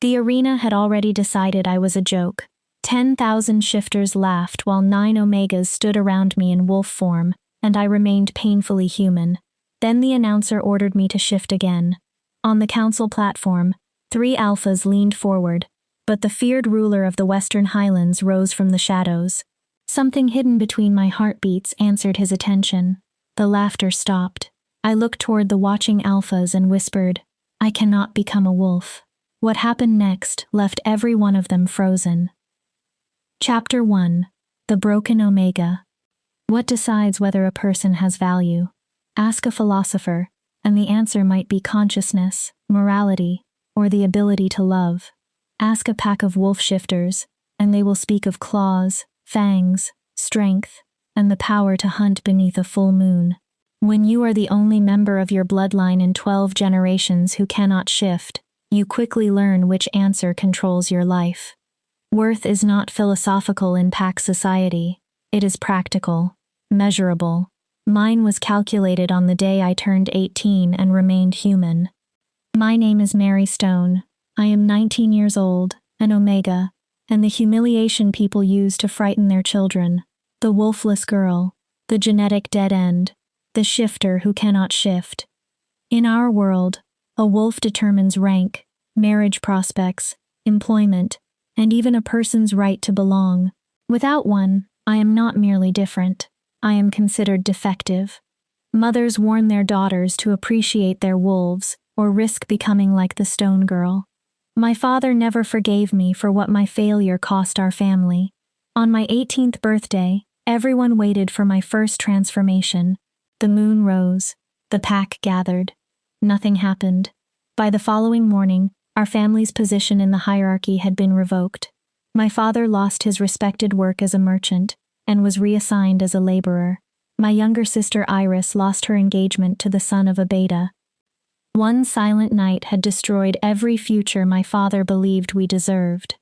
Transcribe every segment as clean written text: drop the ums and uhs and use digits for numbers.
The arena had already decided I was a joke. 10,000 shifters laughed while 9 omegas stood around me in wolf form, and I remained painfully human. Then the announcer ordered me to shift again. On the council platform, 3 alphas leaned forward, but the feared ruler of the Western Highlands rose from the shadows. Something hidden between my heartbeats answered his attention. The laughter stopped. I looked toward the watching alphas and whispered, "I cannot become a wolf." What happened next left every one of them frozen. Chapter 1. The Broken Omega. What decides whether a person has value? Ask a philosopher, and the answer might be consciousness, morality, or the ability to love. Ask a pack of wolf shifters, and they will speak of claws, fangs, strength, and the power to hunt beneath a full moon. When you are the only member of your bloodline in 12 generations who cannot shift, you quickly learn which answer controls your life. Worth is not philosophical in pack society. It is practical, measurable. Mine was calculated on the day I turned 18 and remained human. My name is Mary Stone. I am 19 years old, an Omega, and the humiliation people use to frighten their children. The wolfless girl, the genetic dead end, the shifter who cannot shift. In our world, a wolf determines rank, marriage prospects, employment, and even a person's right to belong. Without one, I am not merely different. I am considered defective. Mothers warn their daughters to appreciate their wolves or risk becoming like the stone girl. My father never forgave me for what my failure cost our family. On my 18th birthday, everyone waited for my first transformation. The moon rose. The pack gathered. Nothing happened. By the following morning, our family's position in the hierarchy had been revoked. My father lost his respected work as a merchant and was reassigned as a laborer. My younger sister Iris lost her engagement to the son of a beta. One silent night had destroyed every future my father believed we deserved.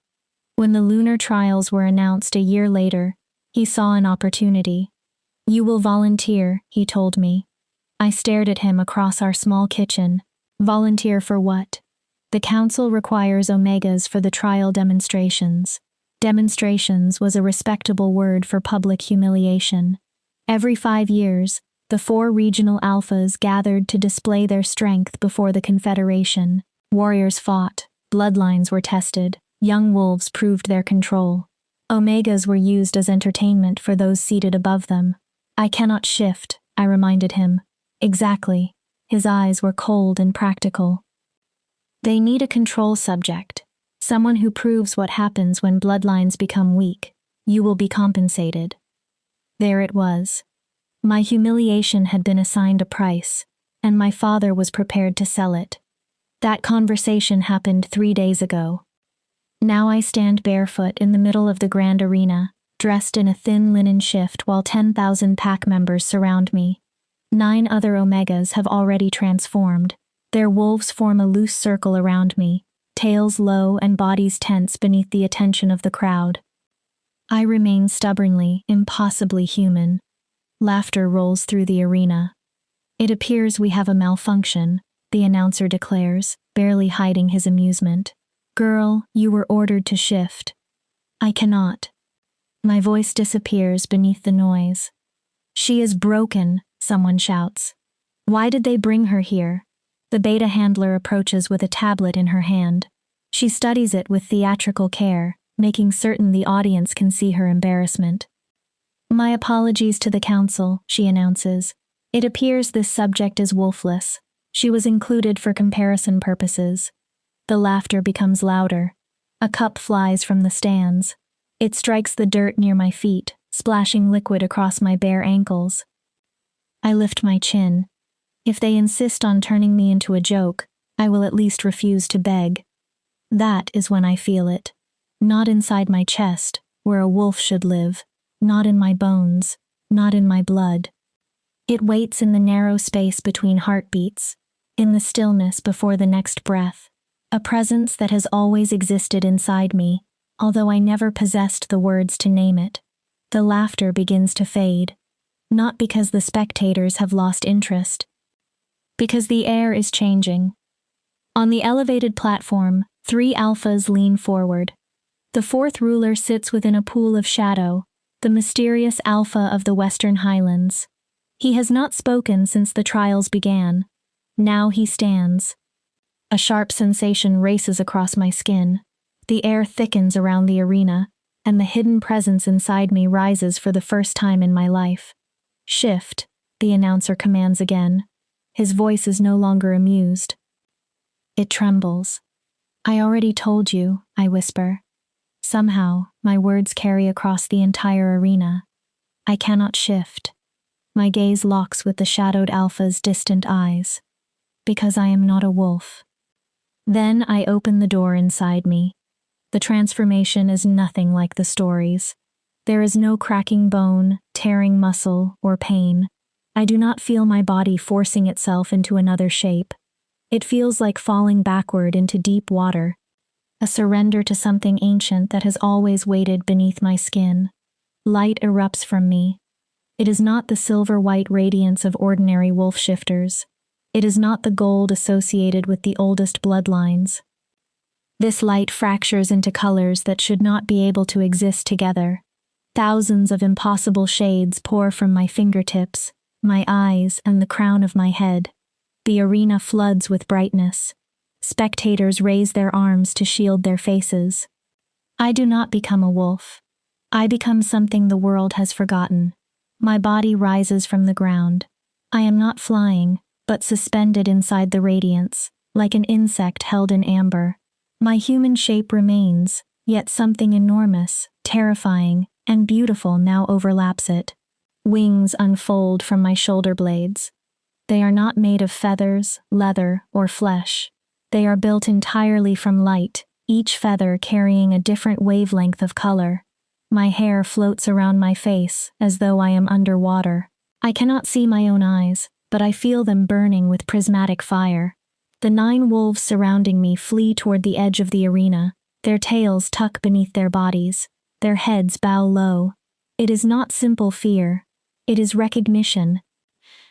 When the lunar trials were announced a year later, he saw an opportunity. "You will volunteer," he told me. I stared at him across our small kitchen. Volunteer for what? The council requires omegas for the trial demonstrations. Demonstrations was a respectable word for public humiliation. Every 5 years, the 4 regional alphas gathered to display their strength before the Confederation. Warriors fought, bloodlines were tested, young wolves proved their control. Omegas were used as entertainment for those seated above them. "I cannot shift," I reminded him. "Exactly." His eyes were cold and practical. "They need a control subject, someone who proves what happens when bloodlines become weak. You will be compensated." There it was. My humiliation had been assigned a price, and my father was prepared to sell it. That conversation happened 3 days ago. Now I stand barefoot in the middle of the grand arena, dressed in a thin linen shift while 10,000 pack members surround me. 9 other omegas have already transformed. Their wolves form a loose circle around me, tails low and bodies tense beneath the attention of the crowd. I remain stubbornly, impossibly human. Laughter rolls through the arena. "It appears we have a malfunction," the announcer declares, barely hiding his amusement. "Girl, you were ordered to shift." "I cannot." My voice disappears beneath the noise. "She is broken," someone shouts. "Why did they bring her here?" The beta handler approaches with a tablet in her hand. She studies it with theatrical care, making certain the audience can see her embarrassment. "My apologies to the council," she announces. "It appears this subject is Wolfless. She was included for comparison purposes." The laughter becomes louder. A cup flies from the stands. It strikes the dirt near my feet, splashing liquid across my bare ankles. I lift my chin. If they insist on turning me into a joke, I will at least refuse to beg. That is when I feel it. Not inside my chest, where a wolf should live. Not in my bones. Not in my blood. It waits in the narrow space between heartbeats, in the stillness before the next breath. A presence that has always existed inside me, although I never possessed the words to name it. The laughter begins to fade. Not because the spectators have lost interest. Because the air is changing. On the elevated platform, 3 alphas lean forward. The 4th ruler sits within a pool of shadow, the mysterious alpha of the Western Highlands. He has not spoken since the trials began. Now he stands. A sharp sensation races across my skin. The air thickens around the arena, and the hidden presence inside me rises for the first time in my life. Shift, the announcer commands again. His voice is no longer amused. It trembles. I already told you, I whisper. Somehow, my words carry across the entire arena. I cannot shift. My gaze locks with the shadowed alpha's distant eyes. Because I am not a wolf. Then I open the door inside me. The transformation is nothing like the stories. There is no cracking bone, tearing muscle, or pain. I do not feel my body forcing itself into another shape. It feels like falling backward into deep water. A surrender to something ancient that has always waited beneath my skin. Light erupts from me. It is not the silver-white radiance of ordinary wolf shifters. It is not the gold associated with the oldest bloodlines. This light fractures into colors that should not be able to exist together. Thousands of impossible shades pour from my fingertips, my eyes, and the crown of my head. The arena floods with brightness. Spectators raise their arms to shield their faces. I do not become a wolf. I become something the world has forgotten. My body rises from the ground. I am not flying, but suspended inside the radiance, like an insect held in amber. My human shape remains, yet something enormous, terrifying, and beautiful now overlaps it. Wings unfold from my shoulder blades. They are not made of feathers, leather, or flesh. They are built entirely from light, each feather carrying a different wavelength of color. My hair floats around my face as though I am underwater. I cannot see my own eyes, but I feel them burning with prismatic fire. The 9 wolves surrounding me flee toward the edge of the arena. Their tails tuck beneath their bodies. Their heads bow low. It is not simple fear. It is recognition.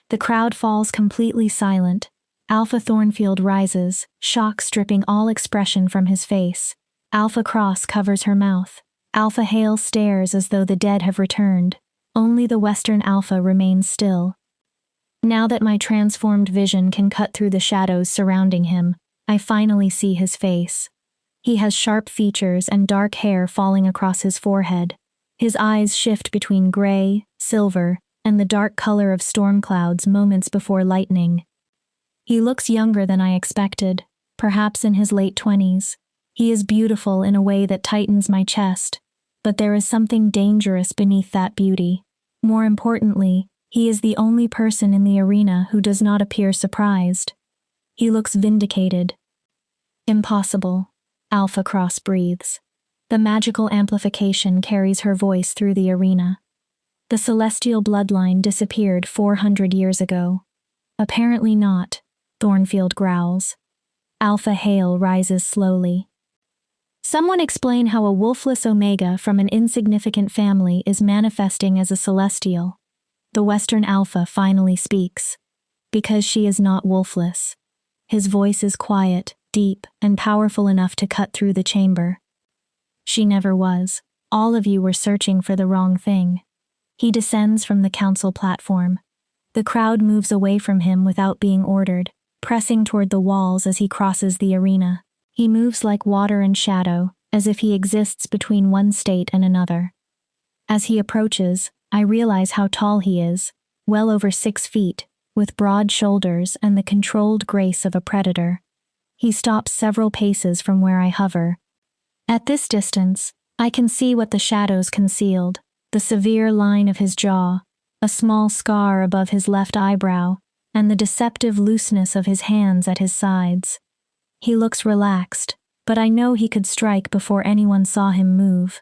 The crowd falls completely silent. Alpha Thornfield rises, shock stripping all expression from his face. Alpha Cross covers her mouth. Alpha Hale stares as though the dead have returned. Only the Western Alpha remains still. Now that my transformed vision can cut through the shadows surrounding him, I finally see his face. He has sharp features and dark hair falling across his forehead. His eyes shift between gray, silver, and the dark color of storm clouds moments before lightning. He looks younger than I expected, perhaps in his late 20s. He is beautiful in a way that tightens my chest, but there is something dangerous beneath that beauty. More importantly, he is the only person in the arena who does not appear surprised. He looks vindicated. Impossible, Alpha Cross breathes. The magical amplification carries her voice through the arena. The celestial bloodline disappeared 400 years ago. Apparently not, Thornfield growls. Alpha Hale rises slowly. Someone explain how a wolfless omega from an insignificant family is manifesting as a celestial. The Western Alpha finally speaks. Because she is not wolfless. His voice is quiet, deep, and powerful enough to cut through the chamber. She never was. All of you were searching for the wrong thing. He descends from the council platform. The crowd moves away from him without being ordered, pressing toward the walls as he crosses the arena. He moves like water and shadow, as if he exists between one state and another. As he approaches, I realize how tall he is, well over 6 feet, with broad shoulders and the controlled grace of a predator. He stops several paces from where I hover. At this distance, I can see what the shadows concealed, the severe line of his jaw, a small scar above his left eyebrow, and the deceptive looseness of his hands at his sides. He looks relaxed, but I know he could strike before anyone saw him move.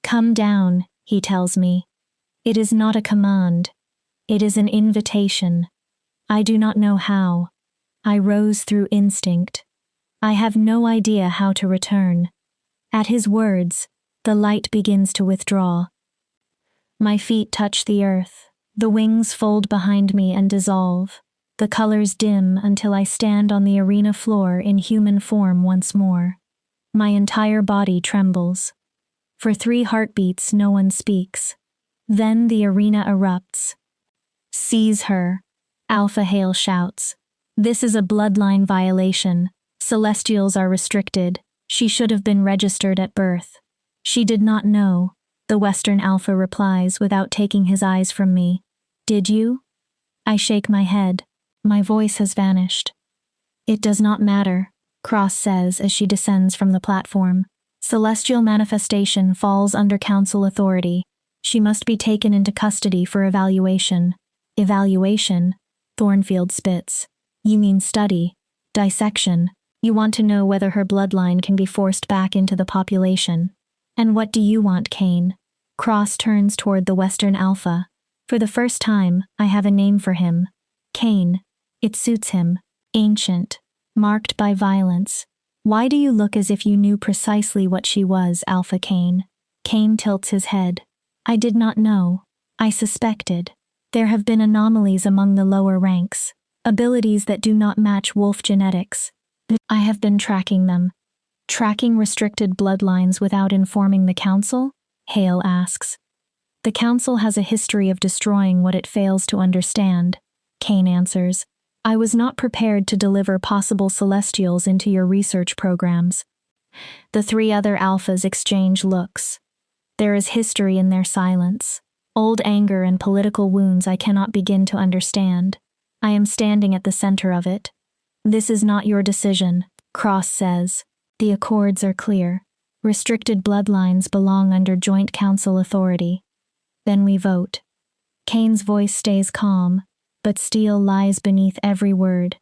Come down, he tells me. It is not a command. It is an invitation. I do not know how. I rose through instinct. I have no idea how to return. At his words, the light begins to withdraw. My feet touch the earth. The wings fold behind me and dissolve. The colors dim until I stand on the arena floor in human form once more. My entire body trembles. For 3 heartbeats, no one speaks. Then the arena erupts. Seize her, Alpha Hale shouts. This is a bloodline violation. Celestials are restricted. She should have been registered at birth. She did not know, the Western Alpha replies without taking his eyes from me. Did you? I shake my head. My voice has vanished. It does not matter, Cross says as she descends from the platform. Celestial manifestation falls under council authority. She must be taken into custody for evaluation. Evaluation? Thornfield spits. You mean study. Dissection. You want to know whether her bloodline can be forced back into the population. And what do you want, Kane? Cross turns toward the Western Alpha. For the first time, I have a name for him. Kane. It suits him. Ancient. Marked by violence. Why do you look as if you knew precisely what she was, Alpha Kane? Kane tilts his head. I did not know. I suspected. There have been anomalies among the lower ranks. Abilities that do not match wolf genetics. I have been tracking them. Tracking restricted bloodlines without informing the council? Hale asks. The council has a history of destroying what it fails to understand, Kane answers. I was not prepared to deliver possible celestials into your research programs. The 3 other alphas exchange looks. There is history in their silence. Old anger and political wounds I cannot begin to understand. I am standing at the center of it. This is not your decision, Cross says. The accords are clear. Restricted bloodlines belong under joint council authority. Then we vote. Kane's voice stays calm, but steel lies beneath every word.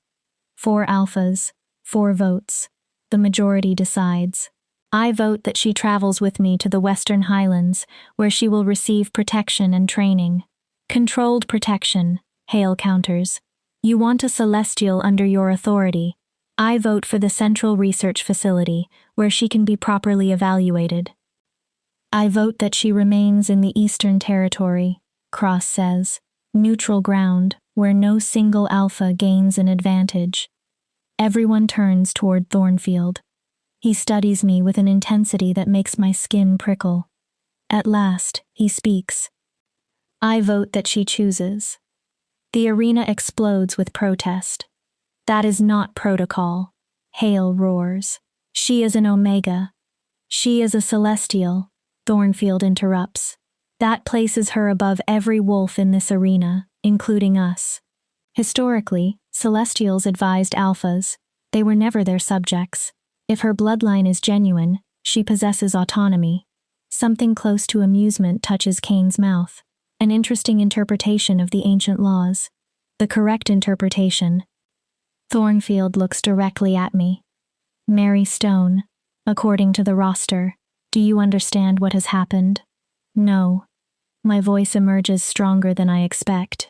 4 alphas, 4 votes. The majority decides. I vote that she travels with me to the Western Highlands, where she will receive protection and training. Controlled protection, Hale counters. You want a celestial under your authority. I vote for the Central Research Facility, where she can be properly evaluated. I vote that she remains in the Eastern Territory, Cross says. Neutral ground, where no single alpha gains an advantage. Everyone turns toward Thornfield. He studies me with an intensity that makes my skin prickle. At last, he speaks. I vote that she chooses. The arena explodes with protest. That is not protocol, Hale roars. She is an Omega. She is a Celestial, Thornfield interrupts. That places her above every wolf in this arena, including us. Historically, Celestials advised Alphas. They were never their subjects. If her bloodline is genuine, she possesses autonomy. Something close to amusement touches Kane's mouth. An interesting interpretation of the ancient laws. The correct interpretation. Thornfield looks directly at me. Mary Stone, according to the roster, do you understand what has happened? No. My voice emerges stronger than I expect.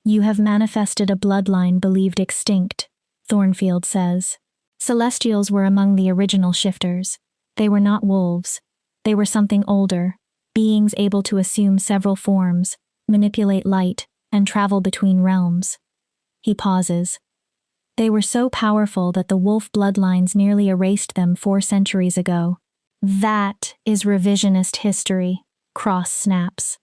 You have manifested a bloodline believed extinct, Thornfield says. Celestials were among the original shifters. They were not wolves. They were something older, beings able to assume several forms, manipulate light, and travel between realms. He pauses. They were so powerful that the wolf bloodlines nearly erased them 4 centuries ago. That is revisionist history, Cross snaps.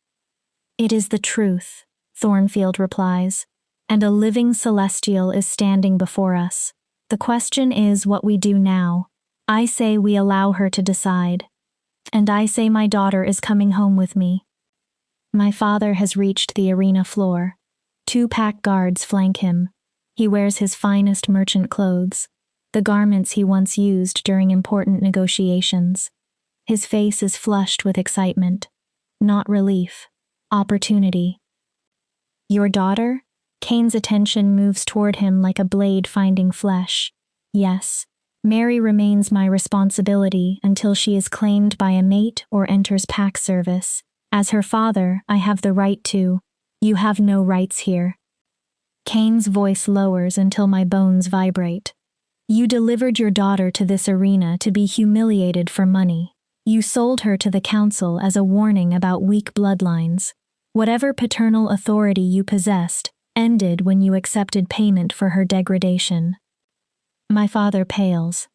It is the truth, Thornfield replies, and a living celestial is standing before us. The question is what we do now. I say we allow her to decide. And I say my daughter is coming home with me. My father has reached the arena floor. 2 pack guards flank him. He wears his finest merchant clothes, the garments he once used during important negotiations. His face is flushed with excitement. Not relief. Opportunity. Your daughter? Kane's attention moves toward him like a blade finding flesh. Yes. Mary remains my responsibility until she is claimed by a mate or enters pack service. As her father, I have the right to. You have no rights here. Kane's voice lowers until my bones vibrate. You delivered your daughter to this arena to be humiliated for money. You sold her to the council as a warning about weak bloodlines. Whatever paternal authority you possessed ended when you accepted payment for her degradation. My father pales.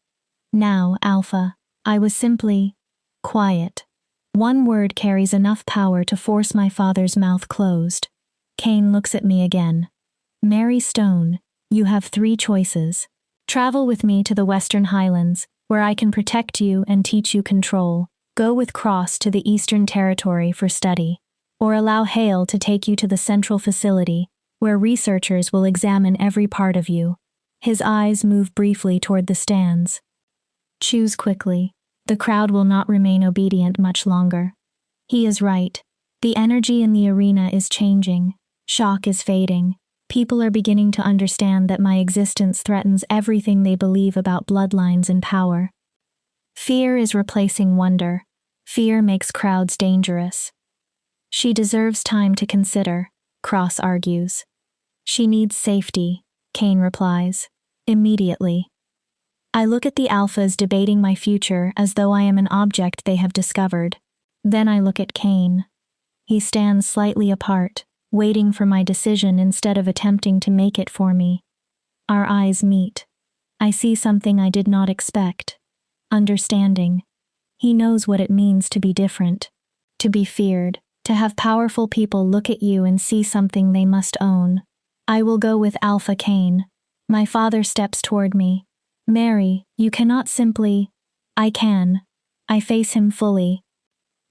Now, Alpha, I was simply quiet. One word carries enough power to force my father's mouth closed. Cain looks at me again. Mary Stone, you have 3 choices. Travel with me to the Western Highlands, where I can protect you and teach you control. Go with Cross to the Eastern Territory for study. Or allow Hale to take you to the Central Facility, where researchers will examine every part of you. His eyes move briefly toward the stands. Choose quickly. The crowd will not remain obedient much longer. He is right. The energy in the arena is changing. Shock is fading. People are beginning to understand that my existence threatens everything they believe about bloodlines and power. Fear is replacing wonder. Fear makes crowds dangerous. She deserves time to consider, Cross argues. She needs safety, Cain replies. Immediately. I look at the alphas debating my future as though I am an object they have discovered. Then I look at Cain. He stands slightly apart, waiting for my decision instead of attempting to make it for me. Our eyes meet. I see something I did not expect. Understanding. He knows what it means to be different, to be feared, to have powerful people look at you and see something they must own. I will go with Alpha Cain. My father steps toward me. Mary, you cannot simply. I can. I face him fully.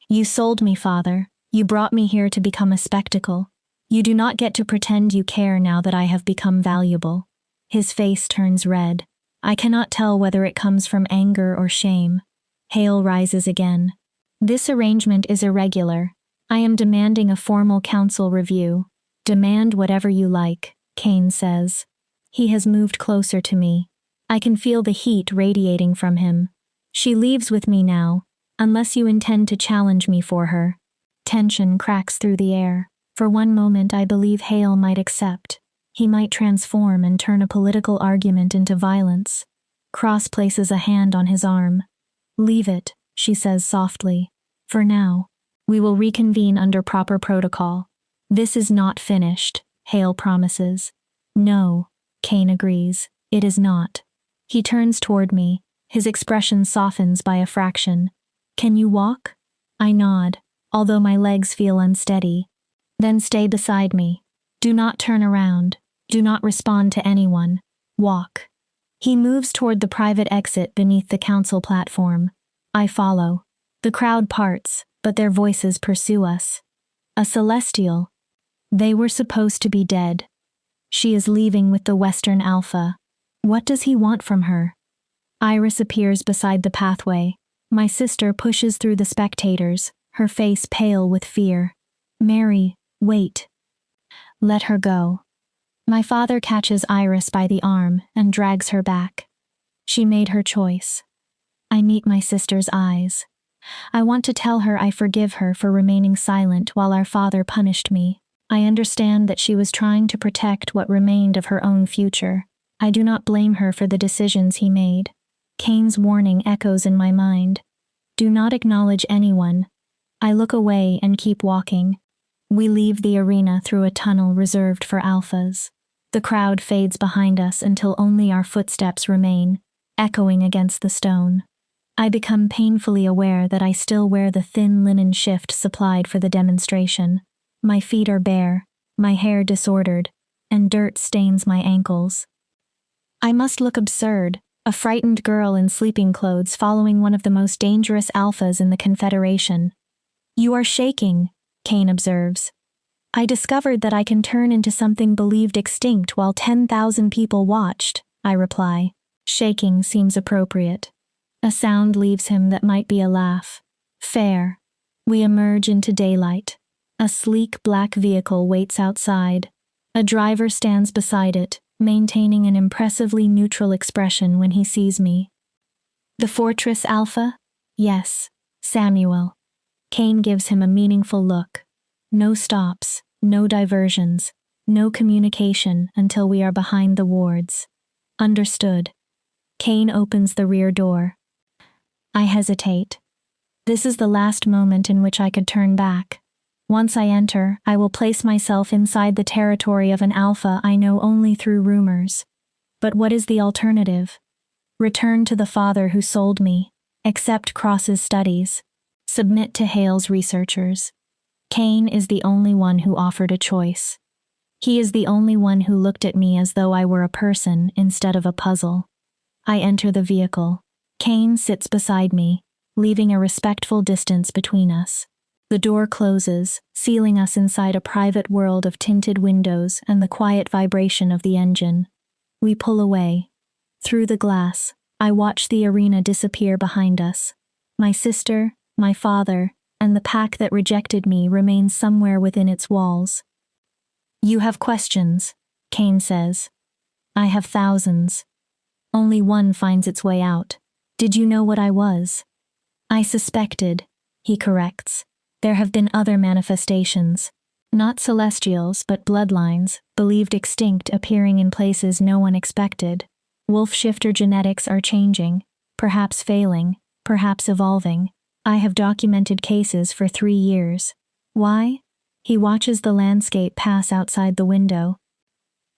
You sold me, father. You brought me here to become a spectacle. You do not get to pretend you care now that I have become valuable. His face turns red. I cannot tell whether it comes from anger or shame. Hale rises again. This arrangement is irregular. I am demanding a formal council review. Demand whatever you like, Cain says. He has moved closer to me. I can feel the heat radiating from him. She leaves with me now, unless you intend to challenge me for her. Tension cracks through the air. For one moment I believe Hale might accept. He might transform and turn a political argument into violence. Cross places a hand on his arm. Leave it, she says softly. For now. We will reconvene under proper protocol. This is not finished, Hale promises. No, Cain agrees. It is not. He turns toward me. His expression softens by a fraction. Can you walk? I nod, although my legs feel unsteady. Then stay beside me. Do not turn around. Do not respond to anyone. Walk. He moves toward the private exit beneath the council platform. I follow. The crowd parts, but their voices pursue us. A celestial. They were supposed to be dead. She is leaving with the Western Alpha. What does he want from her? Iris appears beside the pathway. My sister pushes through the spectators, her face pale with fear. Mary, wait. Let her go. My father catches Iris by the arm and drags her back. She made her choice. I meet my sister's eyes. I want to tell her I forgive her for remaining silent while our father punished me. I understand that she was trying to protect what remained of her own future. I do not blame her for the decisions he made. Cain's warning echoes in my mind. Do not acknowledge anyone. I look away and keep walking. We leave the arena through a tunnel reserved for alphas. The crowd fades behind us until only our footsteps remain, echoing against the stone. I become painfully aware that I still wear the thin linen shift supplied for the demonstration. My feet are bare, my hair disordered, and dirt stains my ankles. I must look absurd, a frightened girl in sleeping clothes following one of the most dangerous alphas in the Confederation. You are shaking, Cain observes. I discovered that I can turn into something believed extinct while 10,000 people watched, I reply. Shaking seems appropriate. A sound leaves him that might be a laugh. Fair. We emerge into daylight. A sleek black vehicle waits outside. A driver stands beside it, maintaining an impressively neutral expression when he sees me. The Fortress Alpha? Yes. Samuel. Cain gives him a meaningful look. No stops, no diversions, no communication until we are behind the wards. Understood. Cain opens the rear door. I hesitate. This is the last moment in which I could turn back. Once I enter, I will place myself inside the territory of an alpha I know only through rumors. But what is the alternative? Return to the father who sold me. Accept Cross's studies. Submit to Hale's researchers. Kane is the only one who offered a choice. He is the only one who looked at me as though I were a person instead of a puzzle. I enter the vehicle. Kane sits beside me, leaving a respectful distance between us. The door closes, sealing us inside a private world of tinted windows and the quiet vibration of the engine. We pull away. Through the glass, I watch the arena disappear behind us. My sister, my father, and the pack that rejected me remain somewhere within its walls. You have questions, Kane says. I have thousands. Only one finds its way out. Did you know what I was? I suspected, he corrects. There have been other manifestations. Not celestials, but bloodlines, believed extinct appearing in places no one expected. Wolf shifter genetics are changing, perhaps failing, perhaps evolving. I have documented cases for 3 years. Why? He watches the landscape pass outside the window.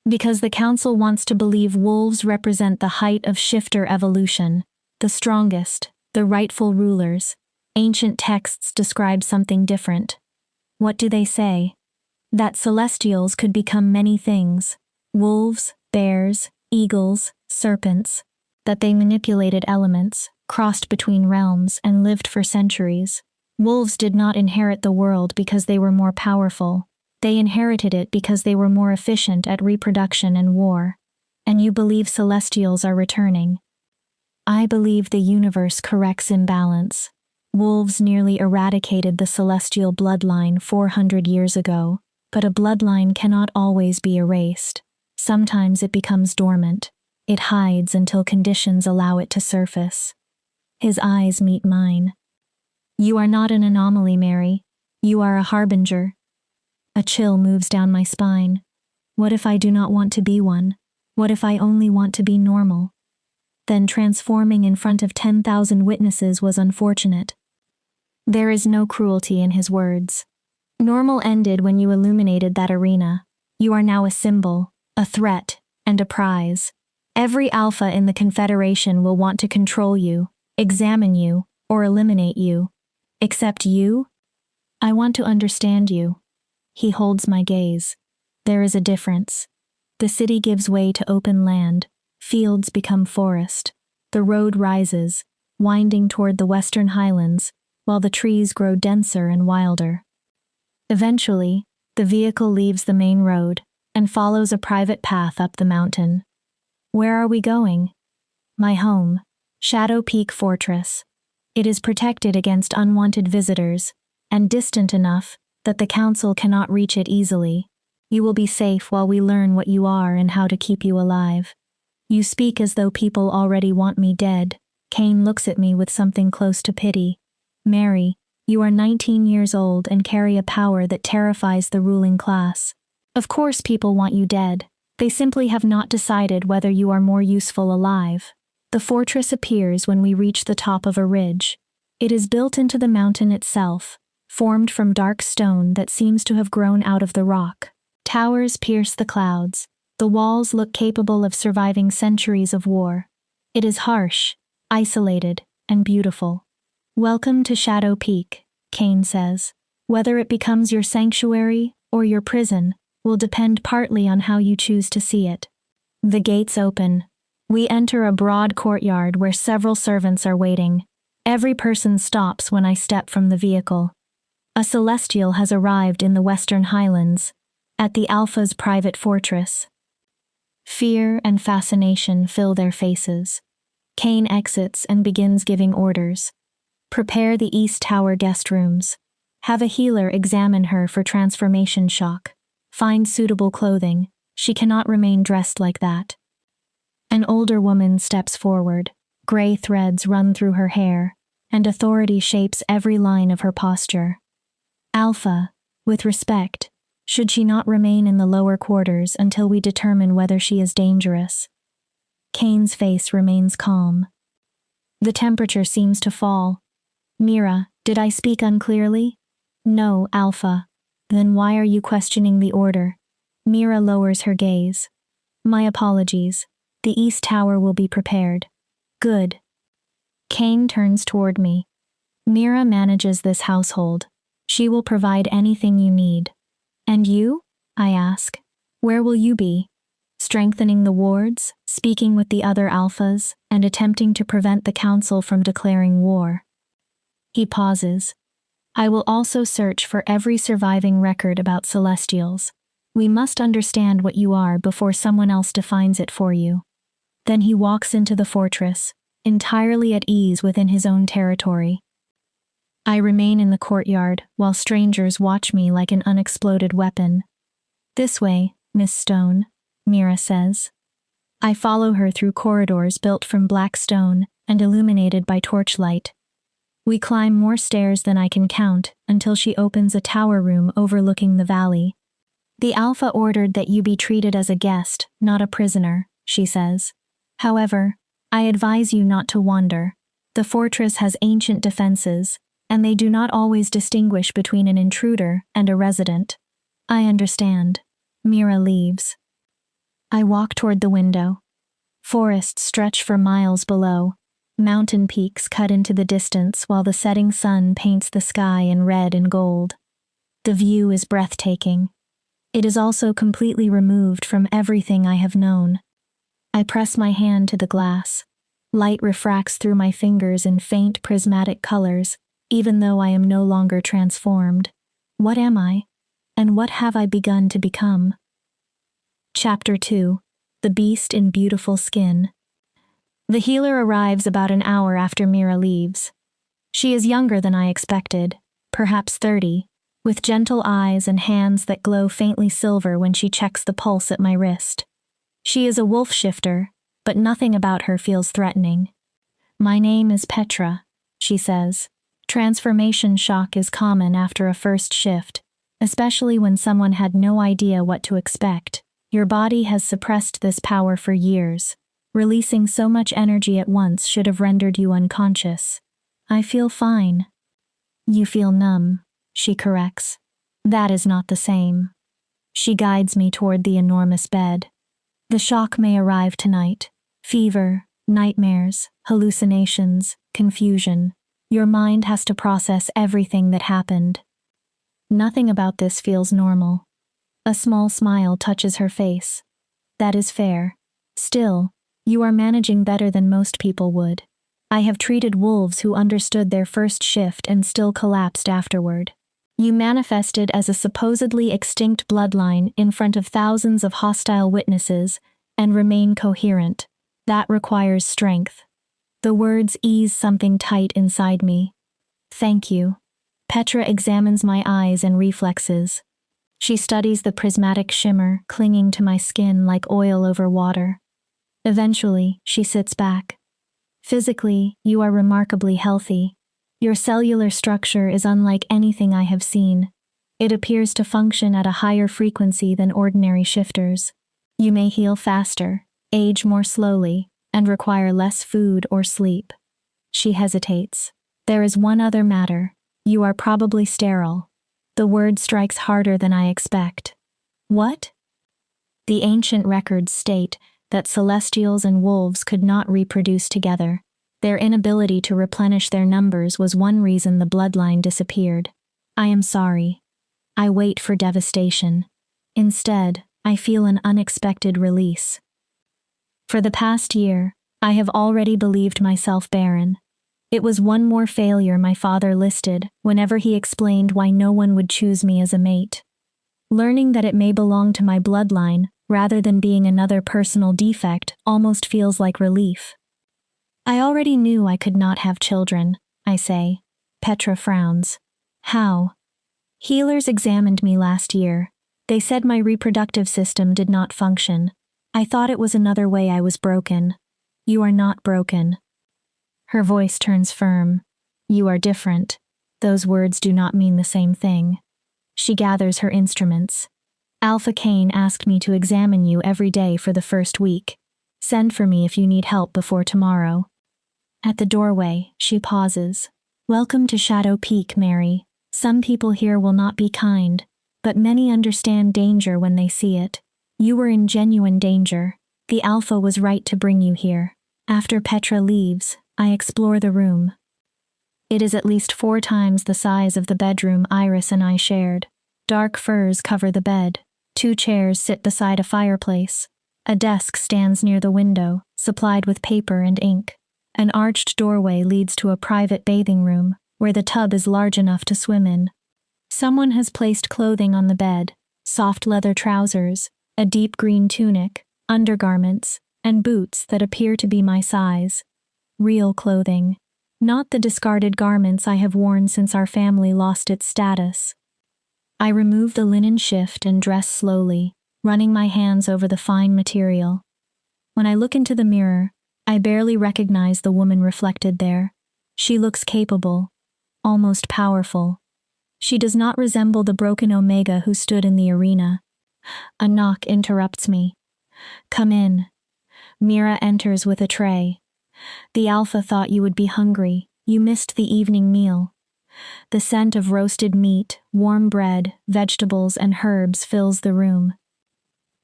Because the council wants to believe wolves represent the height of shifter evolution, the strongest, the rightful rulers. Ancient texts describe something different. What do they say? That celestials could become many things: wolves, bears, eagles, serpents. That they manipulated elements, crossed between realms, and lived for centuries. Wolves did not inherit the world because they were more powerful. They inherited it because they were more efficient at reproduction and war. And you believe celestials are returning. I believe the universe corrects imbalance. Wolves nearly eradicated the celestial bloodline 400 years ago, but a bloodline cannot always be erased. Sometimes it becomes dormant. It hides until conditions allow it to surface. His eyes meet mine. You are not an anomaly, Mary. You are a harbinger. A chill moves down my spine. What if I do not want to be one? What if I only want to be normal? Then transforming in front of 10,000 witnesses was unfortunate. There is no cruelty in his words. Normal ended when you illuminated that arena. You are now a symbol, a threat, and a prize. Every alpha in the Confederation will want to control you, examine you, or eliminate you. Except you? I want to understand you. He holds my gaze. There is a difference. The city gives way to open land. Fields become forest. The road rises, winding toward the western highlands, while the trees grow denser and wilder. Eventually, the vehicle leaves the main road and follows a private path up the mountain. Where are we going? My home, Shadow Peak Fortress. It is protected against unwanted visitors and distant enough that the council cannot reach it easily. You will be safe while we learn what you are and how to keep you alive. You speak as though people already want me dead. Kane looks at me with something close to pity. Mary, you are 19 years old and carry a power that terrifies the ruling class. Of course people want you dead. They simply have not decided whether you are more useful alive. The fortress appears when we reach the top of a ridge. It is built into the mountain itself, formed from dark stone that seems to have grown out of the rock. Towers pierce the clouds. The walls look capable of surviving centuries of war. It is harsh, isolated, and beautiful. Welcome to Shadow Peak, Kane says. Whether it becomes your sanctuary or your prison will depend partly on how you choose to see it. The gates open. We enter a broad courtyard where several servants are waiting. Every person stops when I step from the vehicle. A celestial has arrived in the Western Highlands, at the Alpha's private fortress. Fear and fascination fill their faces. Kane exits and begins giving orders. Prepare the East Tower guest rooms. Have a healer examine her for transformation shock. Find suitable clothing. She cannot remain dressed like that. An older woman steps forward. Gray threads run through her hair, and authority shapes every line of her posture. Alpha, with respect, should she not remain in the lower quarters until we determine whether she is dangerous? Kane's face remains calm. The temperature seems to fall. Mira, did I speak unclearly? No, Alpha. Then why are you questioning the order? Mira lowers her gaze. My apologies. The East Tower will be prepared. Good. Kane turns toward me. Mira manages this household. She will provide anything you need. And you? I ask. Where will you be? Strengthening the wards, speaking with the other alphas, and attempting to prevent the council from declaring war. He pauses. I will also search for every surviving record about Celestials. We must understand what you are before someone else defines it for you. Then he walks into the fortress, entirely at ease within his own territory. I remain in the courtyard while strangers watch me like an unexploded weapon. This way, Miss Stone, Mira says. I follow her through corridors built from black stone and illuminated by torchlight. We climb more stairs than I can count until she opens a tower room overlooking the valley. The Alpha ordered that you be treated as a guest, not a prisoner, she says. However, I advise you not to wander. The fortress has ancient defenses, and they do not always distinguish between an intruder and a resident. I understand. Mira leaves. I walk toward the window. Forests stretch for miles below. Mountain peaks cut into the distance while the setting sun paints the sky in red and gold. The view is breathtaking. It is also completely removed from everything I have known. I press my hand to the glass. Light refracts through my fingers in faint prismatic colors, even though I am no longer transformed. What am I? And what have I begun to become? Chapter 2. The Beast in Beautiful Skin. The healer arrives about an hour after Mira leaves. She is younger than I expected, perhaps 30, with gentle eyes and hands that glow faintly silver when she checks the pulse at my wrist. She is a wolf shifter, but nothing about her feels threatening. My name is Petra, she says. Transformation shock is common after a first shift, especially when someone had no idea what to expect. Your body has suppressed this power for years. Releasing so much energy at once should have rendered you unconscious. I feel fine. You feel numb, she corrects. That is not the same. She guides me toward the enormous bed. The shock may arrive tonight. Fever, nightmares, hallucinations, confusion. Your mind has to process everything that happened. Nothing about this feels normal. A small smile touches her face. That is fair. Still, you are managing better than most people would. I have treated wolves who understood their first shift and still collapsed afterward. You manifested as a supposedly extinct bloodline in front of thousands of hostile witnesses and remain coherent. That requires strength. The words ease something tight inside me. Thank you. Petra examines my eyes and reflexes. She studies the prismatic shimmer clinging to my skin like oil over water. Eventually, she sits back. Physically, you are remarkably healthy. Your cellular structure is unlike anything I have seen. It appears to function at a higher frequency than ordinary shifters. You may heal faster, age more slowly, and require less food or sleep. She hesitates. There is one other matter. You are probably sterile. The word strikes harder than I expect. What? The ancient records state that Celestials and wolves could not reproduce together. Their inability to replenish their numbers was one reason the bloodline disappeared. I am sorry. I wait for devastation. Instead, I feel an unexpected release. For the past year, I have already believed myself barren. It was one more failure my father listed whenever he explained why no one would choose me as a mate. Learning that it may belong to my bloodline rather than being another personal defect almost feels like relief. I already knew I could not have children, I say. Petra frowns. How? Healers examined me last year. They said my reproductive system did not function. I thought it was another way I was broken. You are not broken. Her voice turns firm. You are different. Those words do not mean the same thing. She gathers her instruments. Alpha Kane asked me to examine you every day for the first week. Send for me if you need help before tomorrow. At the doorway, she pauses. Welcome to Shadow Peak, Mary. Some people here will not be kind, but many understand danger when they see it. You were in genuine danger. The Alpha was right to bring you here. After Petra leaves, I explore the room. It is at least 4 times the size of the bedroom Iris and I shared. Dark furs cover the bed. 2 chairs sit beside a fireplace. A desk stands near the window, supplied with paper and ink. An arched doorway leads to a private bathing room, where the tub is large enough to swim in. Someone has placed clothing on the bed: soft leather trousers, a deep green tunic, undergarments, and boots that appear to be my size. Real clothing. Not the discarded garments I have worn since our family lost its status. I remove the linen shift and dress slowly, running my hands over the fine material. When I look into the mirror, I barely recognize the woman reflected there. She looks capable, almost powerful. She does not resemble the broken Omega who stood in the arena. A knock interrupts me. "Come in." Mira enters with a tray. "The Alpha thought you would be hungry. You missed the evening meal." The scent of roasted meat, warm bread, vegetables, and herbs fills the room.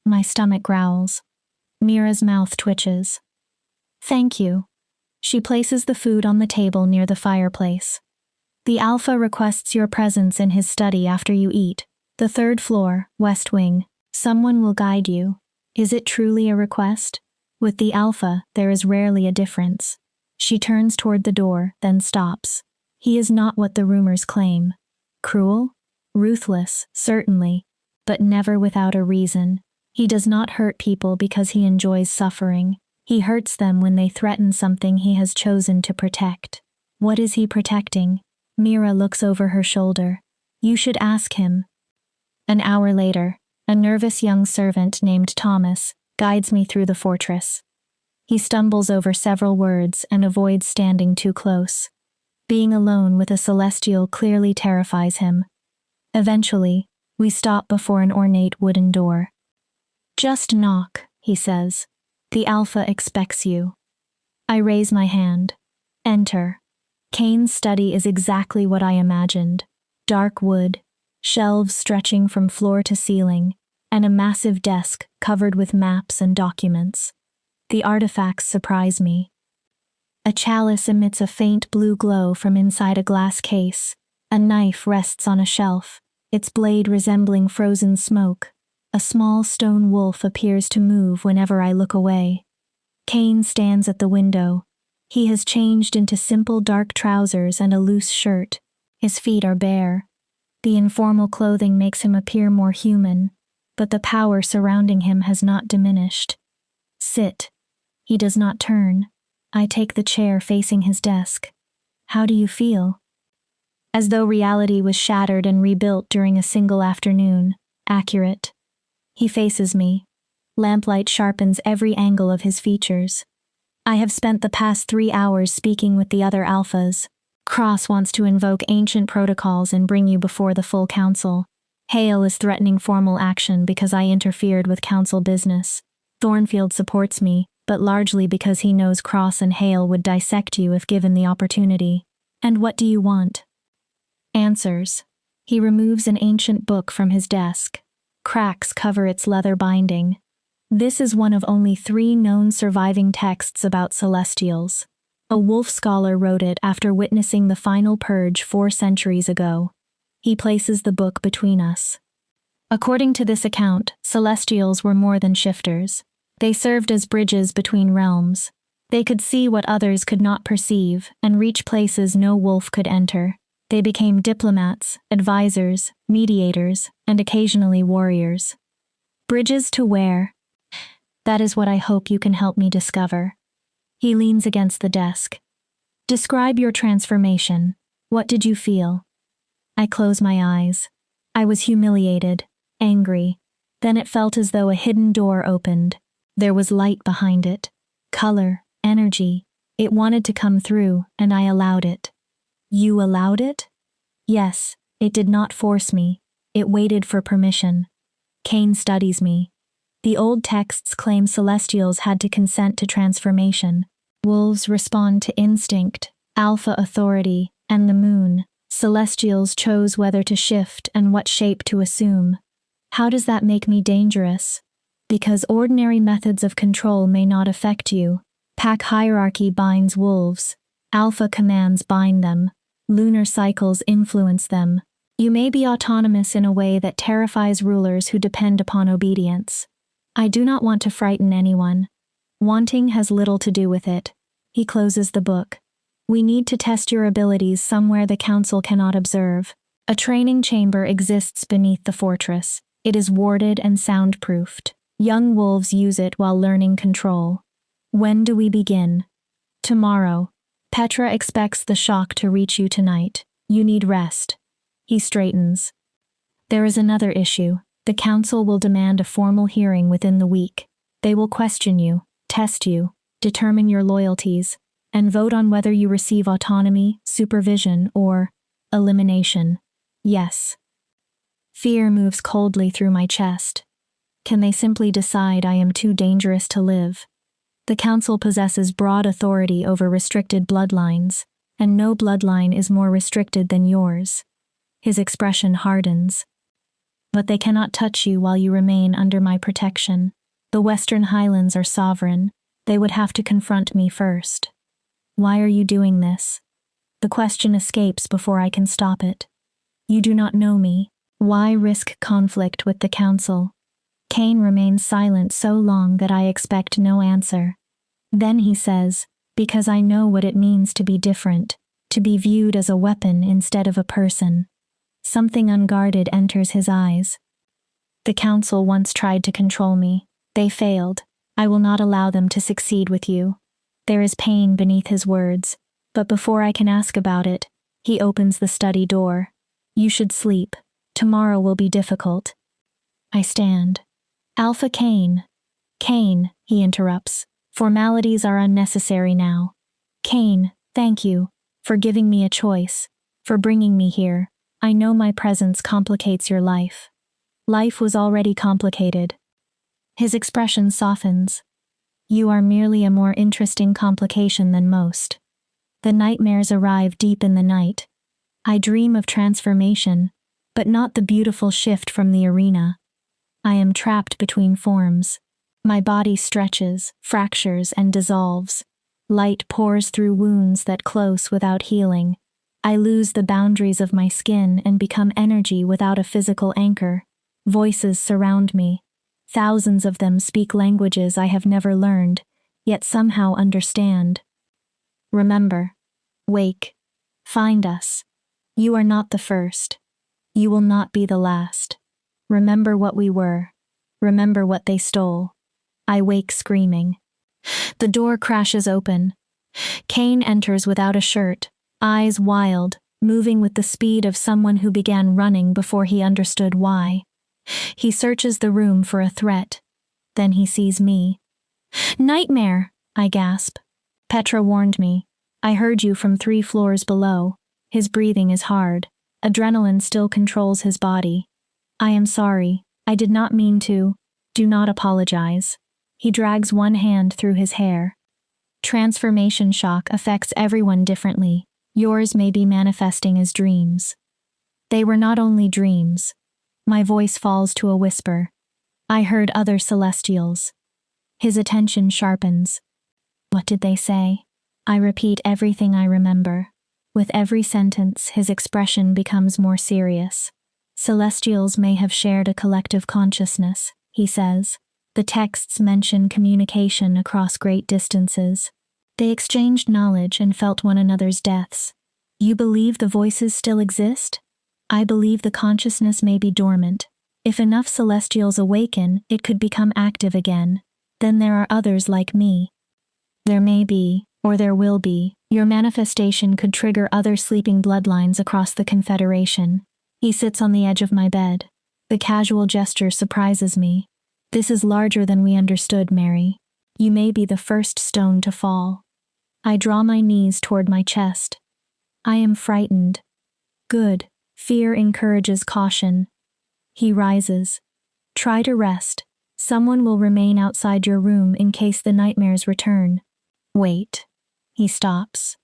My stomach growls. Mira's mouth twitches. "Thank you." She places the food on the table near the fireplace. "The Alpha requests your presence in his study after you eat. The 3rd floor, West Wing. Someone will guide you." Is it truly a request? With the Alpha, there is rarely a difference. She turns toward the door, then stops. He is not what the rumors claim. Cruel? Ruthless, certainly, but never without a reason. He does not hurt people because he enjoys suffering. He hurts them when they threaten something he has chosen to protect. What is he protecting? Mira looks over her shoulder. You should ask him. An hour later, a nervous young servant named Thomas guides me through the fortress. He stumbles over several words and avoids standing too close. Being alone with a celestial clearly terrifies him. Eventually, we stop before an ornate wooden door. "Just knock," he says. "The Alpha expects you." I raise my hand. Enter. Kane's study is exactly what I imagined. Dark wood, shelves stretching from floor to ceiling, and a massive desk covered with maps and documents. The artifacts surprise me. A chalice emits a faint blue glow from inside a glass case. A knife rests on a shelf, its blade resembling frozen smoke. A small stone wolf appears to move whenever I look away. Kane stands at the window. He has changed into simple dark trousers and a loose shirt. His feet are bare. The informal clothing makes him appear more human, but the power surrounding him has not diminished. "Sit." He does not turn. I take the chair facing his desk. "How do you feel?" As though reality was shattered and rebuilt during a single afternoon. Accurate. He faces me. Lamplight sharpens every angle of his features. "I have spent the past 3 hours speaking with the other Alphas. Cross wants to invoke ancient protocols and bring you before the full council. Hale is threatening formal action because I interfered with council business. Thornfield supports me, but largely because he knows Cross and Hale would dissect you if given the opportunity. And what do you want?" Answers. He removes an ancient book from his desk. Cracks cover its leather binding. This is one of only 3 known surviving texts about Celestials. A wolf scholar wrote it after witnessing the final purge 4 centuries ago. He places the book between us. According to this account, Celestials were more than shifters. They served as bridges between realms. They could see what others could not perceive and reach places no wolf could enter. They became diplomats, advisors, mediators, and occasionally warriors. Bridges to where? That is what I hope you can help me discover. He leans against the desk. Describe your transformation. What did you feel? I close my eyes. I was humiliated, angry. Then it felt as though a hidden door opened. There was light behind it. Color, energy. It wanted to come through, and I allowed it. You allowed it? Yes, it did not force me. It waited for permission. Kane studies me. The old texts claim Celestials had to consent to transformation. Wolves respond to instinct, Alpha authority, and the moon. Celestials chose whether to shift and what shape to assume. How does that make me dangerous? Because ordinary methods of control may not affect you. Pack hierarchy binds wolves. Alpha commands bind them. Lunar cycles influence them. You may be autonomous in a way that terrifies rulers who depend upon obedience. I do not want to frighten anyone. Wanting has little to do with it. He closes the book. We need to test your abilities somewhere the council cannot observe. A training chamber exists beneath the fortress. It is warded and soundproofed. Young wolves use it while learning control. When do we begin? Tomorrow. Petra expects the shock to reach you tonight. You need rest. He straightens. There is another issue. The council will demand a formal hearing within the week. They will question you, test you, determine your loyalties, and vote on whether you receive autonomy, supervision, or elimination. Yes. Fear moves coldly through my chest. Can they simply decide I am too dangerous to live? The council possesses broad authority over restricted bloodlines, and no bloodline is more restricted than yours. His expression hardens. But they cannot touch you while you remain under my protection. The Western Highlands are sovereign. They would have to confront me first. Why are you doing this? The question escapes before I can stop it. You do not know me. Why risk conflict with the council? Cain remains silent so long that I expect no answer. Then he says, because I know what it means to be different, to be viewed as a weapon instead of a person. Something unguarded enters his eyes. The council once tried to control me. They failed. I will not allow them to succeed with you. There is pain beneath his words, but before I can ask about it, he opens the study door. You should sleep. Tomorrow will be difficult. I stand. Alpha Cain. Cain, he interrupts. Formalities are unnecessary now. Cain, thank you, for giving me a choice, for bringing me here. I know my presence complicates your life. Life was already complicated. His expression softens. You are merely a more interesting complication than most. The nightmares arrive deep in the night. I dream of transformation, but not the beautiful shift from the arena. I am trapped between forms. My body stretches, fractures, and dissolves. Light pours through wounds that close without healing. I lose the boundaries of my skin and become energy without a physical anchor. Voices surround me. Thousands of them speak languages I have never learned, yet somehow understand. Remember. Wake. Find us. You are not the first. You will not be the last. Remember what we were. Remember what they stole. I wake screaming. The door crashes open. Cain enters without a shirt, eyes wild, moving with the speed of someone who began running before he understood why. He searches the room for a threat. Then he sees me. Nightmare, I gasp. Petra warned me. I heard you from 3 floors below. His breathing is hard. Adrenaline still controls his body. I am sorry. I did not mean to. Do not apologize. He drags one hand through his hair. Transformation shock affects everyone differently. Yours may be manifesting as dreams. They were not only dreams. My voice falls to a whisper. I heard other celestials. His attention sharpens. What did they say? I repeat everything I remember. With every sentence, his expression becomes more serious. Celestials may have shared a collective consciousness, he says. The texts mention communication across great distances. They exchanged knowledge and felt one another's deaths. You believe the voices still exist? I believe the consciousness may be dormant. If enough celestials awaken, it could become active again. Then there are others like me. There may be, or there will be. Your manifestation could trigger other sleeping bloodlines across the Confederation. He sits on the edge of my bed. The casual gesture surprises me. This is larger than we understood, Mary. You may be the first stone to fall. I draw my knees toward my chest. I am frightened. Good. Fear encourages caution. He rises. Try to rest. Someone will remain outside your room in case the nightmares return. Wait. He stops.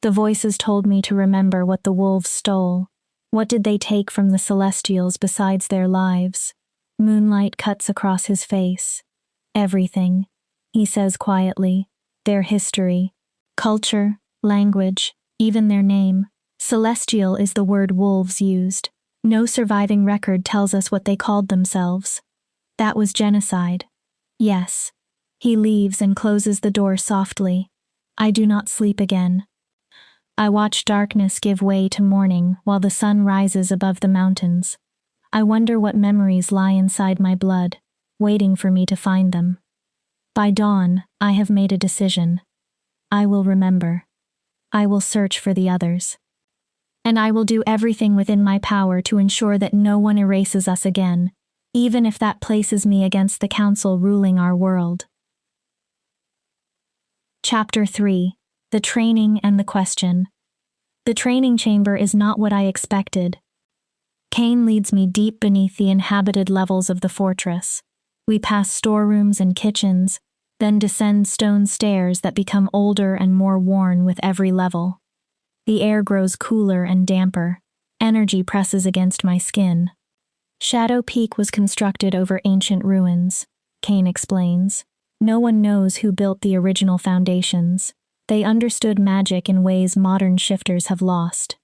The voices told me to remember what the wolves stole. What did they take from the Celestials besides their lives? Moonlight cuts across his face. Everything, he says quietly. Their history, culture, language, even their name. Celestial is the word wolves used. No surviving record tells us what they called themselves. That was genocide. Yes. He leaves and closes the door softly. I do not sleep again. I watch darkness give way to morning while the sun rises above the mountains. I wonder what memories lie inside my blood, waiting for me to find them. By dawn, I have made a decision. I will remember. I will search for the others. And I will do everything within my power to ensure that no one erases us again, even if that places me against the council ruling our world. Chapter 3. The Training and the Question. The training chamber is not what I expected. Cain leads me deep beneath the inhabited levels of the fortress. We pass storerooms and kitchens, then descend stone stairs that become older and more worn with every level. The air grows cooler and damper. Energy presses against my skin. Shadow Peak was constructed over ancient ruins, Cain explains. No one knows who built the original foundations. They understood magic in ways modern shifters have lost.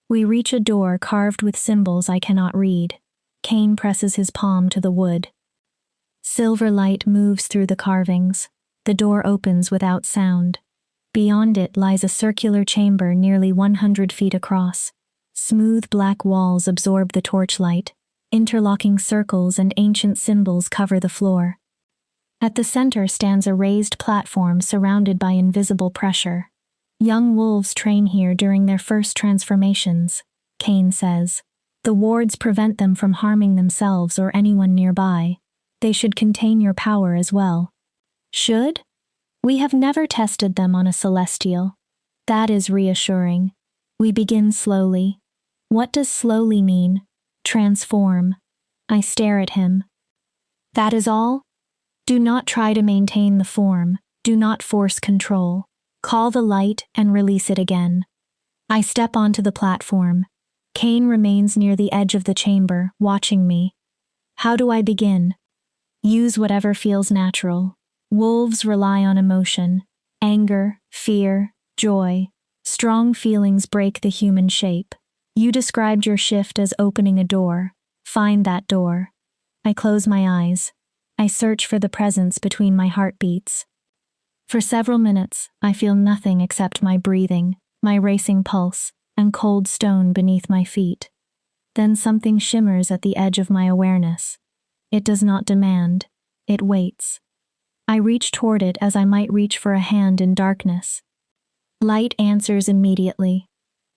We reach a door carved with symbols I cannot read. Cain presses his palm to the wood. Silver light moves through the carvings. The door opens without sound. Beyond it lies a circular chamber nearly 100 feet across. Smooth black walls absorb the torchlight. Interlocking circles and ancient symbols cover the floor. At the center stands a raised platform surrounded by invisible pressure. Young wolves train here during their first transformations, Cain says. The wards prevent them from harming themselves or anyone nearby. They should contain your power as well. Should? We have never tested them on a celestial. That is reassuring. We begin slowly. What does slowly mean? Transform. I stare at him. That is all? Do not try to maintain the form. Do not force control. Call the light and release it again. I step onto the platform. Cain remains near the edge of the chamber, watching me. How do I begin? Use whatever feels natural. Wolves rely on emotion. Anger, fear, joy. Strong feelings break the human shape. You described your shift as opening a door. Find that door. I close my eyes. I search for the presence between my heartbeats. For several minutes, I feel nothing except my breathing, my racing pulse, and cold stone beneath my feet. Then something shimmers at the edge of my awareness. It does not demand. It waits. I reach toward it as I might reach for a hand in darkness. Light answers immediately.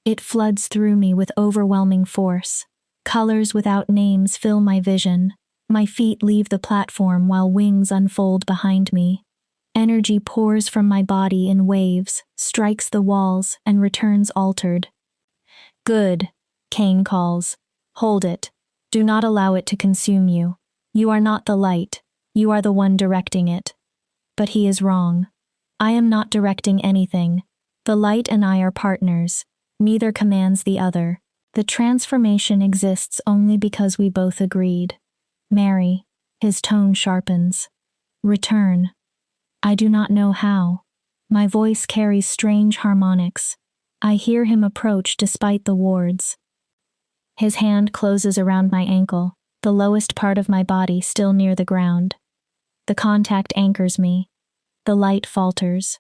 It floods through me with overwhelming force. Colors without names fill my vision. My feet leave the platform while wings unfold behind me. Energy pours from my body in waves, strikes the walls, and returns altered. Good, Cain calls. Hold it. Do not allow it to consume you. You are not the light. You are the one directing it. But he is wrong. I am not directing anything. The light and I are partners. Neither commands the other. The transformation exists only because we both agreed. Mary, his tone sharpens. Return. I do not know how. My voice carries strange harmonics. I hear him approach despite the wards. His hand closes around my ankle, the lowest part of my body still near the ground. The contact anchors me. The light falters.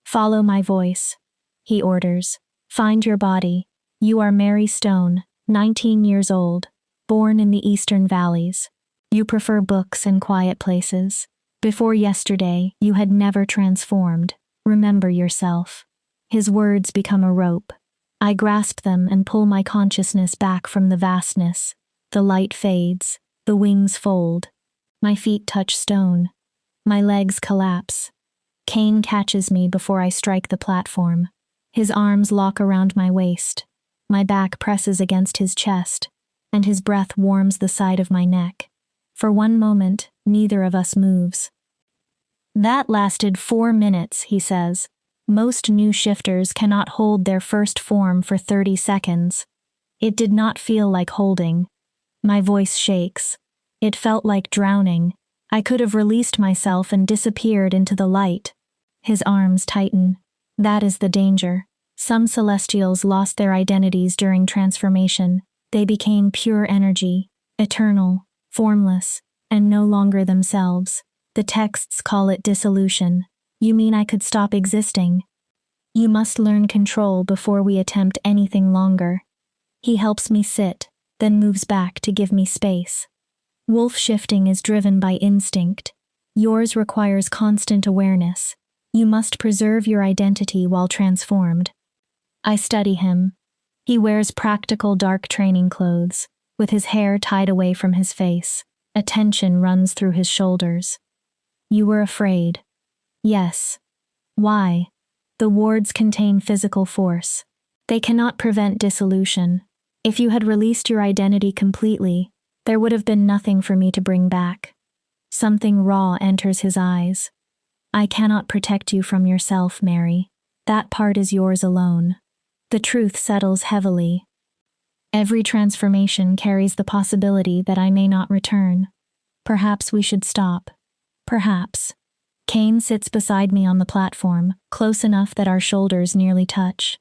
Follow my voice, he orders. Find your body. You are Mary Stone, 19 years old, born in the Eastern Valleys. You prefer books and quiet places. Before yesterday, you had never transformed. Remember yourself. His words become a rope. I grasp them and pull my consciousness back from the vastness. The light fades. The wings fold. My feet touch stone. My legs collapse. Cain catches me before I strike the platform. His arms lock around my waist. My back presses against his chest, and his breath warms the side of my neck. For one moment, neither of us moves. That lasted 4 minutes, he says. Most new shifters cannot hold their first form for 30 seconds. It did not feel like holding. My voice shakes. It felt like drowning. I could have released myself and disappeared into the light. His arms tighten. That is the danger. Some celestials lost their identities during transformation. They became pure energy, eternal, formless, and no longer themselves. The texts call it dissolution. You mean I could stop existing? You must learn control before we attempt anything longer. He helps me sit, then moves back to give me space. Wolf shifting is driven by instinct. Yours requires constant awareness. You must preserve your identity while transformed. I study him. He wears practical dark training clothes, with his hair tied away from his face. A tension runs through his shoulders. You were afraid. Yes. Why? The wards contain physical force. They cannot prevent dissolution. If you had released your identity completely, there would have been nothing for me to bring back. Something raw enters his eyes. I cannot protect you from yourself, Mary. That part is yours alone. The truth settles heavily. Every transformation carries the possibility that I may not return. Perhaps we should stop. Perhaps. Kane sits beside me on the platform, close enough that our shoulders nearly touch.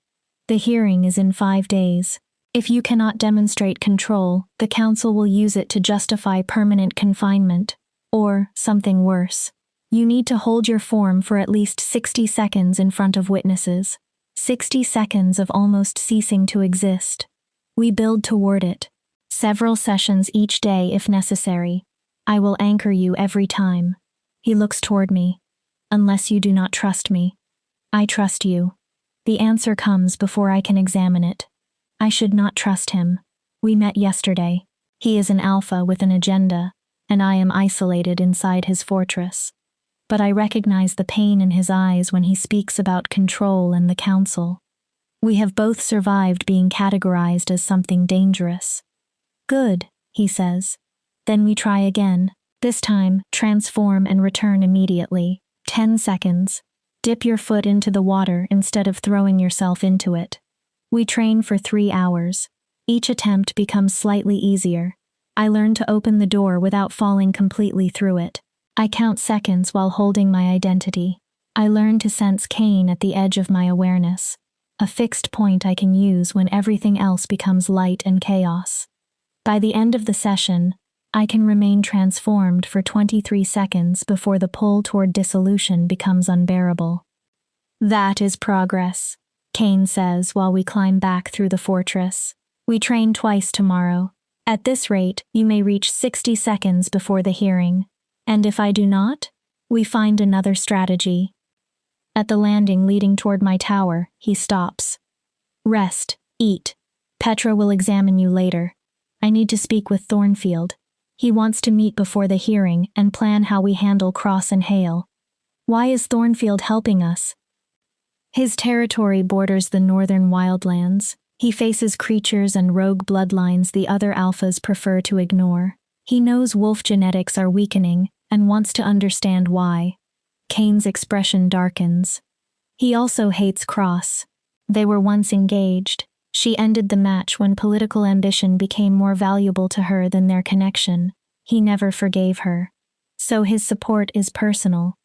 The hearing is in 5 days. If you cannot demonstrate control, the council will use it to justify permanent confinement, or something worse. You need to hold your form for at least 60 seconds in front of witnesses. 60 seconds of almost ceasing to exist. We build toward it. Several sessions each day if necessary. I will anchor you every time. He looks toward me. Unless you do not trust me. I trust you. The answer comes before I can examine it. I should not trust him. We met yesterday. He is an alpha with an agenda, and I am isolated inside his fortress. But I recognize the pain in his eyes when he speaks about control and the council. We have both survived being categorized as something dangerous. Good, he says. Then we try again. This time, transform and return immediately. 10 seconds. Dip your foot into the water instead of throwing yourself into it. We train for 3 hours. Each attempt becomes slightly easier. I learn to open the door without falling completely through it. I count seconds while holding my identity. I learn to sense Kane at the edge of my awareness. A fixed point I can use when everything else becomes light and chaos. By the end of the session, I can remain transformed for 23 seconds before the pull toward dissolution becomes unbearable. That is progress, Kane says while we climb back through the fortress. We train twice tomorrow. At this rate, you may reach 60 seconds before the hearing. And if I do not, we find another strategy. At the landing leading toward my tower, he stops. Rest, eat. Petra will examine you later. I need to speak with Thornfield. He wants to meet before the hearing and plan how we handle Cross and Hale. Why is Thornfield helping us? His territory borders the northern wildlands. He faces creatures and rogue bloodlines the other alphas prefer to ignore. He knows wolf genetics are weakening and wants to understand why. Kane's expression darkens. He also hates Cross. They were once engaged. She ended the match when political ambition became more valuable to her than their connection. He never forgave her. So his support is personal.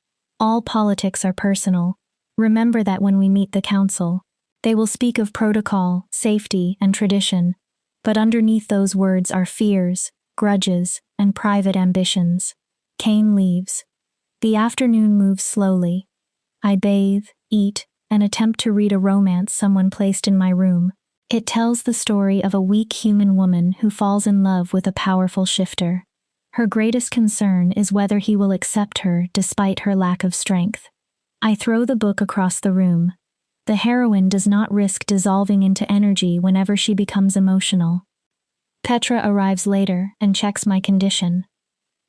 All politics are personal. Remember that when we meet the council. They will speak of protocol, safety, and tradition. But underneath those words are fears, grudges, and private ambitions. Kane leaves. The afternoon moves slowly. I bathe, eat, and attempt to read a romance someone placed in my room. It tells the story of a weak human woman who falls in love with a powerful shifter. Her greatest concern is whether he will accept her despite her lack of strength. I throw the book across the room. The heroine does not risk dissolving into energy whenever she becomes emotional. Petra arrives later and checks my condition.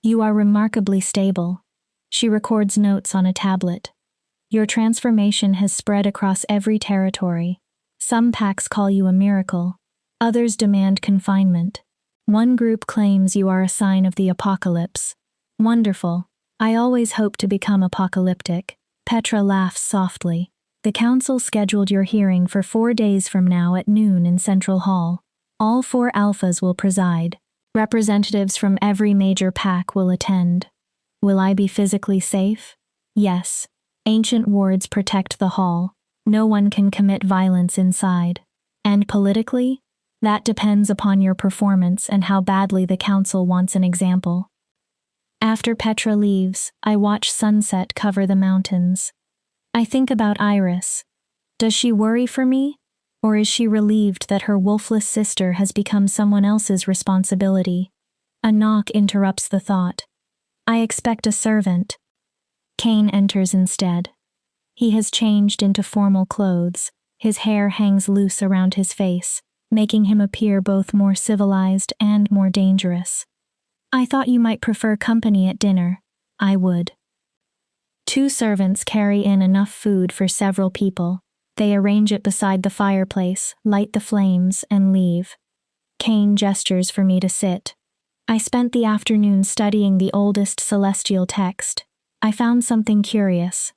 You are remarkably stable. She records notes on a tablet. Your transformation has spread across every territory. Some packs call you a miracle. Others demand confinement. One group claims you are a sign of the apocalypse. Wonderful. I always hope to become apocalyptic. Petra laughs softly. The council scheduled your hearing for 4 days from now at noon in Central Hall. All 4 alphas will preside. Representatives from every major pack will attend. Will I be physically safe? Yes. Ancient wards protect the hall. No one can commit violence inside. And politically? That depends upon your performance and how badly the council wants an example. After Petra leaves, I watch sunset cover the mountains. I think about Iris. Does she worry for me? Or is she relieved that her wolfless sister has become someone else's responsibility? A knock interrupts the thought. I expect a servant. Cain enters instead. He has changed into formal clothes. His hair hangs loose around his face, making him appear both more civilized and more dangerous. I thought you might prefer company at dinner. I would. Two servants carry in enough food for several people. They arrange it beside the fireplace, light the flames, and leave. Cain gestures for me to sit. I spent the afternoon studying the oldest celestial text. I found something curious.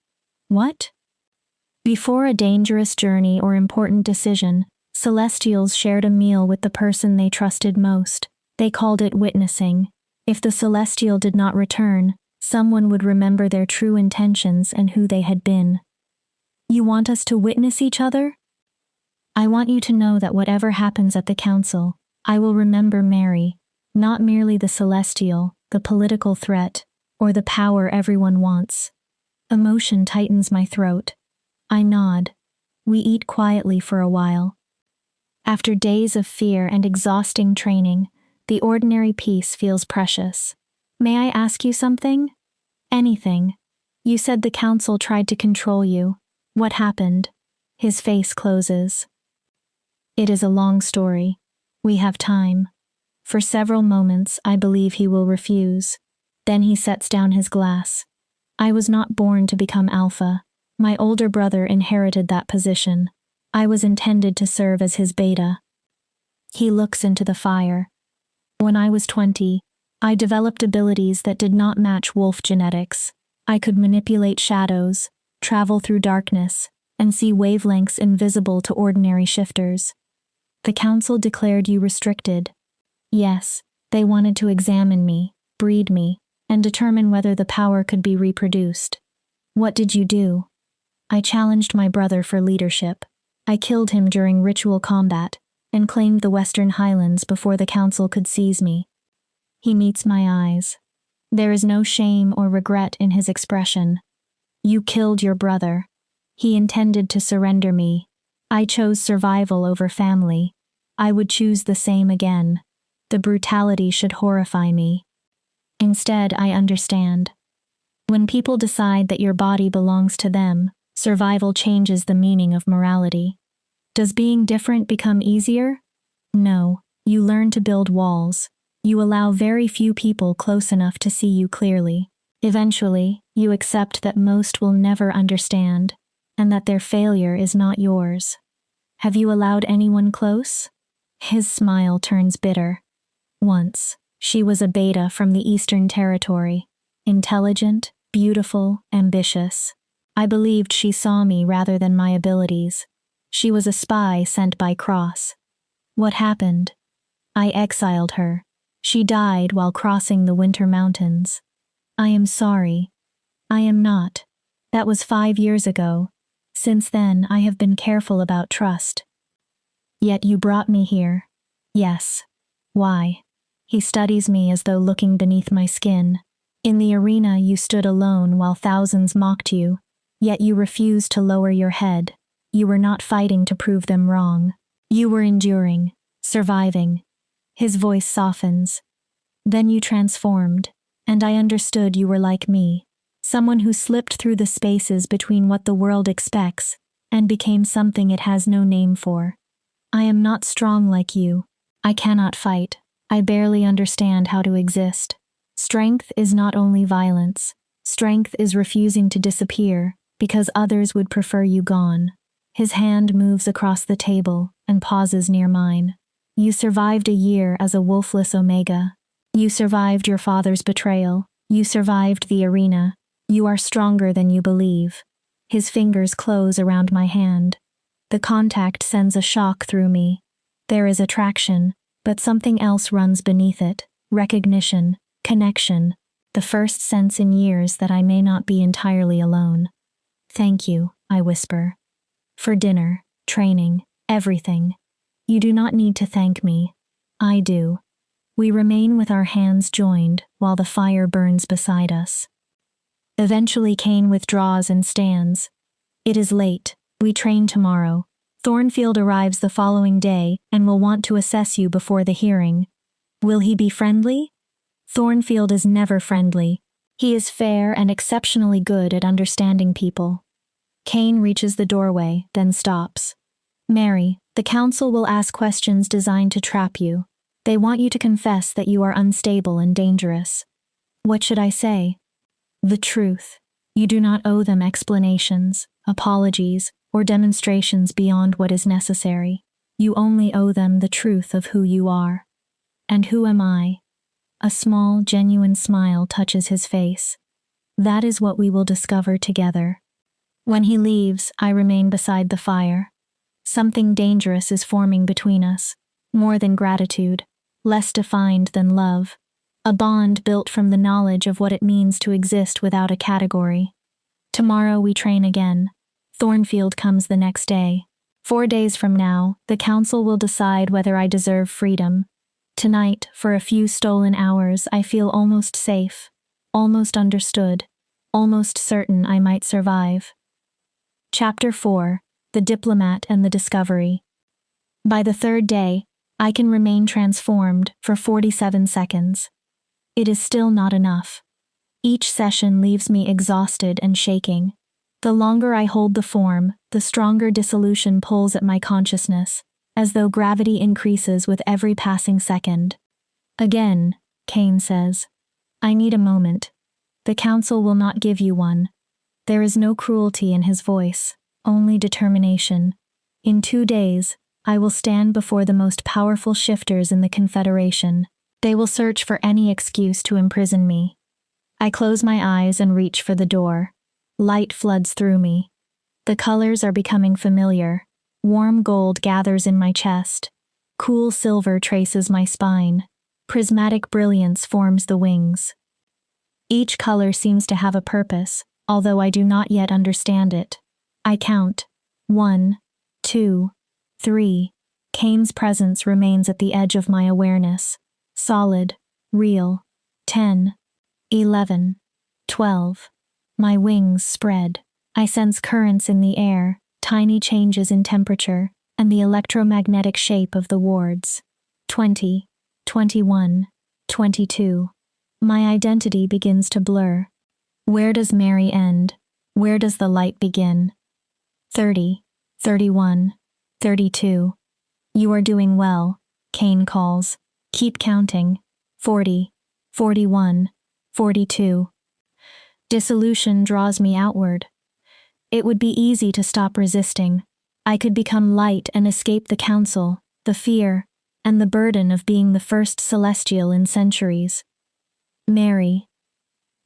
What? Before a dangerous journey or important decision, celestials shared a meal with the person they trusted most. They called it witnessing. If the celestial did not return, someone would remember their true intentions and who they had been. You want us to witness each other? I want you to know that whatever happens at the council, I will remember Mary, not merely the celestial, the political threat, or the power everyone wants. Emotion tightens my throat. I nod. We eat quietly for a while. After days of fear and exhausting training, the ordinary peace feels precious. May I ask you something? Anything. You said the council tried to control you. What happened? His face closes. It is a long story. We have time. For several moments, I believe he will refuse. Then he sets down his glass. I was not born to become alpha. My older brother inherited that position. I was intended to serve as his beta. He looks into the fire. When I was 20, I developed abilities that did not match wolf genetics. I could manipulate shadows, travel through darkness, and see wavelengths invisible to ordinary shifters. The council declared you restricted. Yes, they wanted to examine me, breed me, and determine whether the power could be reproduced. What did you do? I challenged my brother for leadership. I killed him during ritual combat and claimed the Western Highlands before the council could seize me. He meets my eyes. There is no shame or regret in his expression. You killed your brother. He intended to surrender me. I chose survival over family. I would choose the same again. The brutality should horrify me. Instead, I understand. When people decide that your body belongs to them, survival changes the meaning of morality. Does being different become easier? No. You learn to build walls. You allow very few people close enough to see you clearly. Eventually, you accept that most will never understand, and that their failure is not yours. Have you allowed anyone close? His smile turns bitter. Once, she was a beta from the Eastern Territory. Intelligent, beautiful, ambitious. I believed she saw me rather than my abilities. She was a spy sent by Cross. What happened? I exiled her. She died while crossing the Winter Mountains. I am sorry. I am not. That was 5 years ago. Since then, I have been careful about trust. Yet you brought me here. Yes. Why? He studies me as though looking beneath my skin. In the arena, you stood alone while thousands mocked you. Yet you refused to lower your head. You were not fighting to prove them wrong. You were enduring, surviving. His voice softens. Then you transformed, and I understood you were like me, someone who slipped through the spaces between what the world expects and became something it has no name for. I am not strong like you. I cannot fight. I barely understand how to exist. Strength is not only violence. Strength is refusing to disappear because others would prefer you gone. His hand moves across the table and pauses near mine. You survived a year as a wolfless Omega. You survived your father's betrayal. You survived the arena. You are stronger than you believe. His fingers close around my hand. The contact sends a shock through me. There is attraction, but something else runs beneath it. Recognition, connection, the first sense in years that I may not be entirely alone. Thank you, I whisper. For dinner, training, everything. You do not need to thank me. I do. We remain with our hands joined while the fire burns beside us. Eventually Cain withdraws and stands. It is late. We train tomorrow. Thornfield arrives the following day and will want to assess you before the hearing. Will he be friendly? Thornfield is never friendly. He is fair and exceptionally good at understanding people. Cain reaches the doorway, then stops. Mary, the council will ask questions designed to trap you. They want you to confess that you are unstable and dangerous. What should I say? The truth. You do not owe them explanations, apologies, or demonstrations beyond what is necessary. You only owe them the truth of who you are. And who am I? A small, genuine smile touches his face. That is what we will discover together. When he leaves, I remain beside the fire. Something dangerous is forming between us, more than gratitude, less defined than love, a bond built from the knowledge of what it means to exist without a category. Tomorrow we train again. Thornfield comes the next day. 4 days from now, the council will decide whether I deserve freedom. Tonight, for a few stolen hours, I feel almost safe, almost understood, almost certain I might survive. Chapter 4: The Diplomat and the Discovery. By the 3rd day, I can remain transformed for 47 seconds. It is still not enough. Each session leaves me exhausted and shaking. The longer I hold the form, the stronger dissolution pulls at my consciousness, as though gravity increases with every passing second. Again, Cain says, I need a moment. The council will not give you one. There is no cruelty in his voice, only determination. In 2 days, I will stand before the most powerful shifters in the Confederation. They will search for any excuse to imprison me. I close my eyes and reach for the door. Light floods through me. The colors are becoming familiar. Warm gold gathers in my chest. Cool silver traces my spine. Prismatic brilliance forms the wings. Each color seems to have a purpose, although I do not yet understand it. I count. 1, 2, 3. Cain's presence remains at the edge of my awareness. Solid, real. 10, 11, 12. My wings spread. I sense currents in the air, tiny changes in temperature, and the electromagnetic shape of the wards. 20, 21, 22. My identity begins to blur. Where does Mary end? Where does the light begin? 30, 31, 32. You are doing well, Cain calls. Keep counting. 40, 41, 42. Dissolution draws me outward. It would be easy to stop resisting. I could become light and escape the council, the fear, and the burden of being the first celestial in centuries. Mary.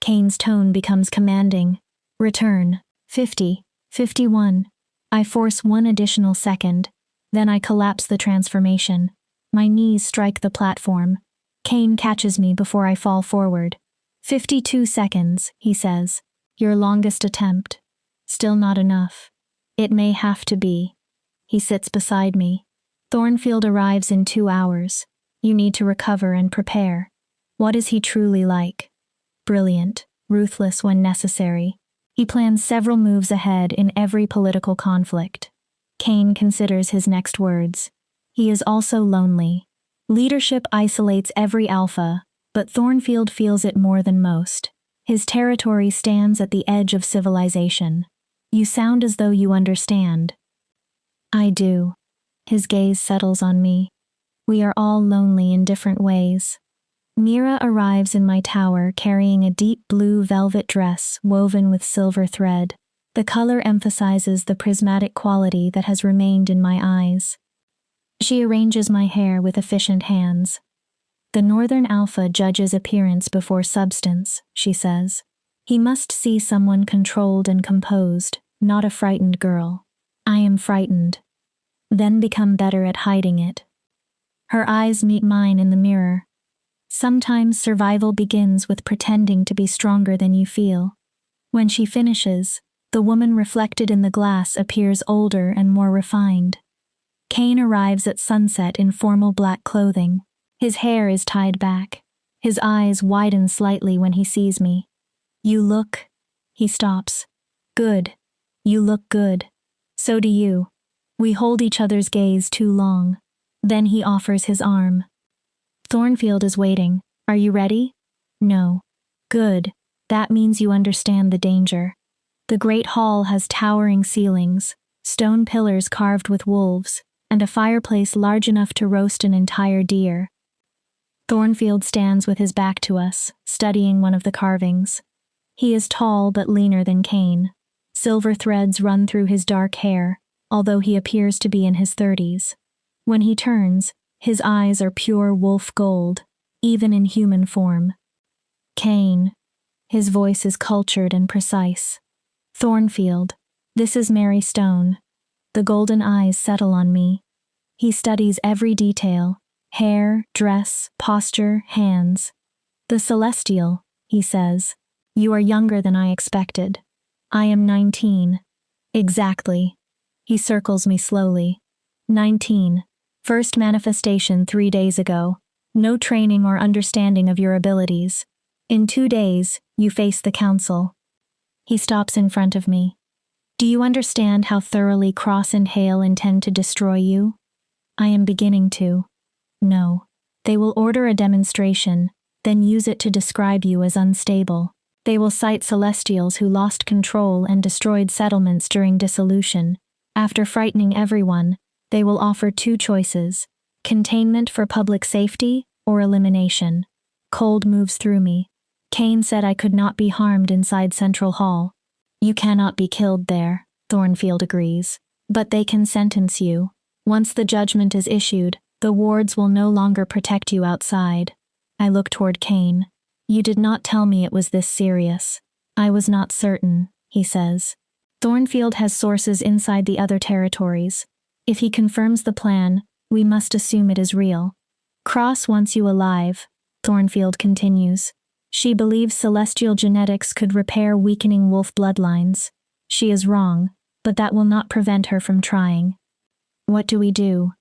Cain's tone becomes commanding. Return. 50, 51. I force 1 additional second. Then I collapse the transformation. My knees strike the platform. Cain catches me before I fall forward. 52 seconds, he says. Your longest attempt. Still not enough. It may have to be. He sits beside me. Thornfield arrives in 2 hours. You need to recover and prepare. What is he truly like? Brilliant, ruthless when necessary. He plans several moves ahead in every political conflict. Cain considers his next words. He is also lonely. Leadership isolates every alpha, but Thornfield feels it more than most. His territory stands at the edge of civilization. You sound as though you understand. I do. His gaze settles on me. We are all lonely in different ways. Mira arrives in my tower carrying a deep blue velvet dress woven with silver thread. The color emphasizes the prismatic quality that has remained in my eyes. She arranges my hair with efficient hands. The Northern Alpha judges appearance before substance, she says. He must see someone controlled and composed, not a frightened girl. I am frightened. Then become better at hiding it. Her eyes meet mine in the mirror. Sometimes survival begins with pretending to be stronger than you feel. When she finishes, The woman reflected in the glass appears older and more refined. Cain arrives at sunset in formal black clothing. His hair is tied back. His eyes widen slightly when he sees me. You look... He stops. Good. You look good. So do you. We hold each other's gaze too long. Then he offers his arm. Thornfield is waiting. Are you ready? No. Good. That means you understand the danger. The great hall has towering ceilings, stone pillars carved with wolves, and a fireplace large enough to roast an entire deer. Thornfield stands with his back to us, studying one of the carvings. He is tall but leaner than Cain. Silver threads run through his dark hair, although he appears to be in his 30s. When he turns, his eyes are pure wolf gold, even in human form. Cain. His voice is cultured and precise. Thornfield. This is Mary Stone. The golden eyes settle on me. He studies every detail: hair, dress, posture, hands. The Celestial, he says. You are younger than I expected. I am 19. Exactly. He circles me slowly. 19. First manifestation 3 days ago. No training or understanding of your abilities. In 2 days, you face the council. He stops in front of me. Do you understand how thoroughly Cross and Hale intend to destroy you? I am beginning to. No. They will order a demonstration, then use it to describe you as unstable. They will cite Celestials who lost control and destroyed settlements during dissolution. After frightening everyone, they will offer 2 choices: containment for public safety or elimination. Cold moves through me. Cain said I could not be harmed inside Central Hall. You cannot be killed there, Thornfield agrees. But they can sentence you. Once the judgment is issued, the wards will no longer protect you outside. I look toward Cain. You did not tell me it was this serious. I was not certain, he says. Thornfield has sources inside the other territories. If he confirms the plan, we must assume it is real. Cross wants you alive, Thornfield continues. She believes celestial genetics could repair weakening wolf bloodlines. She is wrong, but that will not prevent her from trying. What do?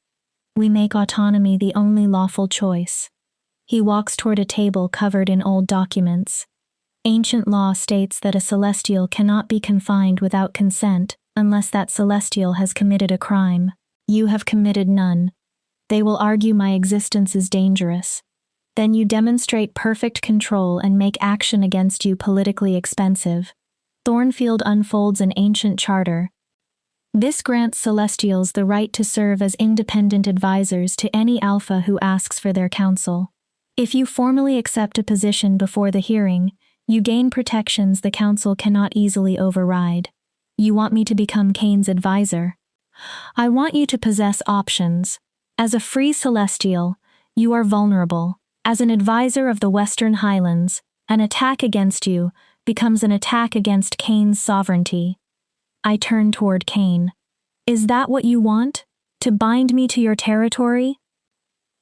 We make autonomy the only lawful choice. He walks toward a table covered in old documents. Ancient law states that a celestial cannot be confined without consent unless that celestial has committed a crime. You have committed none. They will argue my existence is dangerous. Then you demonstrate perfect control and make action against you politically expensive. Thornfield unfolds an ancient charter. This grants Celestials the right to serve as independent advisors to any Alpha who asks for their counsel. If you formally accept a position before the hearing, you gain protections the Council cannot easily override. You want me to become Cain's advisor? I want you to possess options. As a free Celestial, you are vulnerable. As an advisor of the Western Highlands, an attack against you becomes an attack against Cain's sovereignty. I turn toward Cain. Is that what you want? To bind me to your territory?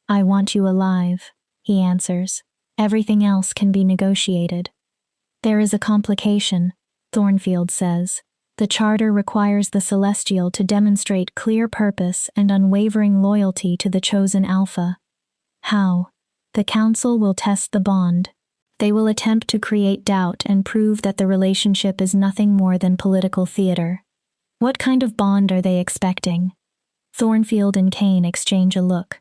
I want you alive, he answers. Everything else can be negotiated. There is a complication, Thornfield says. The charter requires the Celestial to demonstrate clear purpose and unwavering loyalty to the chosen Alpha. How? The Council will test the bond. They will attempt to create doubt and prove that the relationship is nothing more than political theater. What kind of bond are they expecting? Thornfield and Cain exchange a look.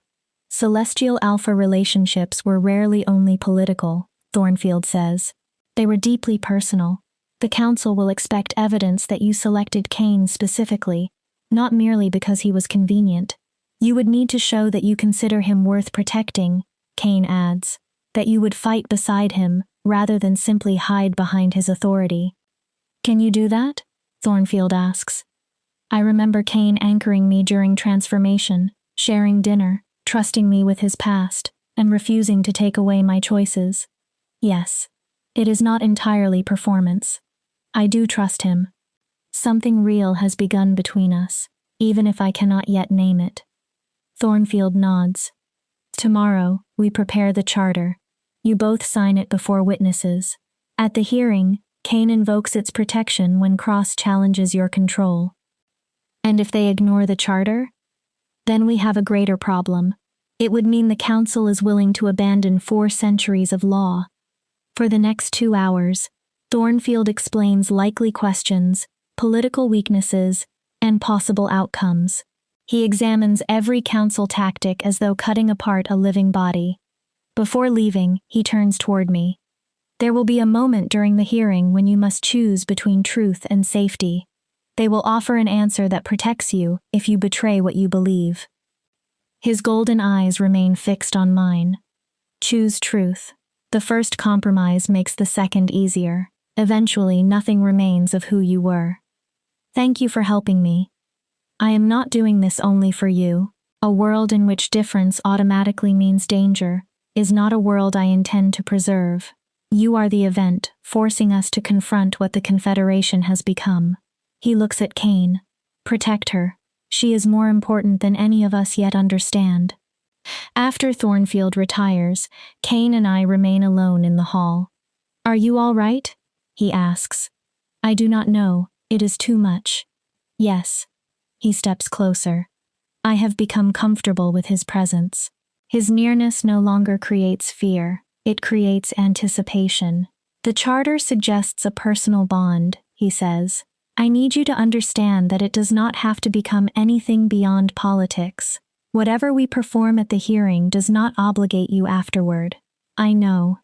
Celestial Alpha relationships were rarely only political, Thornfield says. They were deeply personal. The Council will expect evidence that you selected Cain specifically, not merely because he was convenient. You would need to show that you consider him worth protecting, Cain adds, that you would fight beside him rather than simply hide behind his authority. Can you do that? Thornfield asks. I remember Cain anchoring me during transformation, sharing dinner, trusting me with his past, and refusing to take away my choices. Yes, it is not entirely performance. I do trust him. Something real has begun between us, even if I cannot yet name it. Thornfield nods. Tomorrow, we prepare the charter. You both sign it before witnesses. At the hearing, Cain invokes its protection when Cross challenges your control. And if they ignore the charter? Then we have a greater problem. It would mean the council is willing to abandon 4 centuries of law. For the next 2 hours, Thornfield explains likely questions, political weaknesses, and possible outcomes. He examines every council tactic as though cutting apart a living body. Before leaving, he turns toward me. There will be a moment during the hearing when you must choose between truth and safety. They will offer an answer that protects you if you betray what you believe. His golden eyes remain fixed on mine. Choose truth. The first compromise makes the second easier. Eventually, nothing remains of who you were. Thank you for helping me. I am not doing this only for you. A world in which difference automatically means danger is not a world I intend to preserve. You are the event, forcing us to confront what the Confederation has become. He looks at Cain. Protect her. She is more important than any of us yet understand. After Thornfield retires, Cain and I remain alone in the hall. Are you all right? He asks. I do not know. It is too much. Yes. He steps closer. I have become comfortable with his presence. His nearness no longer creates fear. It creates anticipation. The charter suggests a personal bond, he says. I need you to understand that it does not have to become anything beyond politics. Whatever we perform at the hearing does not obligate you afterward. I know.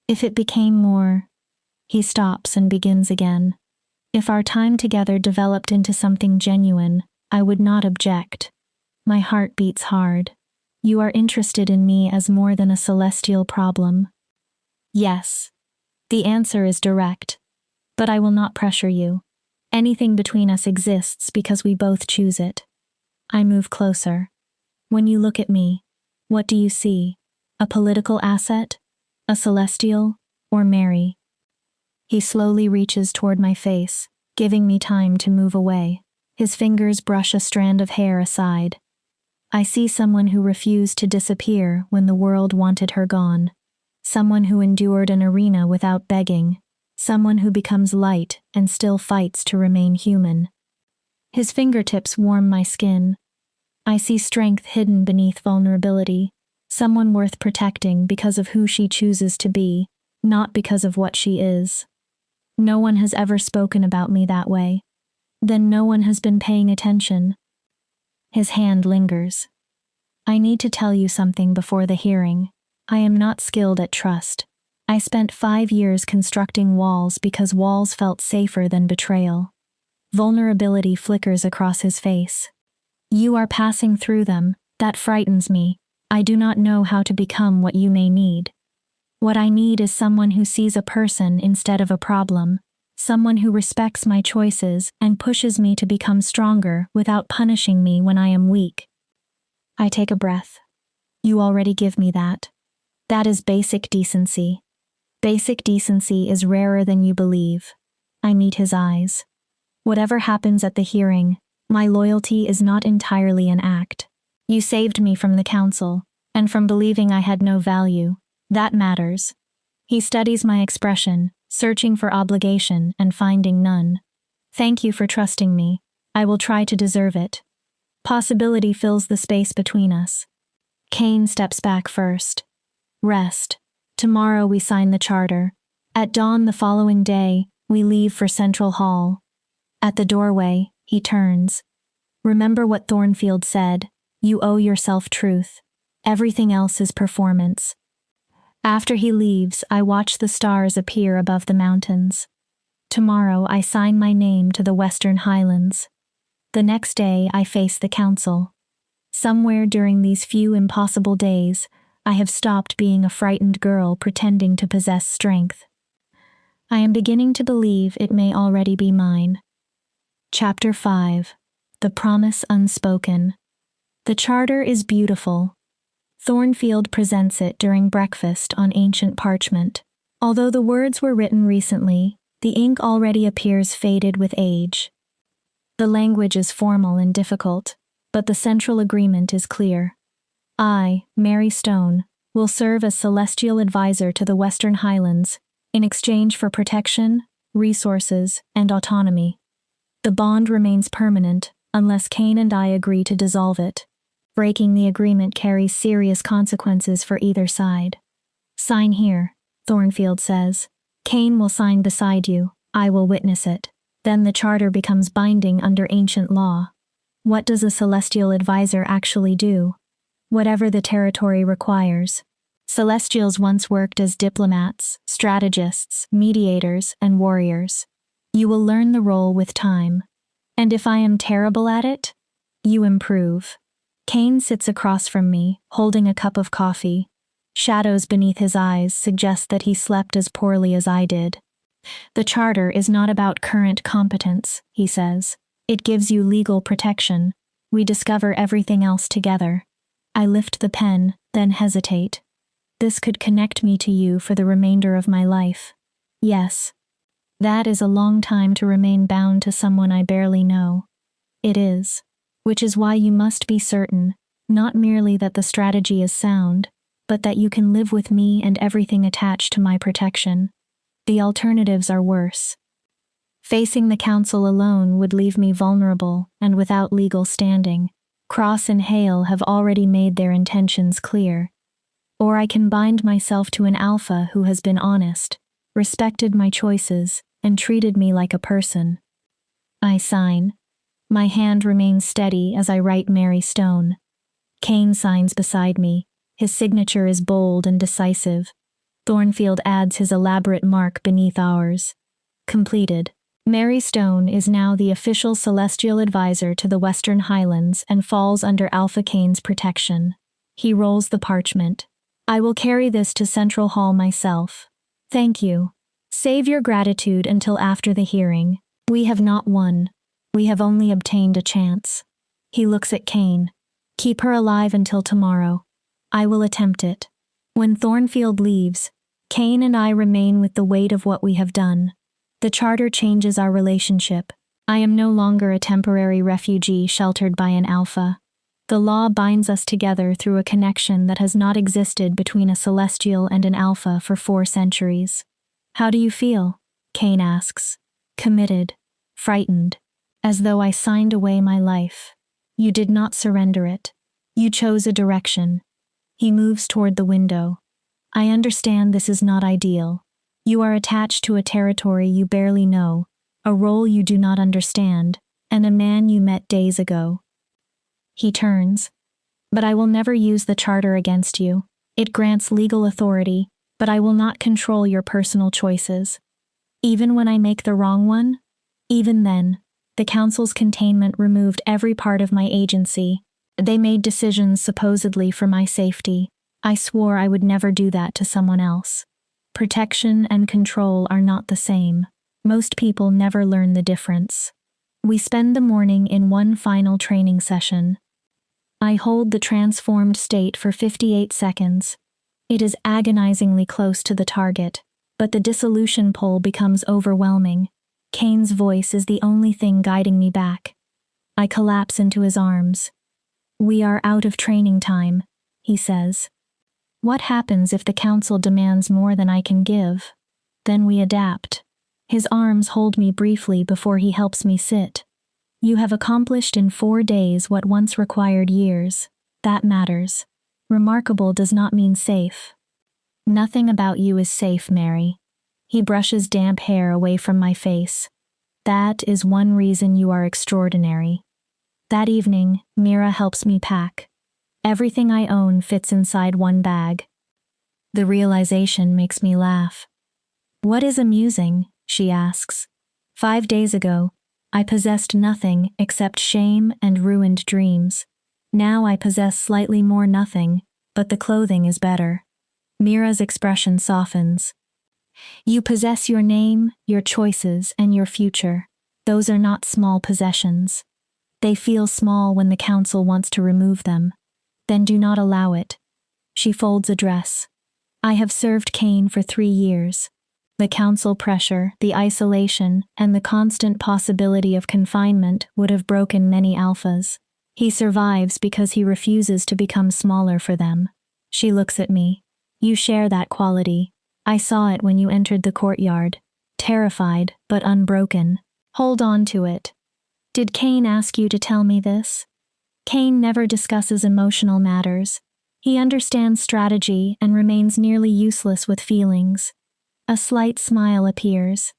If it became more... He stops and begins again. If our time together developed into something genuine, I would not object. My heart beats hard. You are interested in me as more than a celestial problem. Yes. The answer is direct. But I will not pressure you. Anything between us exists because we both choose it. I move closer. When you look at me, what do you see? A political asset? A celestial? Or Mary? He slowly reaches toward my face, giving me time to move away. His fingers brush a strand of hair aside. I see someone who refused to disappear when the world wanted her gone. Someone who endured an arena without begging. Someone who becomes light and still fights to remain human. His fingertips warm my skin. I see strength hidden beneath vulnerability. Someone worth protecting because of who she chooses to be, not because of what she is. No one has ever spoken about me that way. Then no one has been paying attention. His hand lingers. I need to tell you something before the hearing. I am not skilled at trust. I spent 5 years constructing walls because walls felt safer than betrayal. Vulnerability flickers across his face. You are passing through them. That frightens me. I do not know how to become what you may need. What I need is someone who sees a person instead of a problem. Someone who respects my choices and pushes me to become stronger without punishing me when I am weak. I take a breath. You already give me that. That is basic decency. Basic decency is rarer than you believe. I meet his eyes. Whatever happens at the hearing, my loyalty is not entirely an act. You saved me from the council, and from believing I had no value. That matters. He studies my expression, searching for obligation and finding none. Thank you for trusting me. I will try to deserve it. Possibility fills the space between us. Cain steps back first. Rest. Tomorrow we sign the charter. At dawn the following day, we leave for Central Hall. At the doorway, he turns. Remember what Thornfield said. You owe yourself truth. Everything else is performance. After he leaves, I watch the stars appear above the mountains. Tomorrow I sign my name to the Western Highlands. The next day I face the council. Somewhere during these few impossible days, I have stopped being a frightened girl pretending to possess strength. I am beginning to believe it may already be mine. Chapter 5. The Promise Unspoken. The charter is beautiful. Thornfield presents it during breakfast on ancient parchment. Although the words were written recently, the ink already appears faded with age. The language is formal and difficult, but the central agreement is clear. I, Mary Stone, will serve as celestial advisor to the Western Highlands in exchange for protection, resources, and autonomy. The bond remains permanent unless Cain and I agree to dissolve it. Breaking the agreement carries serious consequences for either side. Sign here, Thornfield says. Cain will sign beside you. I will witness it. Then the charter becomes binding under ancient law. What does a celestial advisor actually do? Whatever the territory requires. Celestials once worked as diplomats, strategists, mediators, and warriors. You will learn the role with time. And if I am terrible at it, you improve. Cain sits across from me, holding a cup of coffee. Shadows beneath his eyes suggest that he slept as poorly as I did. The charter is not about current competence, he says. It gives you legal protection. We discover everything else together. I lift the pen, then hesitate. This could connect me to you for the remainder of my life. Yes. That is a long time to remain bound to someone I barely know. It is. Which is why you must be certain, not merely that the strategy is sound, but that you can live with me and everything attached to my protection. The alternatives are worse. Facing the council alone would leave me vulnerable and without legal standing. Cross and Hale have already made their intentions clear. Or I can bind myself to an alpha who has been honest, respected my choices, and treated me like a person. I sign. My hand remains steady as I write Mary Stone. Cain signs beside me. His signature is bold and decisive. Thornfield adds his elaborate mark beneath ours. Completed. Mary Stone is now the official celestial advisor to the Western Highlands and falls under Alpha Cain's protection. He rolls the parchment. I will carry this to Central Hall myself. Thank you. Save your gratitude until after the hearing. We have not won. We have only obtained a chance. He looks at Cain. Keep her alive until tomorrow. I will attempt it. When Thornfield leaves, Cain and I remain with the weight of what we have done. The charter changes our relationship. I am no longer a temporary refugee sheltered by an alpha. The law binds us together through a connection that has not existed between a celestial and an alpha for 4 centuries. How do you feel? Cain asks. Committed. Frightened. As though I signed away my life. You did not surrender it. You chose a direction. He moves toward the window. I understand this is not ideal. You are attached to a territory you barely know, a role you do not understand, and a man you met days ago. He turns. But I will never use the charter against you. It grants legal authority, but I will not control your personal choices. Even when I make the wrong one? Even then, the council's containment removed every part of my agency. They made decisions supposedly for my safety. I swore I would never do that to someone else. Protection and control are not the same. Most people never learn the difference. We spend the morning in one final training session. I hold the transformed state for 58 seconds. It is agonizingly close to the target, but the dissolution pull becomes overwhelming. Cain's voice is the only thing guiding me back. I collapse into his arms. We are out of training time, he says. What happens if the council demands more than I can give? Then we adapt. His arms hold me briefly before he helps me sit. You have accomplished in 4 days what once required years. That matters. Remarkable does not mean safe. Nothing about you is safe, Mary. He brushes damp hair away from my face. That is one reason you are extraordinary. That evening, Mira helps me pack. Everything I own fits inside one bag. The realization makes me laugh. What is amusing? She asks. 5 days ago, I possessed nothing except shame and ruined dreams. Now I possess slightly more nothing, but the clothing is better. Mira's expression softens. You possess your name, your choices, and your future. Those are not small possessions. They feel small when the council wants to remove them. Then do not allow it. She folds a dress. I have served Cain for 3 years. The council pressure, the isolation, and the constant possibility of confinement would have broken many alphas. He survives because he refuses to become smaller for them. She looks at me. You share that quality. I saw it when you entered the courtyard. terrified but unbroken. Hold on to it. Did Cain ask you to tell me this? Cain never discusses emotional matters. He understands strategy and remains nearly useless with feelings. A slight smile appears.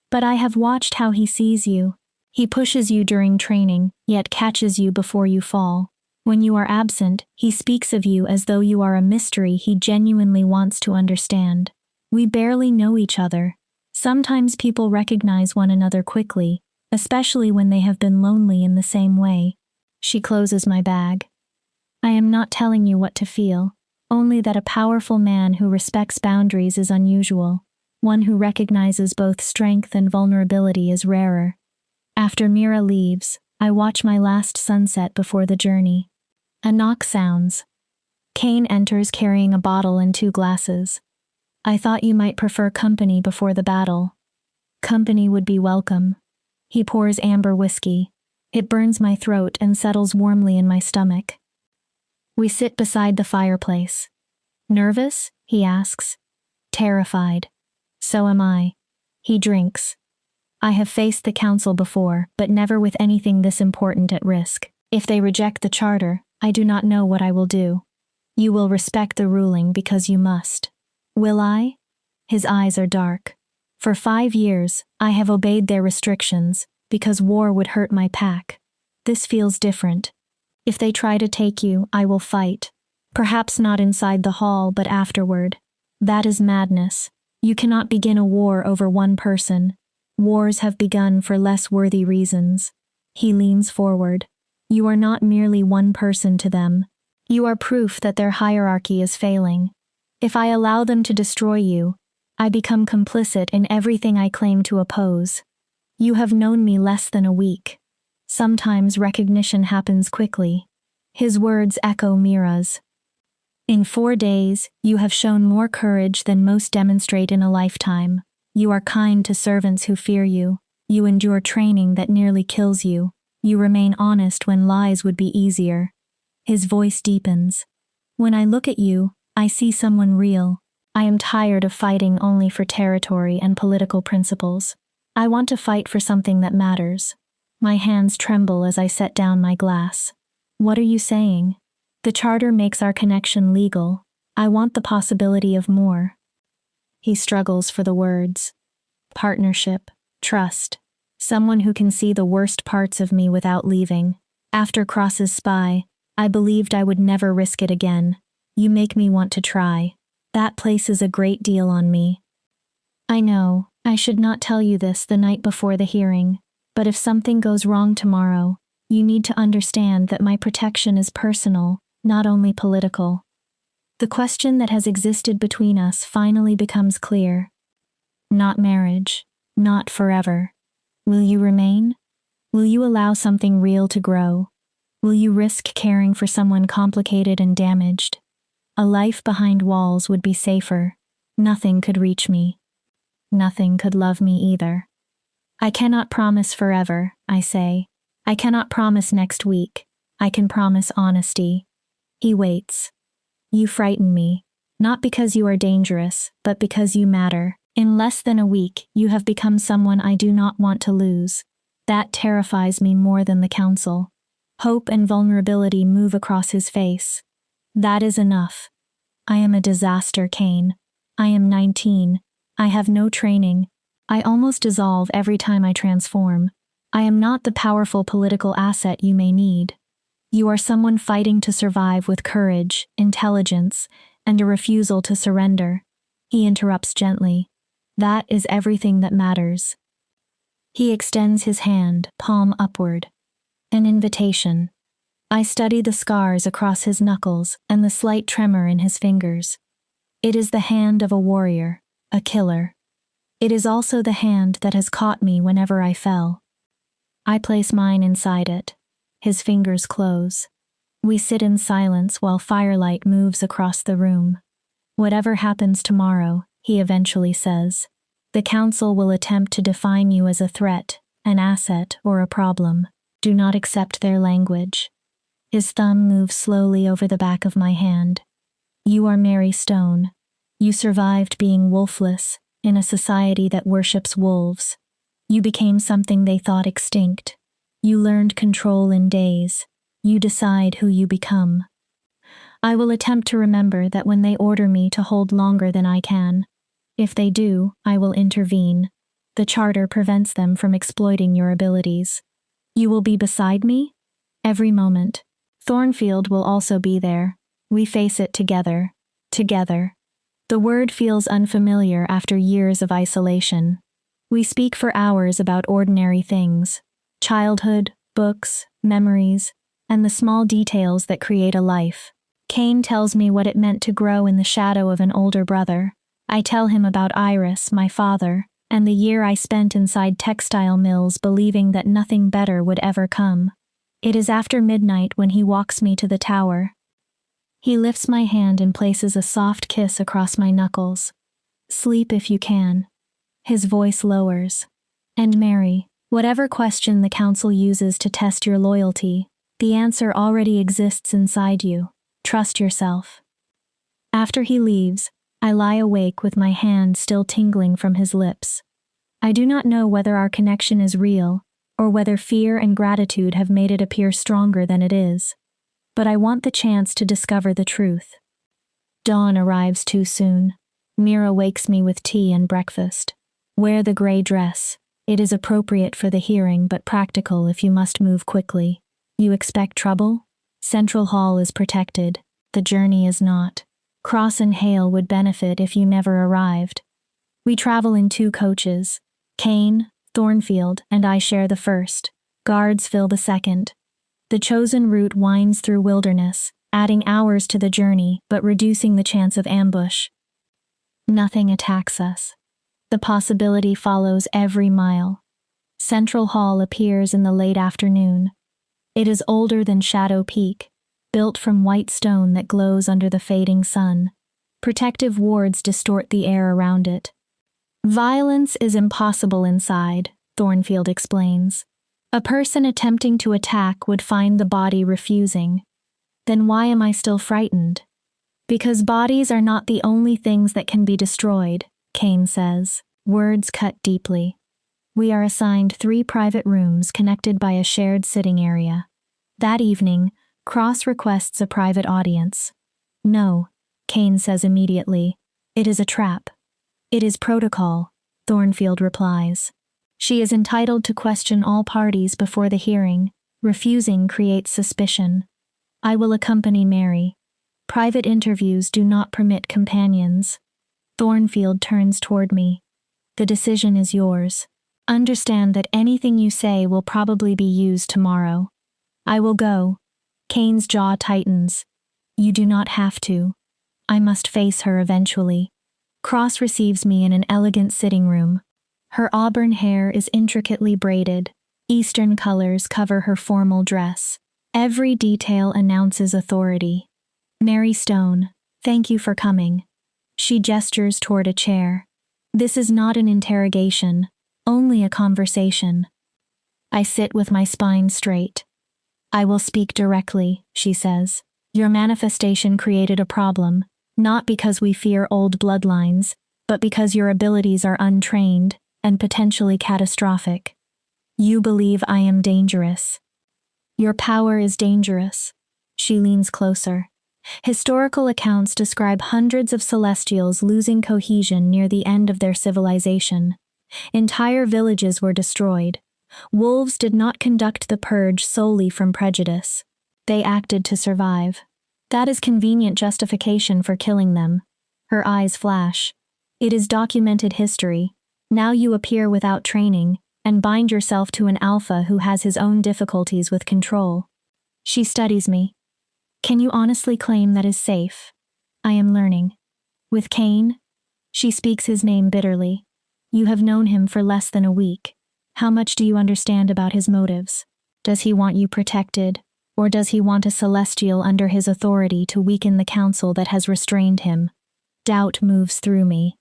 But I have watched how he sees you. He pushes you during training, yet catches you before you fall. When you are absent, he speaks of you as though you are a mystery he genuinely wants to understand. We barely know each other. Sometimes people recognize one another quickly, especially when they have been lonely in the same way. She closes my bag. I am not telling you what to feel, only that a powerful man who respects boundaries is unusual. One who recognizes both strength and vulnerability is rarer. After Mira leaves, I watch my last sunset before the journey. A knock sounds. Cain enters carrying a bottle and 2 glasses. I thought you might prefer company before the battle. Company would be welcome. He pours amber whiskey. It burns my throat and settles warmly in my stomach. We sit beside the fireplace. Nervous? He asks. Terrified. So am I. He drinks. I have faced the council before, but never with anything this important at risk. If they reject the charter, I do not know what I will do. You will respect the ruling because you must. Will I? His eyes are dark. For 5 years, I have obeyed their restrictions, because war would hurt my pack. This feels different. If they try to take you, I will fight. Perhaps not inside the hall, but afterward. That is madness. You cannot begin a war over one person. Wars have begun for less worthy reasons. He leans forward. You are not merely one person to them. You are proof that their hierarchy is failing. If I allow them to destroy you, I become complicit in everything I claim to oppose. You have known me less than a week. Sometimes recognition happens quickly. His words echo Mira's. In 4 days, you have shown more courage than most demonstrate in a lifetime. You are kind to servants who fear you. You endure training that nearly kills you. You remain honest when lies would be easier. His voice deepens. When I look at you, I see someone real. I am tired of fighting only for territory and political principles. I want to fight for something that matters. My hands tremble as I set down my glass. What are you saying? The charter makes our connection legal. I want the possibility of more. He struggles for the words. Partnership, trust, someone who can see the worst parts of me without leaving. After Cross's spy, I believed I would never risk it again. You make me want to try. That places a great deal on me. I know, I should not tell you this the night before the hearing, but if something goes wrong tomorrow, you need to understand that my protection is personal, not only political. The question that has existed between us finally becomes clear. Not marriage, not forever. Will you remain? Will you allow something real to grow? Will you risk caring for someone complicated and damaged? A life behind walls would be safer. Nothing could reach me. Nothing could love me either. I cannot promise forever, I say. I cannot promise next week. I can promise honesty. He waits. You frighten me, not because you are dangerous, but because you matter. In less than a week, you have become someone I do not want to lose. That terrifies me more than the council. Hope and vulnerability move across his face. That is enough. I am a disaster, Cain. I am 19. I have no training. I almost dissolve every time I transform. I am not the powerful political asset you may need. You are someone fighting to survive with courage, intelligence, and a refusal to surrender. He interrupts gently. That is everything that matters. He extends his hand, palm upward. An invitation. I study the scars across his knuckles and the slight tremor in his fingers. It is the hand of a warrior, a killer. It is also the hand that has caught me whenever I fell. I place mine inside it. His fingers close. We sit in silence while firelight moves across the room. Whatever happens tomorrow, he eventually says, the council will attempt to define you as a threat, an asset, or a problem. Do not accept their language. His thumb moves slowly over the back of my hand. You are Mary Stone. You survived being wolfless, in a society that worships wolves. You became something they thought extinct. You learned control in days. You decide who you become. I will attempt to remember that when they order me to hold longer than I can. If they do, I will intervene. The charter prevents them from exploiting your abilities. You will be beside me? Every moment. Thornfield will also be there. We face it together. Together. The word feels unfamiliar after years of isolation. We speak for hours about ordinary things. Childhood, books, memories, and the small details that create a life. Kane tells me what it meant to grow in the shadow of an older brother. I tell him about Iris, my father, and the year I spent inside textile mills believing that nothing better would ever come. It is after midnight when he walks me to the tower. He lifts my hand and places a soft kiss across my knuckles. Sleep if you can. His voice lowers. And Mary, whatever question the council uses to test your loyalty, the answer already exists inside you. Trust yourself. After he leaves, I lie awake with my hand still tingling from his lips. I do not know whether our connection is real, or whether fear and gratitude have made it appear stronger than it is. But I want the chance to discover the truth. Dawn arrives too soon. Mira wakes me with tea and breakfast. Wear the gray dress. It is appropriate for the hearing but practical if you must move quickly. You expect trouble? Central Hall is protected. The journey is not. Cross and Hale would benefit if you never arrived. We travel in 2 coaches. Kane, Thornfield, and I share the first. Guards fill the second. The chosen route winds through wilderness, adding hours to the journey but reducing the chance of ambush. Nothing attacks us. The possibility follows every mile. Central Hall appears in the late afternoon. It is older than Shadow Peak, built from white stone that glows under the fading sun. Protective wards distort the air around it. Violence is impossible inside, Thornfield explains. A person attempting to attack would find the body refusing. Then why am I still frightened? Because bodies are not the only things that can be destroyed, Kane says. Words cut deeply. We are assigned 3 private rooms connected by a shared sitting area. That evening, Cross requests a private audience. No, Kane says immediately. It is a trap. It is protocol, Thornfield replies. She is entitled to question all parties before the hearing. Refusing creates suspicion. I will accompany Mary. Private interviews do not permit companions. Thornfield turns toward me. The decision is yours. Understand that anything you say will probably be used tomorrow. I will go. Kane's jaw tightens. You do not have to. I must face her eventually. Cross receives me in an elegant sitting room. Her auburn hair is intricately braided. Eastern colors cover her formal dress. Every detail announces authority. Mary Stone, thank you for coming. She gestures toward a chair. This is not an interrogation, only a conversation. I sit with my spine straight. I will speak directly, she says. Your manifestation created a problem, not because we fear old bloodlines, but because your abilities are untrained and potentially catastrophic. You believe I am dangerous. Your power is dangerous. She leans closer. Historical accounts describe hundreds of Celestials losing cohesion near the end of their civilization. Entire villages were destroyed. Wolves did not conduct the purge solely from prejudice. They acted to survive. That is convenient justification for killing them. Her eyes flash. It is documented history. Now you appear without training and bind yourself to an alpha who has his own difficulties with control. She studies me. Can you honestly claim that is safe? I am learning. With Kane? She speaks his name bitterly. You have known him for less than a week. How much do you understand about his motives? Does he want you protected, or does he want a Celestial under his authority to weaken the council that has restrained him? Doubt moves through me.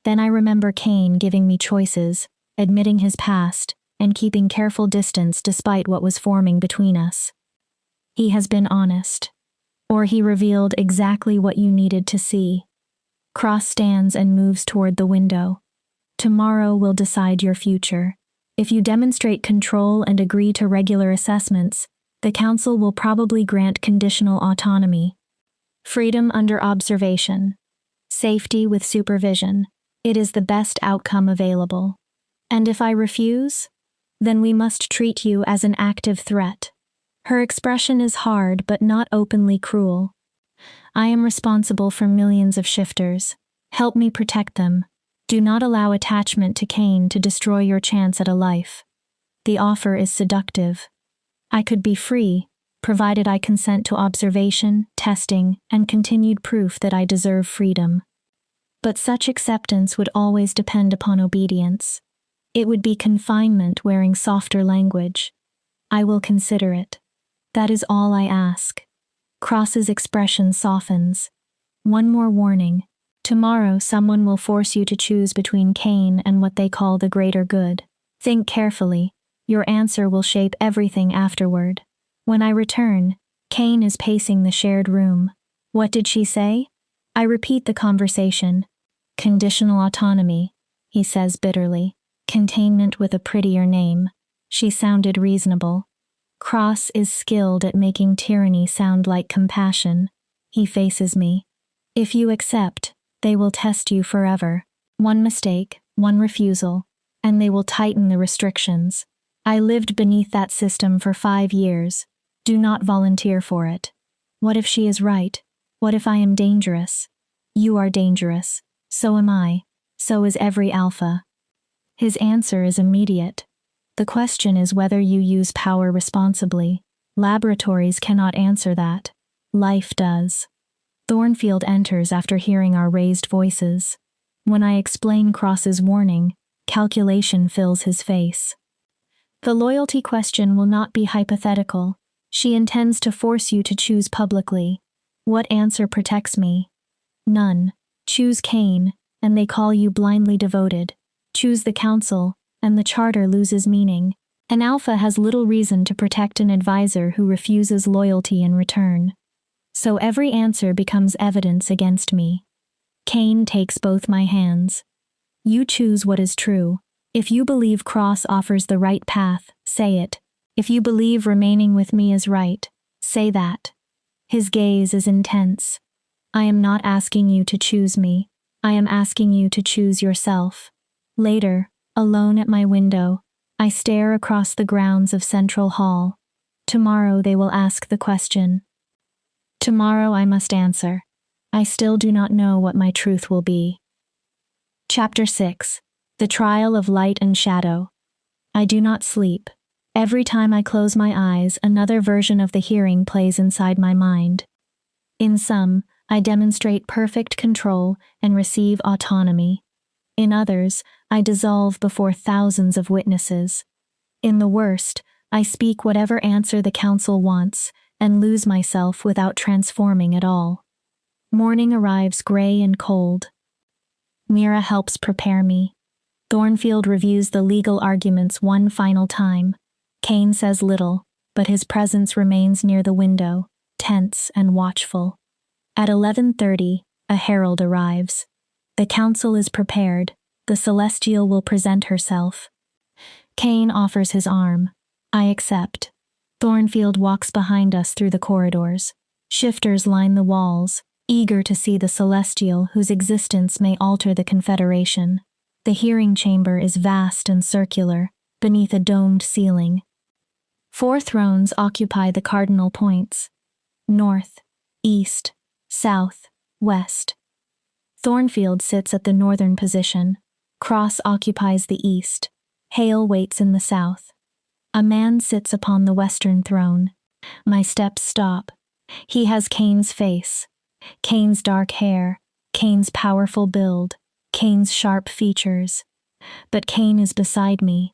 Then I remember Kane giving me choices, admitting his past, and keeping careful distance despite what was forming between us. He has been honest. Or he revealed exactly what you needed to see. Cross stands and moves toward the window. Tomorrow will decide your future. If you demonstrate control and agree to regular assessments, the council will probably grant conditional autonomy. Freedom under observation. Safety with supervision. It is the best outcome available. And if I refuse? Then we must treat you as an active threat. Her expression is hard but not openly cruel. I am responsible for millions of shifters. Help me protect them. Do not allow attachment to Cain to destroy your chance at a life. The offer is seductive. I could be free, provided I consent to observation, testing, and continued proof that I deserve freedom. But such acceptance would always depend upon obedience. It would be confinement wearing softer language. I will consider it. That is all I ask. Cross's expression softens. One more warning. Tomorrow someone will force you to choose between Cain and what they call the greater good. Think carefully. Your answer will shape everything afterward. When I return, Cain is pacing the shared room. What did she say? I repeat the conversation. Conditional autonomy, he says bitterly. Containment with a prettier name. She sounded reasonable. Cross is skilled at making tyranny sound like compassion. He faces me. If you accept, they will test you forever. One mistake, one refusal, and they will tighten the restrictions. I lived beneath that system for 5 years. Do not volunteer for it. What if she is right? What if I am dangerous? You are dangerous. So am I. So is every alpha. His answer is immediate. The question is whether you use power responsibly. Laboratories cannot answer that. Life does. Thornfield enters after hearing our raised voices. When I explain Cross's warning, calculation fills his face. The loyalty question will not be hypothetical. She intends to force you to choose publicly. What answer protects me? None. Choose Cain, and they call you blindly devoted. Choose the council, and the charter loses meaning. An alpha has little reason to protect an advisor who refuses loyalty in return. So every answer becomes evidence against me. Cain takes both my hands. You choose what is true. If you believe Cross offers the right path, say it. If you believe remaining with me is right, say that. His gaze is intense. I am not asking you to choose me. I am asking you to choose yourself. Later, alone at my window, I stare across the grounds of Central Hall. Tomorrow they will ask the question. Tomorrow I must answer. I still do not know what my truth will be. Chapter 6. The Trial of Light and Shadow. I do not sleep. Every time I close my eyes, another version of the hearing plays inside my mind. In some, I demonstrate perfect control and receive autonomy. In others, I dissolve before thousands of witnesses. In the worst, I speak whatever answer the council wants and lose myself without transforming at all. Morning arrives gray and cold. Mira helps prepare me. Thornfield reviews the legal arguments one final time. Cain says little, but his presence remains near the window, tense and watchful. At 11:30, a herald arrives. The council is prepared. The Celestial will present herself. Cain offers his arm. I accept. Thornfield walks behind us through the corridors. Shifters line the walls, eager to see the Celestial whose existence may alter the Confederation. The hearing chamber is vast and circular, beneath a domed ceiling. 4 thrones occupy the cardinal points: north, east, south, west. Thornfield sits at the northern position. Cross occupies the east. Hale waits in the south. A man sits upon the western throne. My steps stop. He has Cain's face, Cain's dark hair, Cain's powerful build, Cain's sharp features. But Cain is beside me.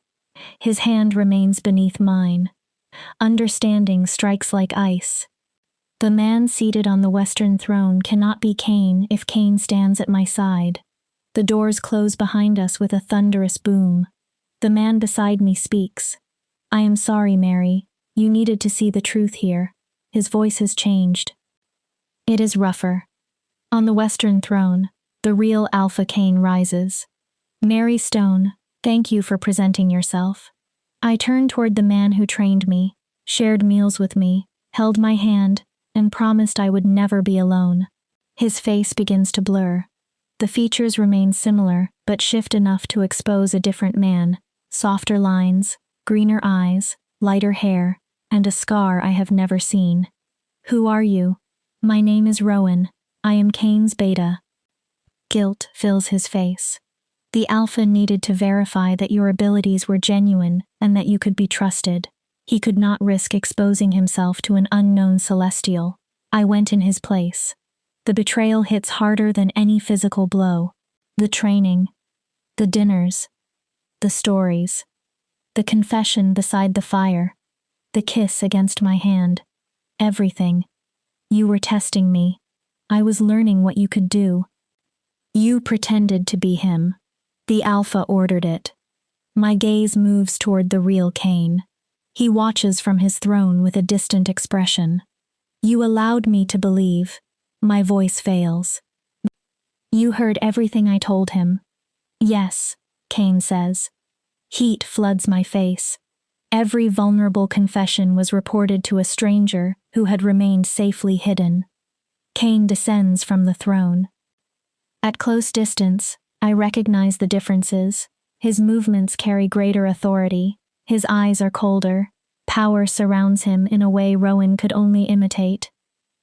His hand remains beneath mine. Understanding strikes like ice. The man seated on the western throne cannot be Cain if Cain stands at my side. The doors close behind us with a thunderous boom. The man beside me speaks. I am sorry, Mary. You needed to see the truth here. His voice has changed. It is rougher. On the western throne, the real Alpha Cain rises. Mary Stone, thank you for presenting yourself. I turned toward the man who trained me, shared meals with me, held my hand, and promised I would never be alone. His face begins to blur. The features remain similar, but shift enough to expose a different man, softer lines, greener eyes, lighter hair, and a scar I have never seen. Who are you? My name is Rowan. I am Kane's beta. Guilt fills his face. The Alpha needed to verify that your abilities were genuine and that you could be trusted. He could not risk exposing himself to an unknown celestial. I went in his place. The betrayal hits harder than any physical blow. The training, the dinners, the stories, the confession beside the fire, the kiss against my hand, everything. You were testing me. I was learning what you could do. You pretended to be him. The Alpha ordered it. My gaze moves toward the real Kane. He watches from his throne with a distant expression. You allowed me to believe. My voice fails. You heard everything I told him. Yes, Kane says. Heat floods my face. Every vulnerable confession was reported to a stranger who had remained safely hidden. Kane descends from the throne. At close distance, I recognize the differences. His movements carry greater authority. His eyes are colder. Power surrounds him in a way Rowan could only imitate.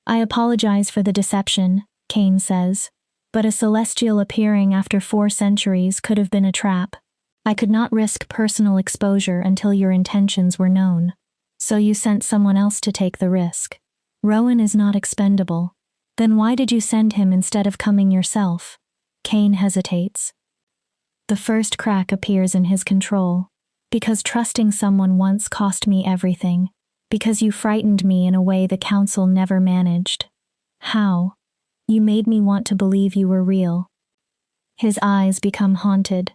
I apologize for the deception, Kane says, but a celestial appearing after 4 centuries could have been a trap. I could not risk personal exposure until your intentions were known. So you sent someone else to take the risk. Rowan is not expendable. Then why did you send him instead of coming yourself? Kane hesitates. The first crack appears in his control. Because trusting someone once cost me everything. Because you frightened me in a way the council never managed. How? You made me want to believe you were real. His eyes become haunted.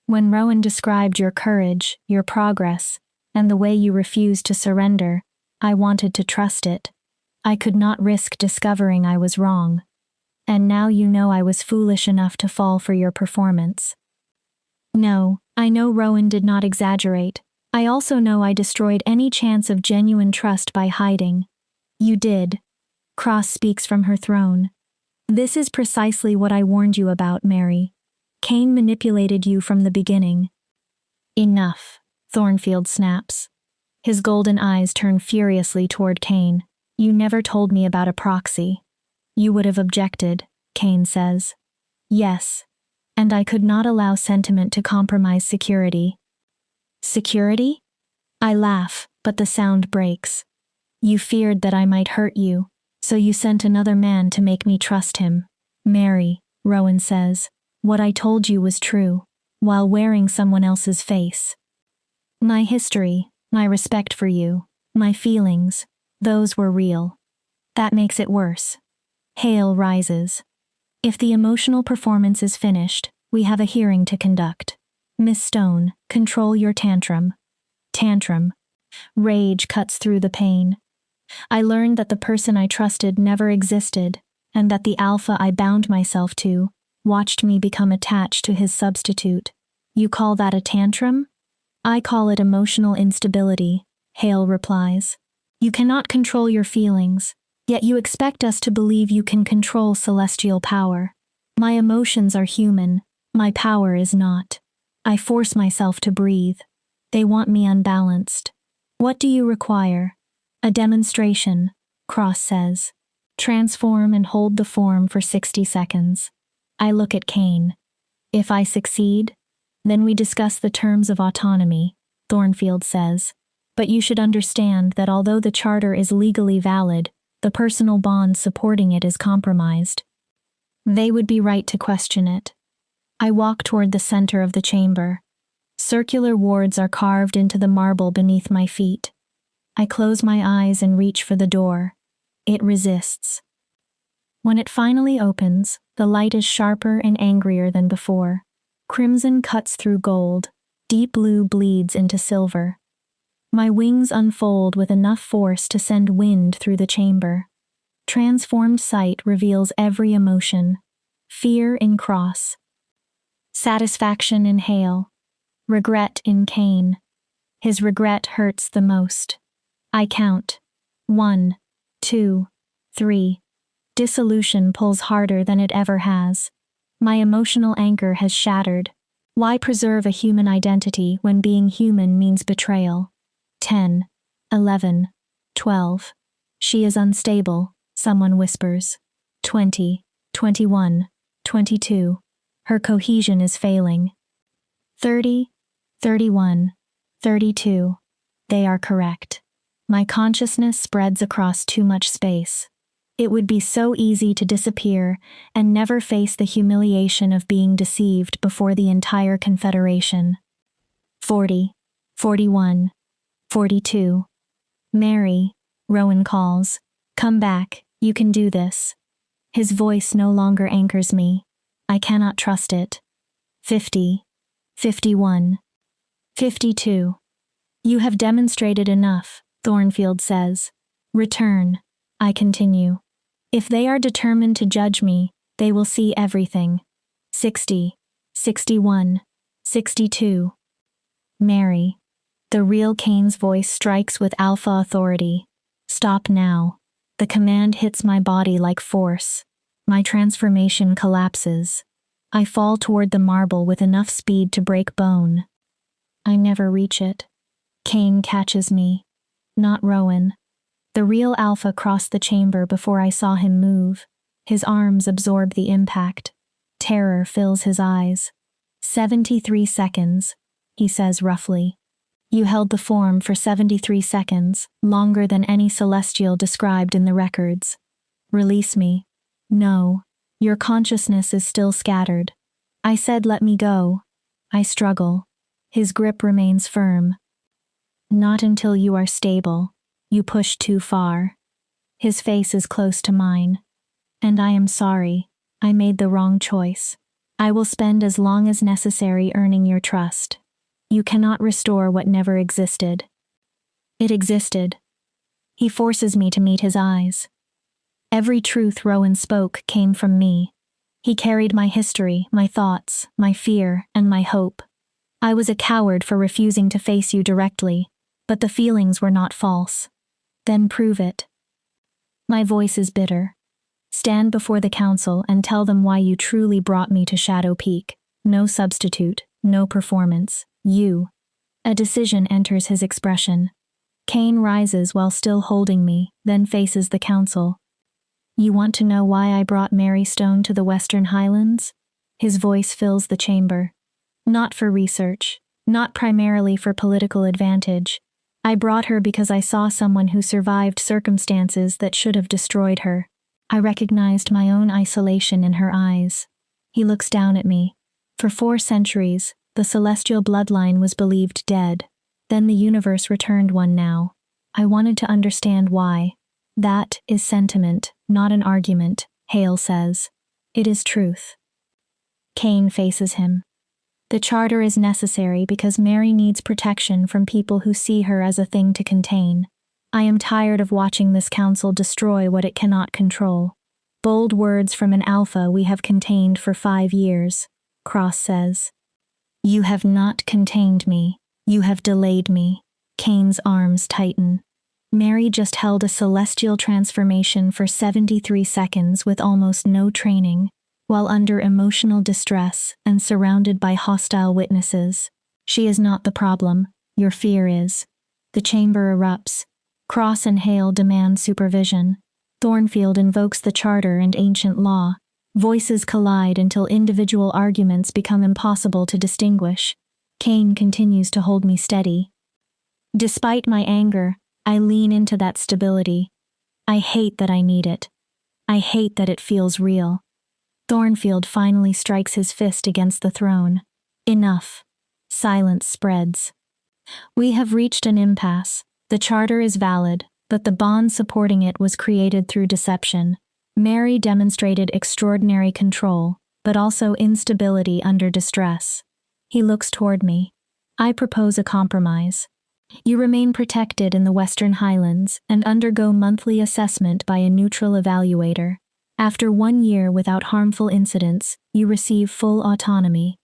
When Rowan described your courage, your progress, and the way you refused to surrender, I wanted to trust it. I could not risk discovering I was wrong. And now you know I was foolish enough to fall for your performance. No, I know Rowan did not exaggerate. I also know I destroyed any chance of genuine trust by hiding. You did. Cross speaks from her throne. This is precisely what I warned you about, Mary. Kane manipulated you from the beginning. Enough, Thornfield snaps. His golden eyes turn furiously toward Kane. You never told me about a proxy. You would have objected, Kane says. Yes, and I could not allow sentiment to compromise security. Security? I laugh, but the sound breaks. You feared that I might hurt you, so you sent another man to make me trust him. Mary, Rowan says, what I told you was true, while wearing someone else's face. My history, my respect for you, my feelings, those were real. That makes it worse. Hale rises. If the emotional performance is finished, we have a hearing to conduct. Miss Stone, control your tantrum. Tantrum. Rage cuts through the pain. I learned that the person I trusted never existed, and that the Alpha I bound myself to watched me become attached to his substitute. You call that a tantrum? I call it emotional instability, Hale replies. You cannot control your feelings, yet you expect us to believe you can control celestial power. My emotions are human, my power is not. I force myself to breathe. They want me unbalanced. What do you require? A demonstration, Cross says. Transform and hold the form for 60 seconds. I look at Kane. If I succeed, then we discuss the terms of autonomy, Thornfield says. But you should understand that although the charter is legally valid, the personal bond supporting it is compromised. They would be right to question it. I walk toward the center of the chamber. Circular wards are carved into the marble beneath my feet. I close my eyes and reach for the door. It resists. When it finally opens, the light is sharper and angrier than before. Crimson cuts through gold. Deep blue bleeds into silver. My wings unfold with enough force to send wind through the chamber. Transformed sight reveals every emotion. Fear in Cross. Satisfaction in Hale. Regret in Cain. His regret hurts the most. I count. 1, 2, 3. Dissolution pulls harder than it ever has. My emotional anchor has shattered. Why preserve a human identity when being human means betrayal? 10, 11, 12. She is unstable, someone whispers. 20, 21, 22. Her cohesion is failing. 30, 31, 32. They are correct. My consciousness spreads across too much space. It would be so easy to disappear and never face the humiliation of being deceived before the entire Confederation. 40, 41, 42. Mary, Rowan calls. Come back, you can do this. His voice no longer anchors me. I cannot trust it. 50, 51, 52. You have demonstrated enough, Thornfield says. Return. I continue. If they are determined to judge me, they will see everything. 60, 61, 62. Mary. The real Cain's voice strikes with alpha authority. Stop now. The command hits my body like force. My transformation collapses. I fall toward the marble with enough speed to break bone. I never reach it. Cain catches me. Not Rowan. The real Alpha crossed the chamber before I saw him move. His arms absorb the impact. Terror fills his eyes. 73 seconds, he says roughly. You held the form for 73 seconds, longer than any celestial described in the records. Release me. No, your consciousness is still scattered. I said let me go. I struggle. His grip remains firm. Not until you are stable. You pushed too far. His face is close to mine. And I am sorry. I made the wrong choice. I will spend as long as necessary earning your trust. You cannot restore what never existed. It existed. He forces me to meet his eyes. Every truth Rowan spoke came from me. He carried my history, my thoughts, my fear, and my hope. I was a coward for refusing to face you directly, but the feelings were not false. Then prove it. My voice is bitter. Stand before the council and tell them why you truly brought me to Shadow Peak. No substitute, no performance. You. A decision enters his expression. Cain rises while still holding me, then faces the council. You want to know why I brought Mary Stone to the Western Highlands? His voice fills the chamber. Not for research, not primarily for political advantage. I brought her because I saw someone who survived circumstances that should have destroyed her. I recognized my own isolation in her eyes. He looks down at me. For 4 centuries, the celestial bloodline was believed dead. Then the universe returned one now. I wanted to understand why. That is sentiment, not an argument, Hale says. It is truth. Cain faces him. The charter is necessary because Mary needs protection from people who see her as a thing to contain. I am tired of watching this council destroy what it cannot control. Bold words from an alpha we have contained for 5 years, Cross says. You have not contained me. You have delayed me. Cain's arms tighten. Mary just held a celestial transformation for 73 seconds with almost no training, while under emotional distress and surrounded by hostile witnesses. She is not the problem. Your fear is. The chamber erupts. Cross and Hale demand supervision. Thornfield invokes the charter and ancient law. Voices collide until individual arguments become impossible to distinguish. Cain continues to hold me steady. Despite my anger, I lean into that stability. I hate that I need it. I hate that it feels real. Thornfield finally strikes his fist against the throne. Enough. Silence spreads. We have reached an impasse. The charter is valid, but the bond supporting it was created through deception. Mary demonstrated extraordinary control, but also instability under distress. He looks toward me. I propose a compromise. You remain protected in the Western Highlands and undergo monthly assessment by a neutral evaluator. After 1 year without harmful incidents, you receive full autonomy.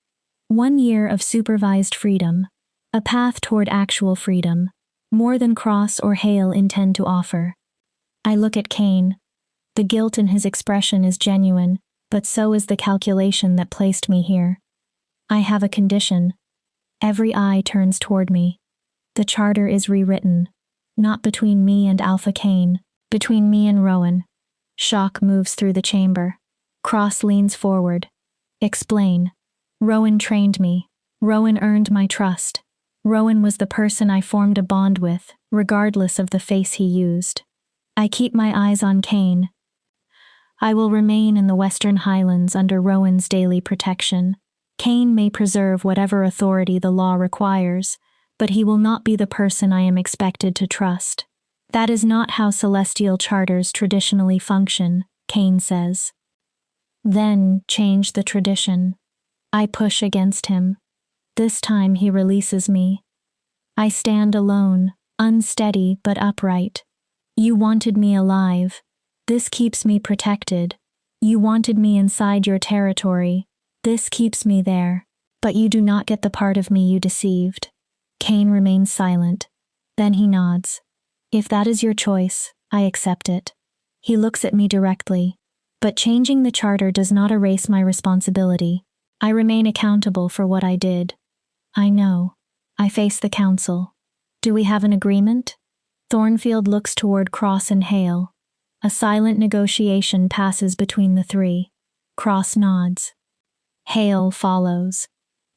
1 year of supervised freedom. A path toward actual freedom. More than Cross or Hale intend to offer. I look at Kane. The guilt in his expression is genuine, but so is the calculation that placed me here. I have a condition. Every eye turns toward me. The charter is rewritten. Not between me and Alpha Kane, between me and Rowan. Shock moves through the chamber. Cross leans forward. Explain. Rowan trained me. Rowan earned my trust. Rowan was the person I formed a bond with, regardless of the face he used. I keep my eyes on Kane. I will remain in the Western Highlands under Rowan's daily protection. Kane may preserve whatever authority the law requires, but he will not be the person I am expected to trust. That is not how celestial charters traditionally function, Kane says. Then change the tradition. I push against him. This time he releases me. I stand alone, unsteady but upright. You wanted me alive. This keeps me protected. You wanted me inside your territory. This keeps me there. But you do not get the part of me you deceived. Kane remains silent. Then he nods. If that is your choice, I accept it. He looks at me directly. But changing the charter does not erase my responsibility. I remain accountable for what I did. I know. I face the council. Do we have an agreement? Thornfield looks toward Cross and Hale. A silent negotiation passes between the three. Cross nods. Hale follows.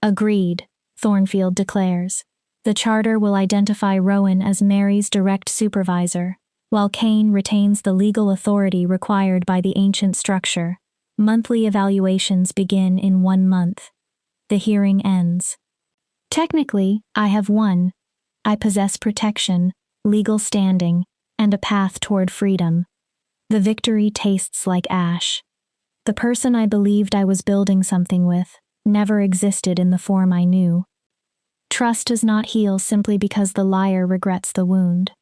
Agreed, Thornfield declares. The charter will identify Rowan as Mary's direct supervisor, while Kane retains the legal authority required by the ancient structure. Monthly evaluations begin in 1 month. The hearing ends. Technically, I have won. I possess protection, legal standing, and a path toward freedom. The victory tastes like ash. The person I believed I was building something with never existed in the form I knew. Trust does not heal simply because the liar regrets the wound.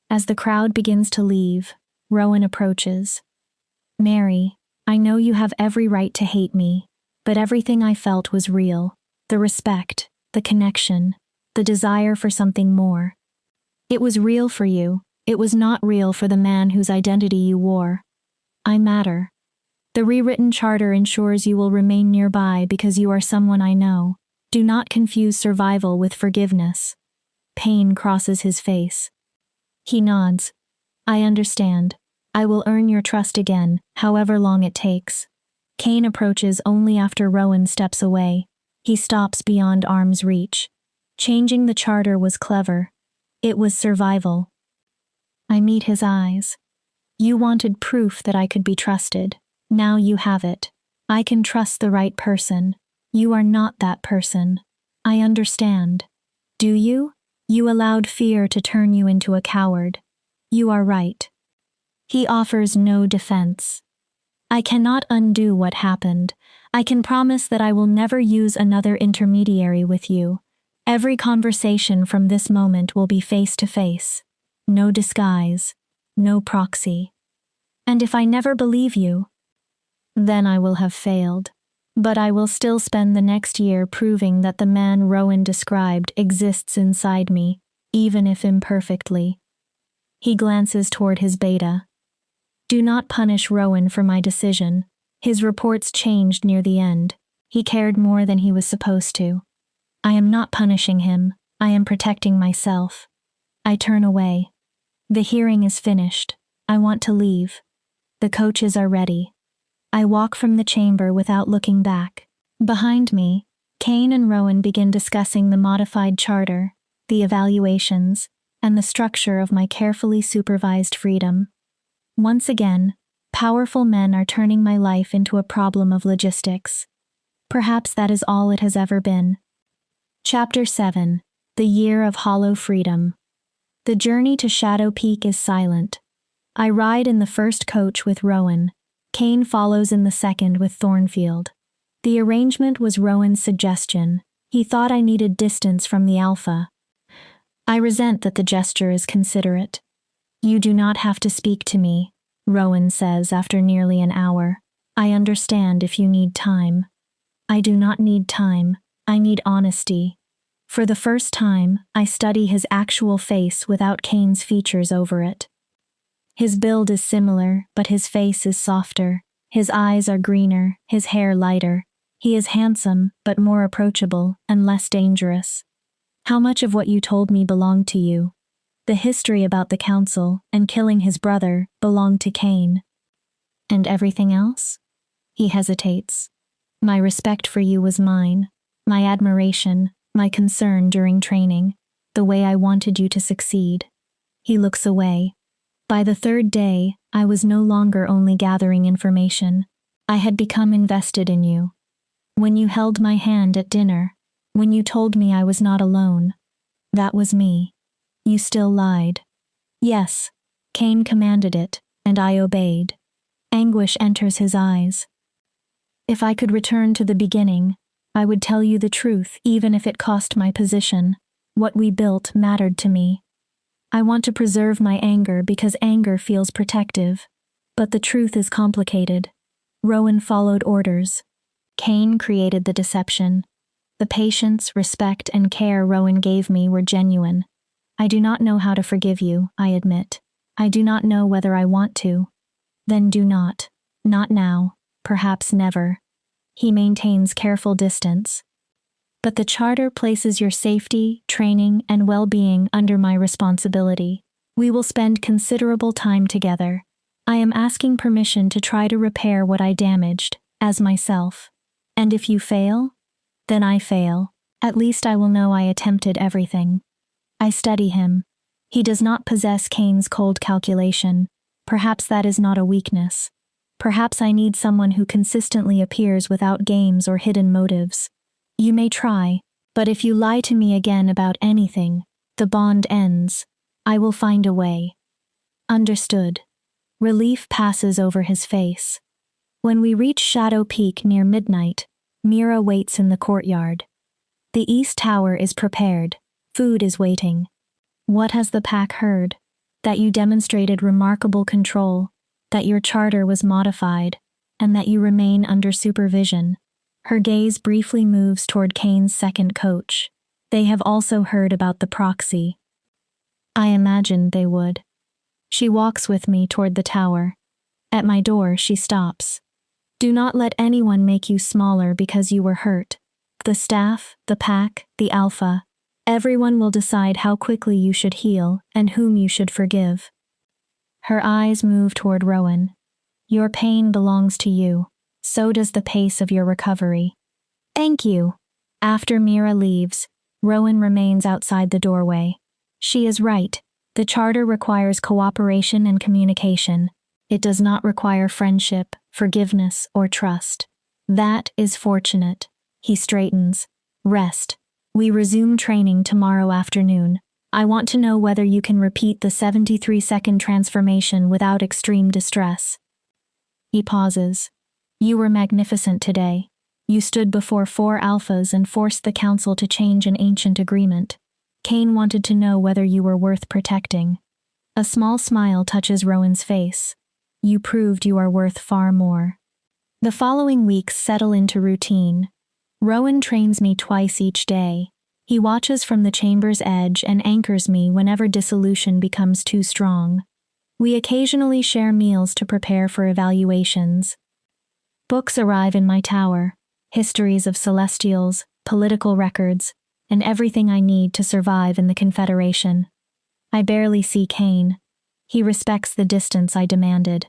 As the crowd begins to leave, Rowan approaches. Mary, I know you have every right to hate me, but everything I felt was real. The respect, the connection, the desire for something more. It was real for you. It was not real for the man whose identity you wore. I matter. The rewritten charter ensures you will remain nearby because you are someone I know. Do not confuse survival with forgiveness. Pain crosses his face. He nods. I understand. I will earn your trust again, however long it takes. Kane approaches only after Rowan steps away. He stops beyond arm's reach. Changing the charter was clever. It was survival. I meet his eyes. You wanted proof that I could be trusted. Now you have it. I can trust the right person. You are not that person. I understand. Do you? You allowed fear to turn you into a coward. You are right. He offers no defense. I cannot undo what happened. I can promise that I will never use another intermediary with you. Every conversation from this moment will be face to face. No disguise. No proxy. And if I never believe you, then I will have failed. But I will still spend the next year proving that the man Rowan described exists inside me, even if imperfectly. He glances toward his beta. Do not punish Rowan for my decision. His reports changed near the end. He cared more than he was supposed to. I am not punishing him. I am protecting myself. I turn away. The hearing is finished. I want to leave. The coaches are ready. I walk from the chamber without looking back. Behind me, Kane and Rowan begin discussing the modified charter, the evaluations, and the structure of my carefully supervised freedom. Once again, powerful men are turning my life into a problem of logistics. Perhaps that is all it has ever been. Chapter 7. The Year of Hollow Freedom. The journey to Shadow Peak is silent. I ride in the first coach with Rowan. Kane follows in the second with Thornfield. The arrangement was Rowan's suggestion. He thought I needed distance from the Alpha. I resent that the gesture is considerate. You do not have to speak to me, Rowan says after nearly an hour. I understand if you need time. I do not need time. I need honesty. For the first time, I study his actual face without Cain's features over it. His build is similar, but his face is softer. His eyes are greener, his hair lighter. He is handsome, but more approachable and less dangerous. How much of what you told me belonged to you? The history about the council and killing his brother belonged to Cain. And everything else? He hesitates. My respect for you was mine. My admiration, my concern during training, the way I wanted you to succeed. He looks away. By the third day, I was no longer only gathering information. I had become invested in you. When you held my hand at dinner, when you told me I was not alone, that was me. You still lied. Yes, Cain commanded it, and I obeyed. Anguish enters his eyes. If I could return to the beginning, I would tell you the truth even if it cost my position. What we built mattered to me. I want to preserve my anger because anger feels protective. But the truth is complicated. Rowan followed orders. Cain created the deception. The patience, respect, and care Rowan gave me were genuine. I do not know how to forgive you, I admit. I do not know whether I want to. Then do not. Not now. Perhaps never. He maintains careful distance. But the charter places your safety, training, and well-being under my responsibility. We will spend considerable time together. I am asking permission to try to repair what I damaged, as myself. And if you fail, then I fail. At least I will know I attempted everything. I study him. He does not possess Cain's cold calculation. Perhaps that is not a weakness. Perhaps I need someone who consistently appears without games or hidden motives. You may try, but if you lie to me again about anything, the bond ends. I will find a way. Understood. Relief passes over his face. When we reach Shadow Peak near midnight, Mira waits in the courtyard. The East Tower is prepared. Food is waiting. What has the pack heard? That you demonstrated remarkable control, that your charter was modified, and that you remain under supervision. Her gaze briefly moves toward Cain's second coach. They have also heard about the proxy. I imagined they would. She walks with me toward the tower. At my door, she stops. Do not let anyone make you smaller because you were hurt. The staff, the pack, the alpha. Everyone will decide how quickly you should heal and whom you should forgive. Her eyes move toward Rowan. Your pain belongs to you. So does the pace of your recovery. Thank you. After Mira leaves, Rowan remains outside the doorway. She is right. The charter requires cooperation and communication. It does not require friendship, forgiveness, or trust. That is fortunate. He straightens. Rest. We resume training tomorrow afternoon. I want to know whether you can repeat the 73-second transformation without extreme distress. He pauses. You were magnificent today. You stood before 4 alphas and forced the council to change an ancient agreement. Cain wanted to know whether you were worth protecting. A small smile touches Rowan's face. You proved you are worth far more. The following weeks settle into routine. Rowan trains me twice each day. He watches from the chamber's edge and anchors me whenever dissolution becomes too strong. We occasionally share meals to prepare for evaluations. Books arrive in my tower, histories of celestials, political records, and everything I need to survive in the Confederation. I barely see Cain. He respects the distance I demanded.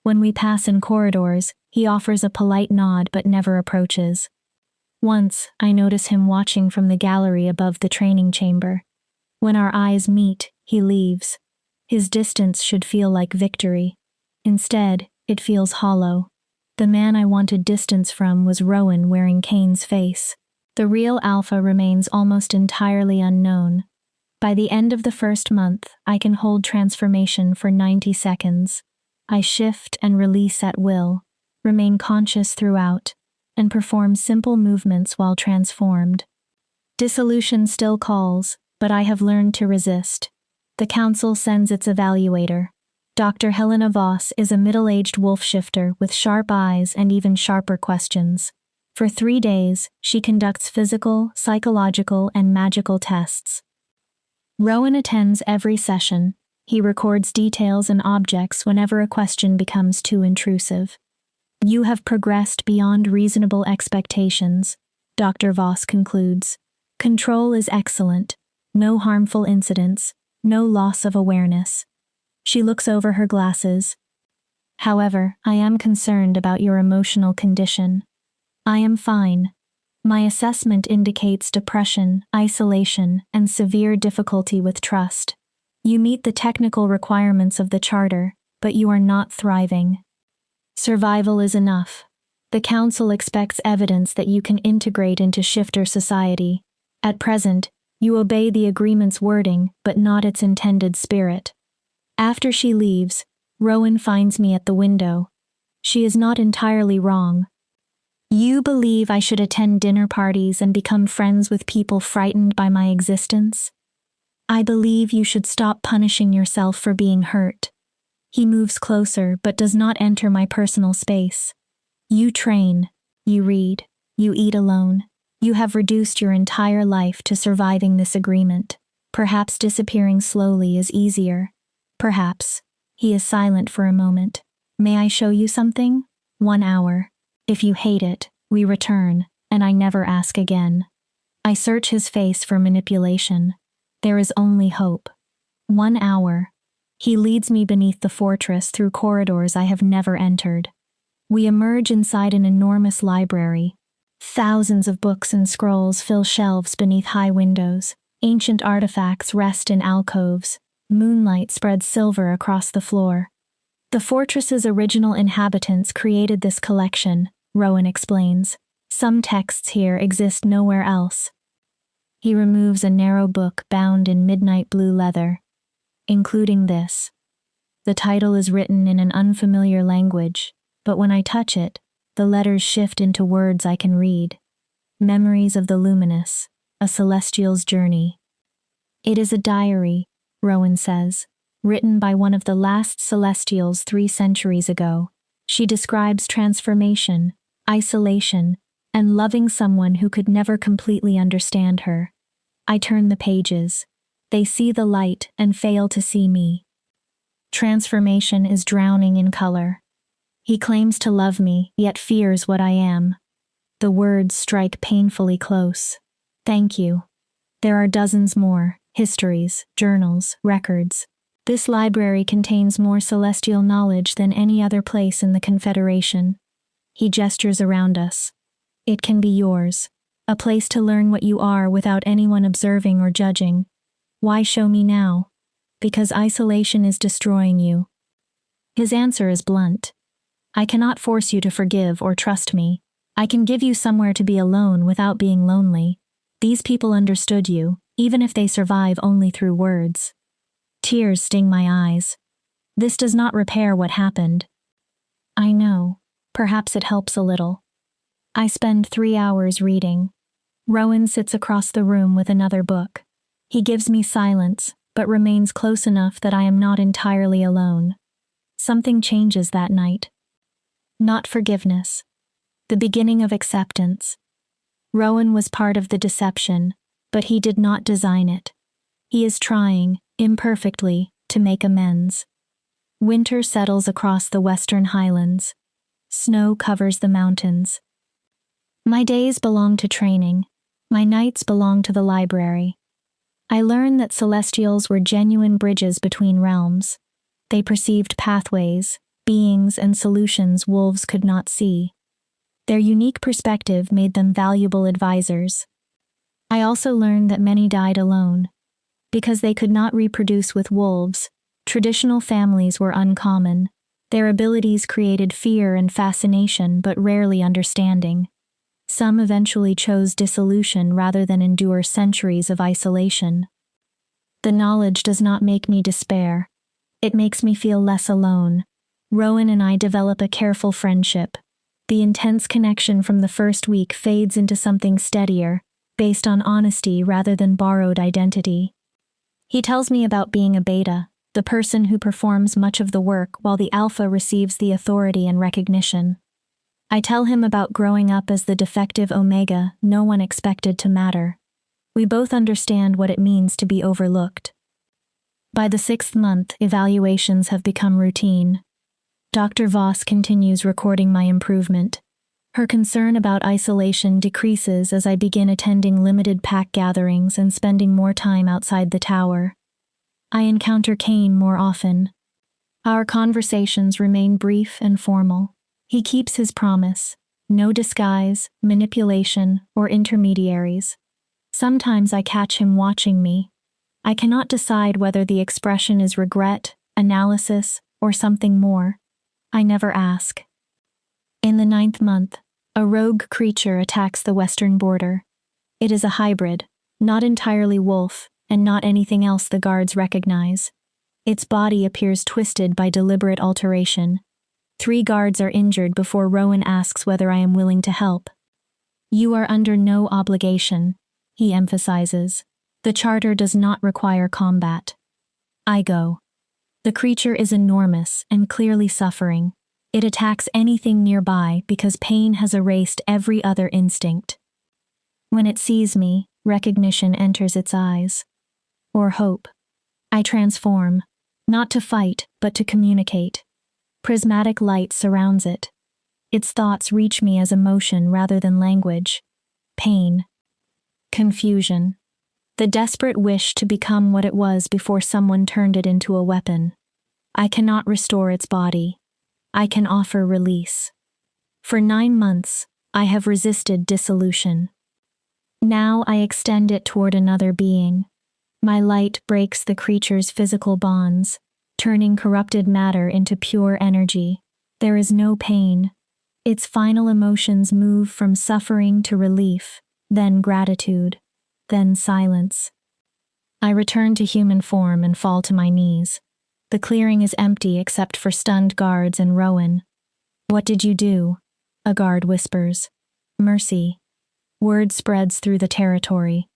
When we pass in corridors, he offers a polite nod but never approaches. Once, I notice him watching from the gallery above the training chamber. When our eyes meet, he leaves. His distance should feel like victory. Instead, it feels hollow. The man I wanted distance from was Rowan wearing Cain's face. The real Alpha remains almost entirely unknown. By the end of the first month, I can hold transformation for 90 seconds. I shift and release at will, remain conscious throughout, and perform simple movements while transformed. Dissolution still calls, but I have learned to resist. The council sends its evaluator. Dr. Helena Voss is a middle-aged wolf shifter with sharp eyes and even sharper questions. For 3 days, she conducts physical, psychological, and magical tests. Rowan attends every session. He records details and objects whenever a question becomes too intrusive. You have progressed beyond reasonable expectations, Dr. Voss concludes. Control is excellent. No harmful incidents, no loss of awareness. She looks over her glasses. However, I am concerned about your emotional condition. I am fine. My assessment indicates depression, isolation, and severe difficulty with trust. You meet the technical requirements of the charter, but you are not thriving. Survival is enough. The council expects evidence that you can integrate into shifter society. At present, you obey the agreement's wording, but not its intended spirit. After she leaves, Rowan finds me at the window. She is not entirely wrong. You believe I should attend dinner parties and become friends with people frightened by my existence? I believe you should stop punishing yourself for being hurt. He moves closer but does not enter my personal space. You train, you read, you eat alone. You have reduced your entire life to surviving this agreement. Perhaps disappearing slowly is easier. Perhaps. He is silent for a moment. May I show you something? 1 hour. If you hate it, we return, and I never ask again. I search his face for manipulation. There is only hope. 1 hour. He leads me beneath the fortress through corridors I have never entered. We emerge inside an enormous library. Thousands of books and scrolls fill shelves beneath high windows. Ancient artifacts rest in alcoves. Moonlight spreads silver across the floor. The fortress's original inhabitants created this collection, Rowan explains. Some texts here exist nowhere else. He removes a narrow book bound in midnight blue leather, including this. The title is written in an unfamiliar language, but when I touch it, the letters shift into words I can read. Memories of the Luminous, a Celestial's Journey. It is a diary, Rowan says, written by one of the last Celestials 3 centuries ago. She describes transformation, isolation, and loving someone who could never completely understand her. I turn the pages. They see the light and fail to see me. Transformation is drowning in color. He claims to love me, yet fears what I am. The words strike painfully close. Thank you. There are dozens more, histories, journals, records. This library contains more celestial knowledge than any other place in the Confederation. He gestures around us. It can be yours. A place to learn what you are without anyone observing or judging. Why show me now? Because isolation is destroying you. His answer is blunt. I cannot force you to forgive or trust me. I can give you somewhere to be alone without being lonely. These people understood you, even if they survive only through words. Tears sting my eyes. This does not repair what happened. I know. Perhaps it helps a little. I spend 3 hours reading. Rowan sits across the room with another book. He gives me silence, but remains close enough that I am not entirely alone. Something changes that night. Not forgiveness. The beginning of acceptance. Rowan was part of the deception, but he did not design it. He is trying, imperfectly, to make amends. Winter settles across the western highlands. Snow covers the mountains. My days belong to training. My nights belong to the library. I learn that Celestials were genuine bridges between realms. They perceived pathways, beings, and solutions wolves could not see. Their unique perspective made them valuable advisors. I also learned that many died alone. Because they could not reproduce with wolves, traditional families were uncommon. Their abilities created fear and fascination, but rarely understanding. Some eventually chose dissolution rather than endure centuries of isolation. The knowledge does not make me despair. It makes me feel less alone. Rowan and I develop a careful friendship. The intense connection from the first week fades into something steadier, based on honesty rather than borrowed identity. He tells me about being a beta, the person who performs much of the work while the alpha receives the authority and recognition. I tell him about growing up as the defective Omega no one expected to matter. We both understand what it means to be overlooked. By the 6th month, evaluations have become routine. Dr. Voss continues recording my improvement. Her concern about isolation decreases as I begin attending limited pack gatherings and spending more time outside the tower. I encounter Kane more often. Our conversations remain brief and formal. He keeps his promise: no disguise, manipulation, or intermediaries. Sometimes I catch him watching me. I cannot decide whether the expression is regret, analysis, or something more. I never ask. In the 9th month, a rogue creature attacks the western border. It is a hybrid, not entirely wolf, and not anything else the guards recognize. Its body appears twisted by deliberate alteration. 3 guards are injured before Rowan asks whether I am willing to help. You are under no obligation, he emphasizes. The charter does not require combat. I go. The creature is enormous and clearly suffering. It attacks anything nearby because pain has erased every other instinct. When it sees me, recognition enters its eyes. Or hope. I transform, not to fight, but to communicate. Prismatic light surrounds it. Its thoughts reach me as emotion rather than language. Pain. Confusion. The desperate wish to become what it was before someone turned it into a weapon. I cannot restore its body. I can offer release. For 9 months, I have resisted dissolution. Now I extend it toward another being. My light breaks the creature's physical bonds, turning corrupted matter into pure energy. There is no pain. Its final emotions move from suffering to relief, then gratitude, then silence. I return to human form and fall to my knees. The clearing is empty except for stunned guards and Rowan. What did you do? A guard whispers. Mercy. Word spreads through the territory.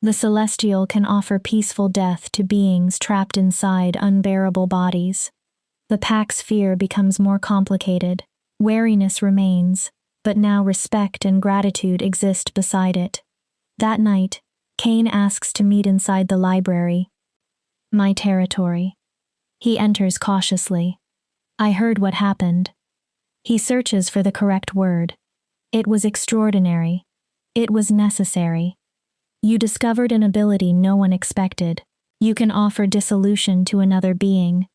The Celestial can offer peaceful death to beings trapped inside unbearable bodies. The pack's fear becomes more complicated. Wariness remains, but now respect and gratitude exist beside it. That night, Kane asks to meet inside the library. My territory. He enters cautiously. I heard what happened. He searches for the correct word. It was extraordinary. It was necessary. You discovered an ability no one expected. You can offer dissolution to another being,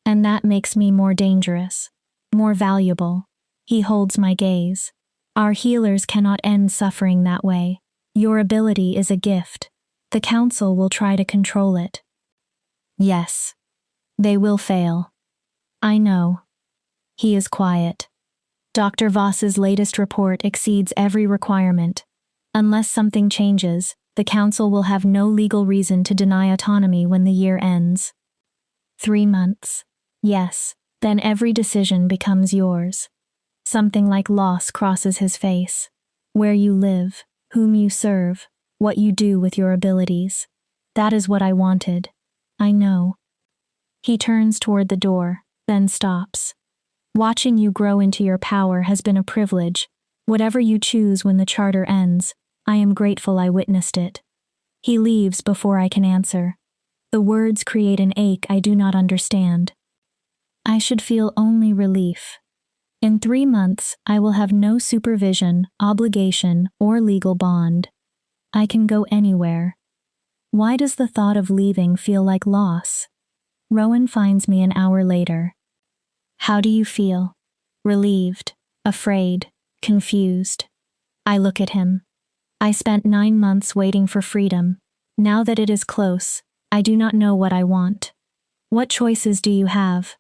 and that makes me more dangerous, more valuable. He holds my gaze. Our healers cannot end suffering that way. Your ability is a gift. The Council will try to control it. Yes. They will fail. I know. He is quiet. Dr. Voss's latest report exceeds every requirement. Unless something changes, the Council will have no legal reason to deny autonomy when the year ends. 3 months. Yes, then every decision becomes yours. Something like loss crosses his face. Where you live, whom you serve, what you do with your abilities. That is what I wanted. I know. He turns toward the door, then stops. Watching you grow into your power has been a privilege. Whatever you choose when the charter ends, I am grateful I witnessed it. He leaves before I can answer. The words create an ache I do not understand. I should feel only relief. In 3 months, I will have no supervision, obligation, or legal bond. I can go anywhere. Why does the thought of leaving feel like loss? Rowan finds me an hour later. How do you feel? Relieved, afraid, confused. I look at him. I spent 9 months waiting for freedom. Now that it is close, I do not know what I want. What choices do you have?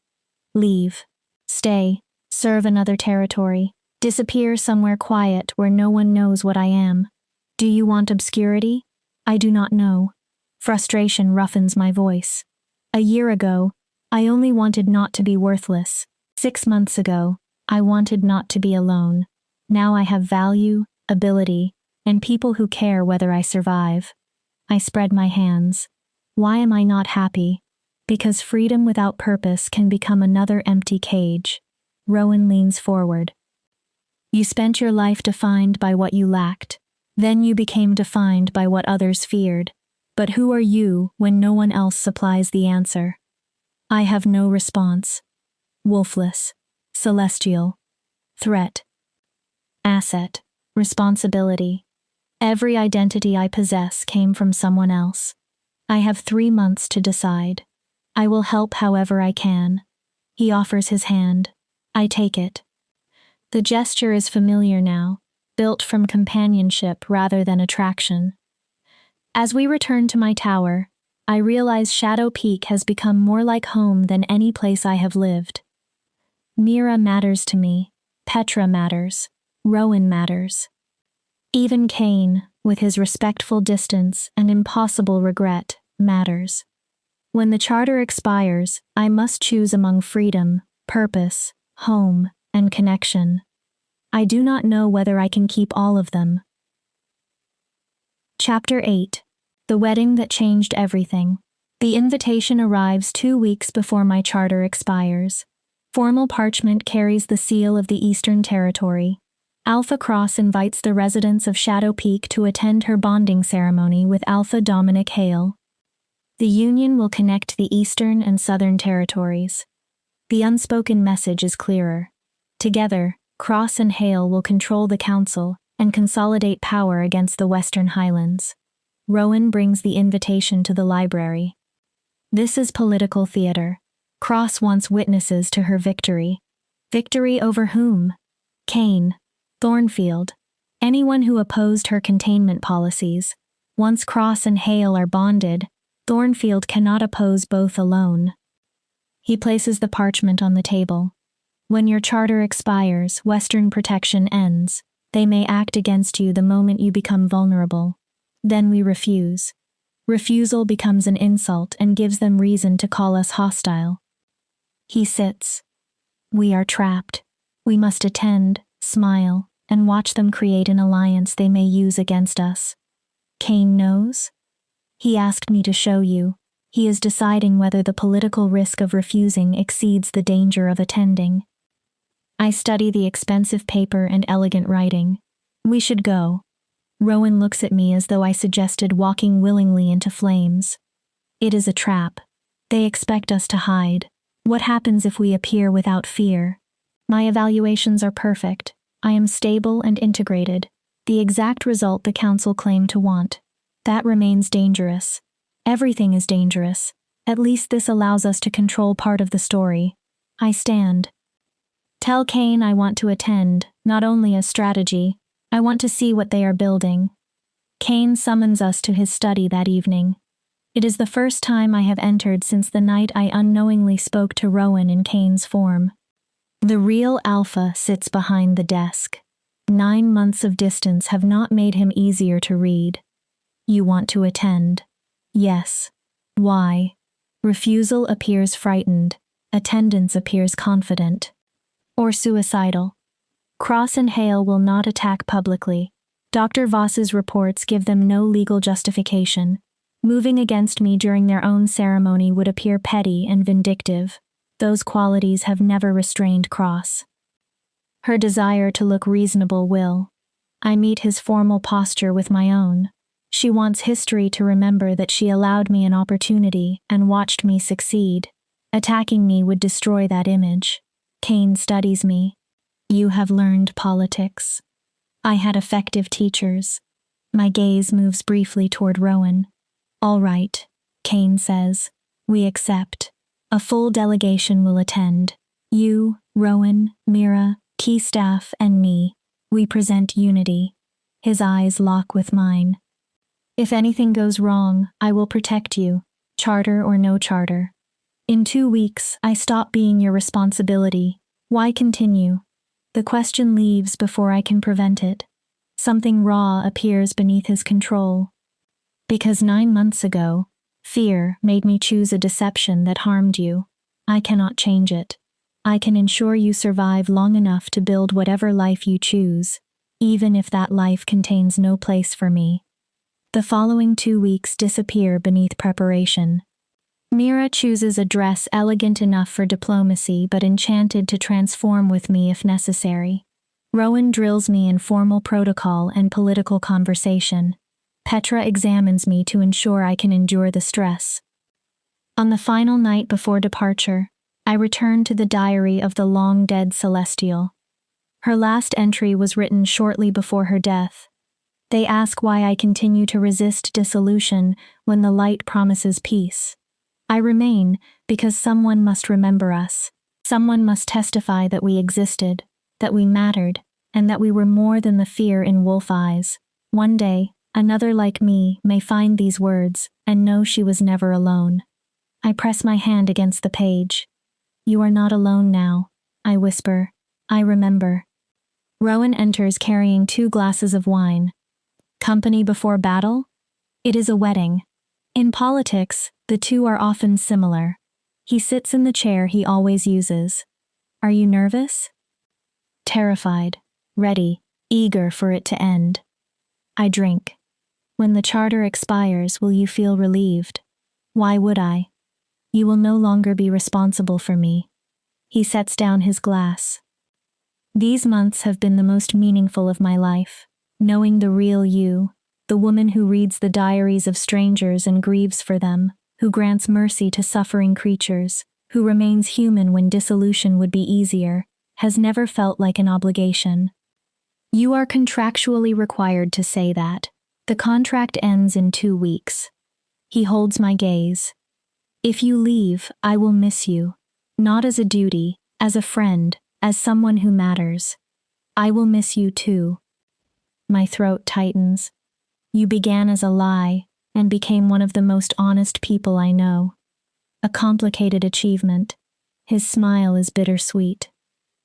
Leave. Stay. Serve another territory. Disappear somewhere quiet where no one knows what I am. Do you want obscurity? I do not know. Frustration roughens my voice. A year ago, I only wanted not to be worthless. 6 months ago, I wanted not to be alone. Now I have value, ability, and people who care whether I survive. I spread my hands. Why am I not happy? Because freedom without purpose can become another empty cage. Rowan leans forward. You spent your life defined by what you lacked. Then you became defined by what others feared. But who are you when no one else supplies the answer? I have no response. Wolfless. Celestial. Threat. Asset. Responsibility. Every identity I possess came from someone else. I have 3 months to decide. I will help however I can. He offers his hand. I take it. The gesture is familiar now, built from companionship rather than attraction. As we return to my tower, I realize Shadow Peak has become more like home than any place I have lived. Mira matters to me, Petra matters, Rowan matters. Even Cain, with his respectful distance and impossible regret, matters. When the charter expires, I must choose among freedom, purpose, home, and connection. I do not know whether I can keep all of them. Chapter 8. The Wedding That Changed Everything. The invitation arrives 2 weeks before my charter expires. Formal parchment carries the seal of the Eastern Territory. Alpha Cross invites the residents of Shadow Peak to attend her bonding ceremony with Alpha Dominic Hale. The union will connect the Eastern and Southern Territories. The unspoken message is clearer. Together, Cross and Hale will control the council and consolidate power against the Western Highlands. Rowan brings the invitation to the library. This is political theater. Cross wants witnesses to her victory. Victory over whom? Cain. Thornfield. Anyone who opposed her containment policies. Once Cross and Hale are bonded, Thornfield cannot oppose both alone. He places the parchment on the table. When your charter expires, Western protection ends. They may act against you the moment you become vulnerable. Then we refuse. Refusal becomes an insult and gives them reason to call us hostile. He sits. We are trapped. We must attend, smile, and watch them create an alliance they may use against us. Cain knows? He asked me to show you. He is deciding whether the political risk of refusing exceeds the danger of attending. I study the expensive paper and elegant writing. We should go. Rowan looks at me as though I suggested walking willingly into flames. It is a trap. They expect us to hide. What happens if we appear without fear? My evaluations are perfect. I am stable and integrated. The exact result the council claimed to want. That remains dangerous. Everything is dangerous. At least this allows us to control part of the story. I stand. Tell Cain I want to attend, not only as strategy. I want to see what they are building. Cain summons us to his study that evening. It is the first time I have entered since the night I unknowingly spoke to Rowan in Cain's form. The real Alpha sits behind the desk. 9 months of distance have not made him easier to read. You want to attend. Yes. Why? Refusal appears frightened. Attendance appears confident. Or suicidal. Cross and Hale will not attack publicly. Dr. Voss's reports give them no legal justification. Moving against me during their own ceremony would appear petty and vindictive. Those qualities have never restrained Cross. Her desire to look reasonable will. I meet his formal posture with my own. She wants history to remember that she allowed me an opportunity and watched me succeed. Attacking me would destroy that image. Cain studies me. You have learned politics. I had effective teachers. My gaze moves briefly toward Rowan. All right, Cain says. We accept. A full delegation will attend. You, Rowan, Mira, key staff, and me. We present unity. His eyes lock with mine. If anything goes wrong, I will protect you, charter or no charter. In 2 weeks, I stop being your responsibility. Why continue? The question leaves before I can prevent it. Something raw appears beneath his control. Because 9 months ago, fear made me choose a deception that harmed you. I cannot change it. I can ensure you survive long enough to build whatever life you choose, even if that life contains no place for me. The following 2 weeks disappear beneath preparation. Mira chooses a dress elegant enough for diplomacy but enchanted to transform with me if necessary. Rowan drills me in formal protocol and political conversation. Petra examines me to ensure I can endure the stress. On the final night before departure, I return to the diary of the long-dead Celestial. Her last entry was written shortly before her death. They ask why I continue to resist dissolution when the light promises peace. I remain because someone must remember us. Someone must testify that we existed, that we mattered, and that we were more than the fear in wolf eyes. One day, another like me may find these words and know she was never alone. I press my hand against the page. You are not alone now, I whisper. I remember. Rowan enters carrying 2 glasses of wine. Company before battle? It is a wedding. In politics, the two are often similar. He sits in the chair he always uses. Are you nervous? Terrified, ready, eager for it to end. I drink. When the charter expires, will you feel relieved? Why would I? You will no longer be responsible for me. He sets down his glass. These months have been the most meaningful of my life, knowing the real you, the woman who reads the diaries of strangers and grieves for them, who grants mercy to suffering creatures, who remains human when dissolution would be easier, has never felt like an obligation. You are contractually required to say that. The contract ends in 2 weeks. He holds my gaze. If you leave, I will miss you. Not as a duty, as a friend, as someone who matters. I will miss you too. My throat tightens. You began as a lie and became one of the most honest people I know. A complicated achievement. His smile is bittersweet.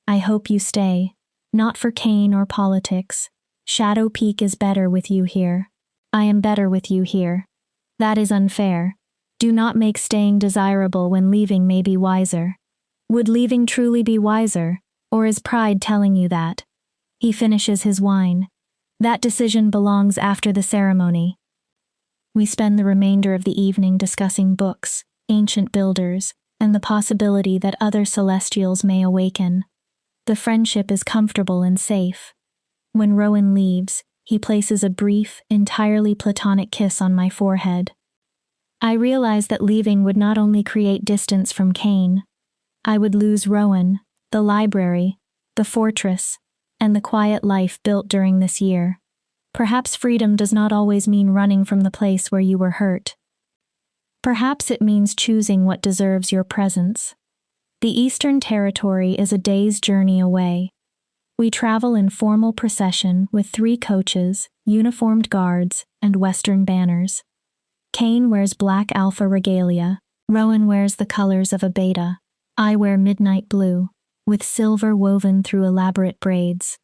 I hope you stay. Not for Kane or politics. Shadow Peak is better with you here. I am better with you here. That is unfair. Do not make staying desirable when leaving may be wiser. Would leaving truly be wiser, or is pride telling you that? He finishes his wine. That decision belongs after the ceremony. We spend the remainder of the evening discussing books, ancient builders, and the possibility that other celestials may awaken. The friendship is comfortable and safe. When Rowan leaves, he places a brief, entirely platonic kiss on my forehead. I realize that leaving would not only create distance from Kane. I would lose Rowan, the library, the fortress, and the quiet life built during this year. Perhaps freedom does not always mean running from the place where you were hurt. Perhaps it means choosing what deserves your presence. The Eastern Territory is a day's journey away. We travel in formal procession with 3 coaches, uniformed guards, and Western banners. Kane wears black alpha regalia, Rowan wears the colors of a beta. I wear midnight blue, with silver woven through elaborate braids.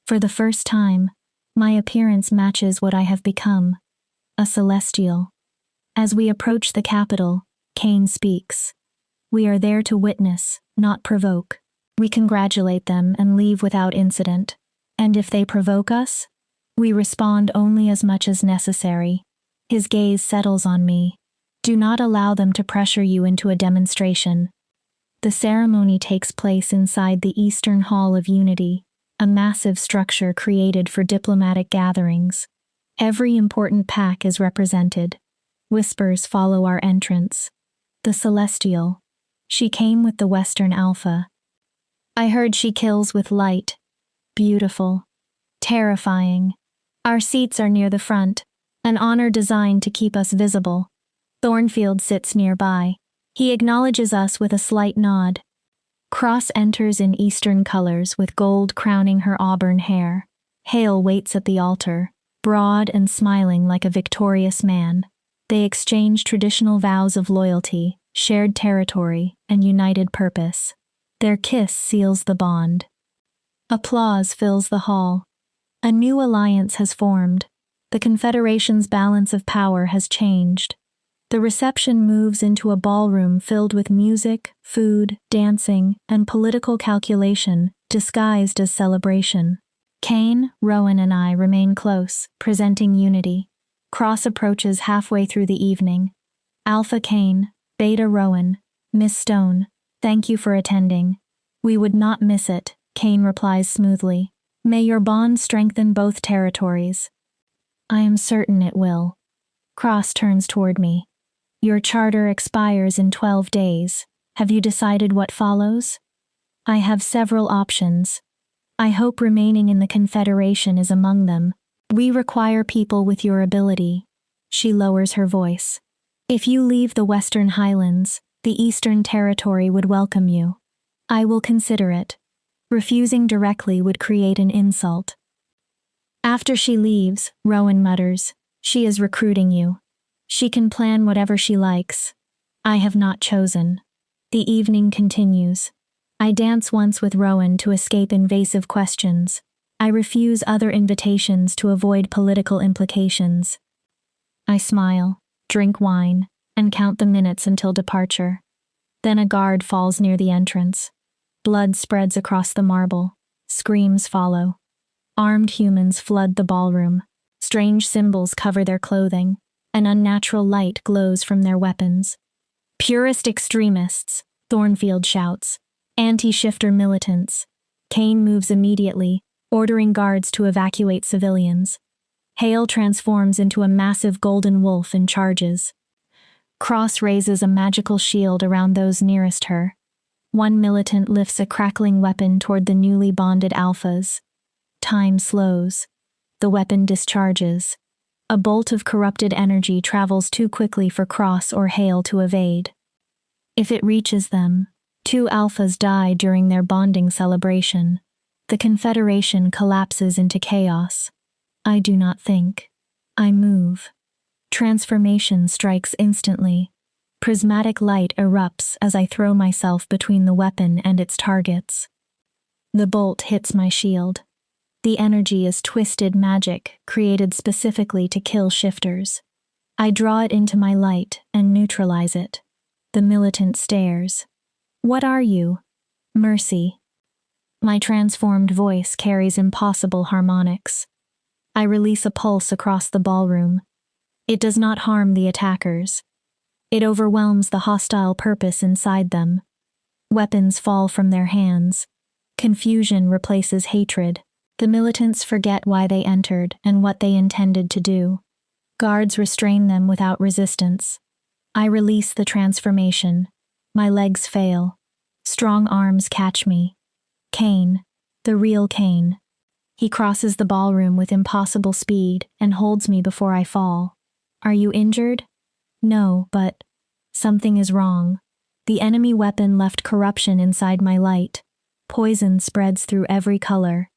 For the first time, my appearance matches what I have become, a celestial. As we approach the capital, Kane speaks. We are there to witness, not provoke. We congratulate them and leave without incident. And if they provoke us, we respond only as much as necessary. His gaze settles on me. Do not allow them to pressure you into a demonstration. The ceremony takes place inside the Eastern Hall of Unity, a massive structure created for diplomatic gatherings. Every important pack is represented. Whispers follow our entrance. The Celestial. She came with the Western Alpha. I heard she kills with light. Beautiful. Terrifying. Our seats are near the front, an honor designed to keep us visible. Thornfield sits nearby. He acknowledges us with a slight nod. Cross enters in Eastern colors with gold crowning her auburn hair. Hale waits at the altar, broad and smiling like a victorious man. They exchange traditional vows of loyalty, shared territory, and united purpose. Their kiss seals the bond. Applause fills the hall. A new alliance has formed. The Confederation's balance of power has changed. The reception moves into a ballroom filled with music, food, dancing, and political calculation, disguised as celebration. Kane, Rowan, and I remain close, presenting unity. Cross approaches halfway through the evening. Alpha Kane, Beta Rowan, Miss Stone, thank you for attending. We would not miss it, Kane replies smoothly. May your bond strengthen both territories. I am certain it will. Cross turns toward me. Your charter expires in 12 days. Have you decided what follows? I have several options. I hope remaining in the Confederation is among them. We require people with your ability. She lowers her voice. If you leave the Western Highlands, the Eastern Territory would welcome you. I will consider it. Refusing directly would create an insult. After she leaves, Rowan mutters, she is recruiting you. She can plan whatever she likes. I have not chosen. The evening continues. I dance once with Rowan to escape invasive questions. I refuse other invitations to avoid political implications. I smile, drink wine, and count the minutes until departure. Then a guard falls near the entrance. Blood spreads across the marble. Screams follow. Armed humans flood the ballroom. Strange symbols cover their clothing. An unnatural light glows from their weapons. Purist extremists, Thornfield shouts. Anti-shifter militants. Kane moves immediately, ordering guards to evacuate civilians. Hale transforms into a massive golden wolf and charges. Cross raises a magical shield around those nearest her. One militant lifts a crackling weapon toward the newly bonded alphas. Time slows. The weapon discharges. A bolt of corrupted energy travels too quickly for Cross or Hale to evade. If it reaches them, 2 alphas die during their bonding celebration. The Confederation collapses into chaos. I do not think. I move. Transformation strikes instantly. Prismatic light erupts as I throw myself between the weapon and its targets. The bolt hits my shield. The energy is twisted magic created specifically to kill shifters. I draw it into my light and neutralize it. The militant stares. What are you? Mercy. My transformed voice carries impossible harmonics. I release a pulse across the ballroom. It does not harm the attackers. It overwhelms the hostile purpose inside them. Weapons fall from their hands. Confusion replaces hatred. The militants forget why they entered and what they intended to do. Guards restrain them without resistance. I release the transformation. My legs fail. Strong arms catch me. Kane, the real Kane. He crosses the ballroom with impossible speed and holds me before I fall. Are you injured? No, but something is wrong. The enemy weapon left corruption inside my light. Poison spreads through every color.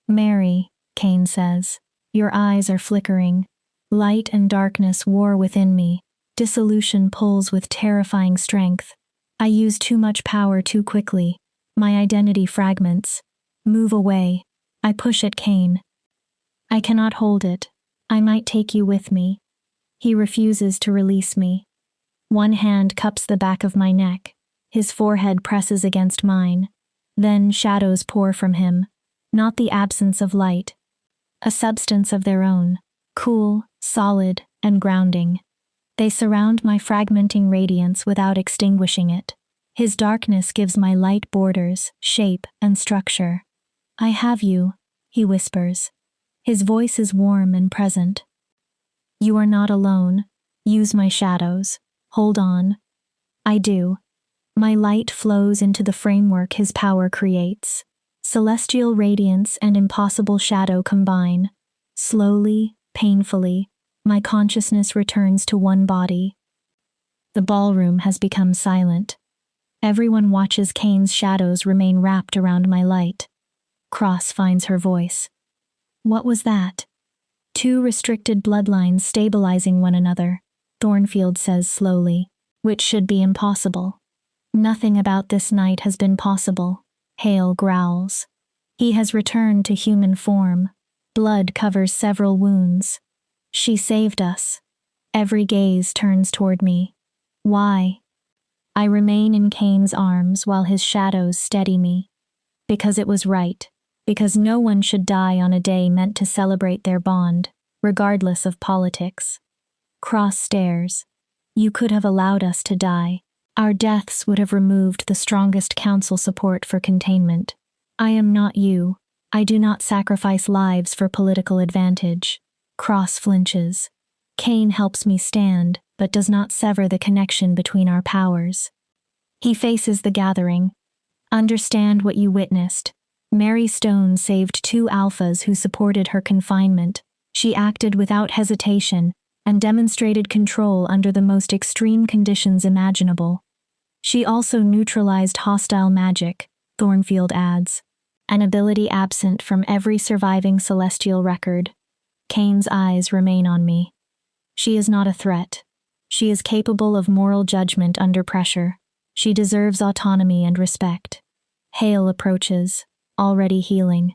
Mary, Kane says, your eyes are flickering. Light and darkness war within me. Dissolution pulls with terrifying strength. I use too much power too quickly. My identity fragments. Move away. I push at Kane. I cannot hold it. I might take you with me. He refuses to release me. One hand cups the back of my neck. His forehead presses against mine. Then shadows pour from him. Not the absence of light. A substance of their own. Cool, solid, and grounding. They surround my fragmenting radiance without extinguishing it. His darkness gives my light borders, shape, and structure. I have you, he whispers. His voice is warm and present. You are not alone. Use my shadows. Hold on. I do. My light flows into the framework his power creates. Celestial radiance and impossible shadow combine. Slowly, painfully, my consciousness returns to one body. The ballroom has become silent. Everyone watches Kane's shadows remain wrapped around my light. Cross finds her voice. What was that? 2 restricted bloodlines stabilizing one another, Thornfield says slowly, which should be impossible. Nothing about this night has been possible. Hale growls. He has returned to human form. Blood covers several wounds. She saved us. Every gaze turns toward me. Why? I remain in Kane's arms while his shadows steady me. Because it was right. Because no one should die on a day meant to celebrate their bond, regardless of politics. Cross stares. You could have allowed us to die. Our deaths would have removed the strongest council support for containment. I am not you. I do not sacrifice lives for political advantage. Cross flinches. Cain helps me stand, but does not sever the connection between our powers. He faces the gathering. Understand what you witnessed. Mary Stone saved 2 alphas who supported her confinement. She acted without hesitation and demonstrated control under the most extreme conditions imaginable. She also neutralized hostile magic, Thornfield adds, an ability absent from every surviving celestial record. Cain's eyes remain on me. She is not a threat. She is capable of moral judgment under pressure. She deserves autonomy and respect. Hale approaches, already healing.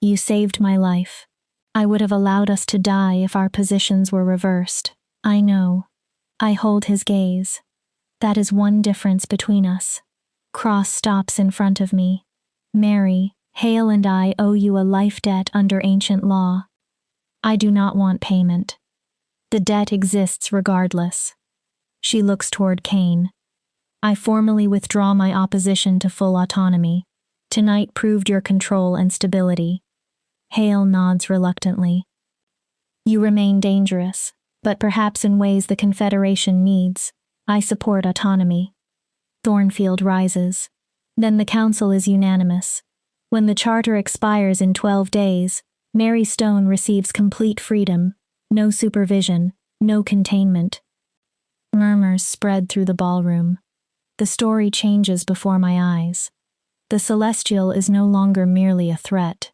You saved my life. I would have allowed us to die if our positions were reversed. I know. I hold his gaze. That is one difference between us. Cross stops in front of me. Mary, Hale and I owe you a life debt under ancient law. I do not want payment. The debt exists regardless. She looks toward Cain. I formally withdraw my opposition to full autonomy. Tonight proved your control and stability. Hale nods reluctantly. You remain dangerous, but perhaps in ways the Confederation needs. I support autonomy. Thornfield rises. Then the Council is unanimous. When the Charter expires in 12 days, Mary Stone receives complete freedom, no supervision, no containment. Murmurs spread through the ballroom. The story changes before my eyes. The Celestial is no longer merely a threat.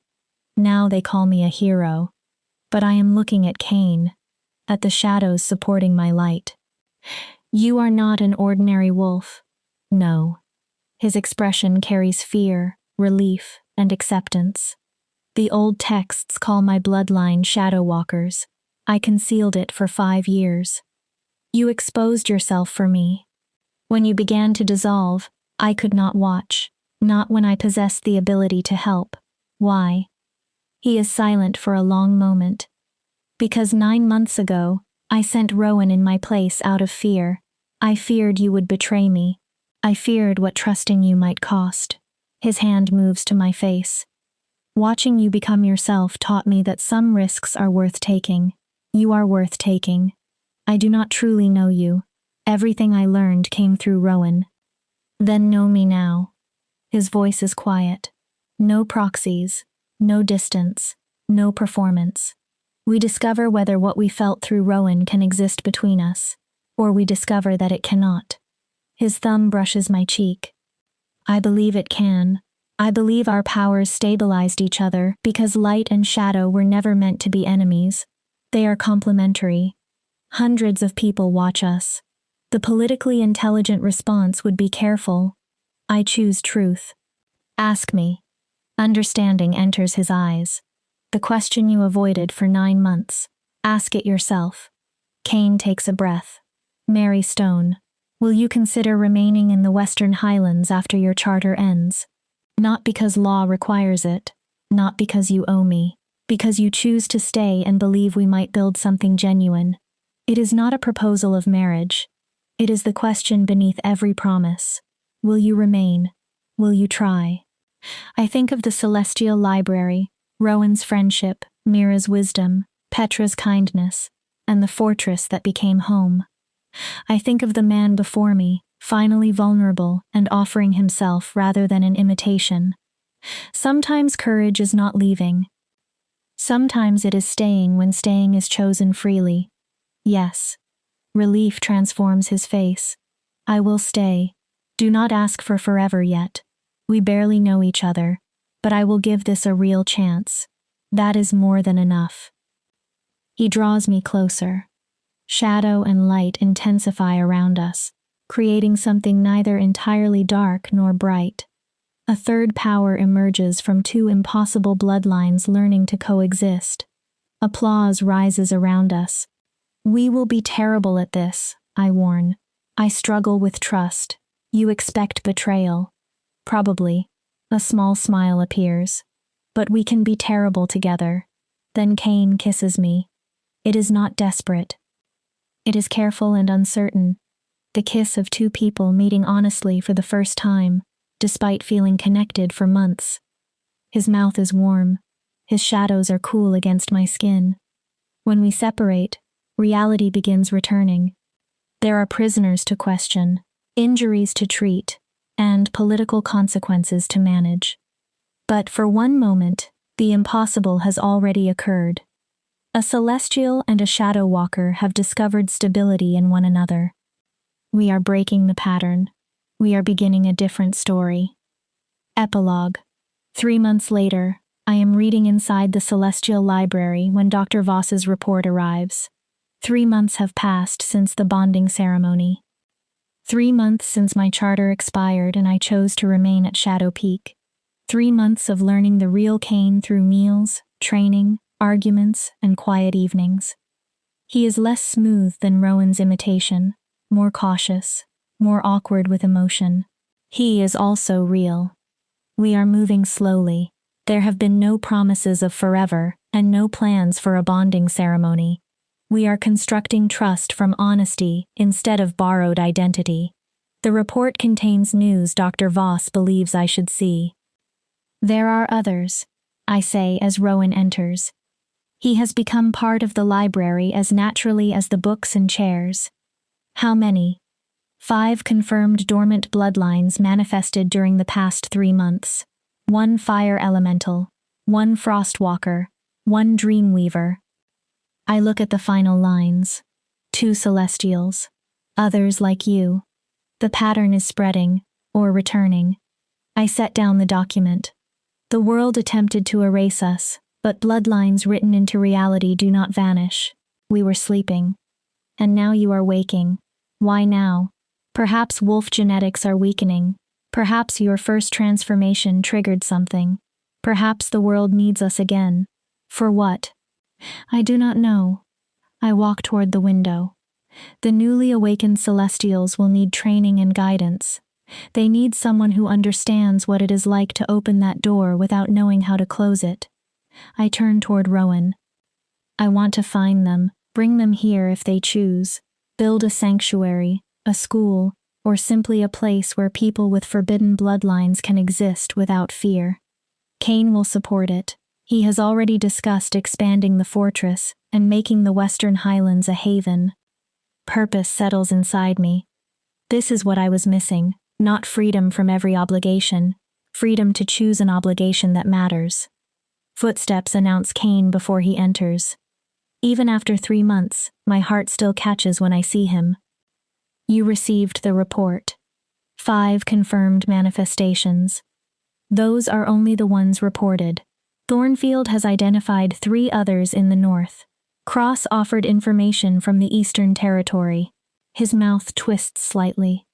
Now they call me a hero. But I am looking at Cain, at the shadows supporting my light. You are not an ordinary wolf. No. His expression carries fear, relief, and acceptance. The old texts call my bloodline shadow walkers. I concealed it for 5 years. You exposed yourself for me. When you began to dissolve, I could not watch, not when I possessed the ability to help. Why? He is silent for a long moment. Because 9 months ago, I sent Rowan in my place out of fear. I feared you would betray me. I feared what trusting you might cost. His hand moves to my face. Watching you become yourself taught me that some risks are worth taking. You are worth taking. I do not truly know you. Everything I learned came through Rowan. Then know me now. His voice is quiet. No proxies, no distance, no performance. We discover whether what we felt through Rowan can exist between us, or we discover that it cannot. His thumb brushes my cheek. I believe it can. I believe our powers stabilized each other because light and shadow were never meant to be enemies. They are complementary. Hundreds of people watch us. The politically intelligent response would be careful. I choose truth. Ask me. Understanding enters his eyes. The question you avoided for 9 months. Ask it yourself. Cain takes a breath. Mary Stone, will you consider remaining in the Western Highlands after your charter ends? Not because law requires it, not because you owe me, because you choose to stay and believe we might build something genuine. It is not a proposal of marriage. It is the question beneath every promise. Will you remain? Will you try? I think of the Celestial Library, Rowan's friendship, Mira's wisdom, Petra's kindness, and the fortress that became home. I think of the man before me, finally vulnerable and offering himself rather than an imitation. Sometimes courage is not leaving. Sometimes it is staying when staying is chosen freely. Yes. Relief transforms his face. I will stay. Do not ask for forever yet. We barely know each other, but I will give this a real chance. That is more than enough. He draws me closer. Shadow and light intensify around us, creating something neither entirely dark nor bright. A third power emerges from 2 impossible bloodlines learning to coexist. Applause rises around us. We will be terrible at this, I warn. I struggle with trust. You expect betrayal. Probably. A small smile appears. But we can be terrible together. Then Cain kisses me. It is not desperate. It is careful and uncertain. The kiss of 2 people meeting honestly for the first time, despite feeling connected for months. His mouth is warm. His shadows are cool against my skin. When we separate, reality begins returning. There are prisoners to question, injuries to treat, and political consequences to manage. But for one moment, the impossible has already occurred. A celestial and a shadow walker have discovered stability in one another. We are breaking the pattern. We are beginning a different story. Epilogue. 3 months later, I am reading inside the Celestial Library when Dr. Voss's report arrives. 3 months have passed since the bonding ceremony. 3 months since my charter expired and I chose to remain at Shadow Peak. 3 months of learning the real Kane through meals, training, arguments, and quiet evenings. He is less smooth than Rowan's imitation, more cautious, more awkward with emotion. He is also real. We are moving slowly. There have been no promises of forever and no plans for a bonding ceremony. We are constructing trust from honesty instead of borrowed identity. The report contains news Dr. Voss believes I should see. There are others, I say as Rowan enters. He has become part of the library as naturally as the books and chairs. How many? 5 confirmed dormant bloodlines manifested during the past 3 months. 1 fire elemental, 1 frostwalker, 1 dreamweaver. I look at the final lines. 2 celestials. Others like you. The pattern is spreading, or returning. I set down the document. The world attempted to erase us, but bloodlines written into reality do not vanish. We were sleeping. And now you are waking. Why now? Perhaps wolf genetics are weakening. Perhaps your first transformation triggered something. Perhaps the world needs us again. For what? I do not know. I walk toward the window. The newly awakened celestials will need training and guidance. They need someone who understands what it is like to open that door without knowing how to close it. I turn toward Rowan. I want to find them, bring them here if they choose, build a sanctuary, a school, or simply a place where people with forbidden bloodlines can exist without fear. Kane will support it. He has already discussed expanding the fortress and making the Western Highlands a haven. Purpose settles inside me. This is what I was missing, not freedom from every obligation, freedom to choose an obligation that matters. Footsteps announce Kane before he enters. Even after 3 months, my heart still catches when I see him. You received the report. 5 confirmed manifestations. Those are only the ones reported. Thornfield has identified 3 others in the north. Cross offered information from the Eastern Territory. His mouth twists slightly.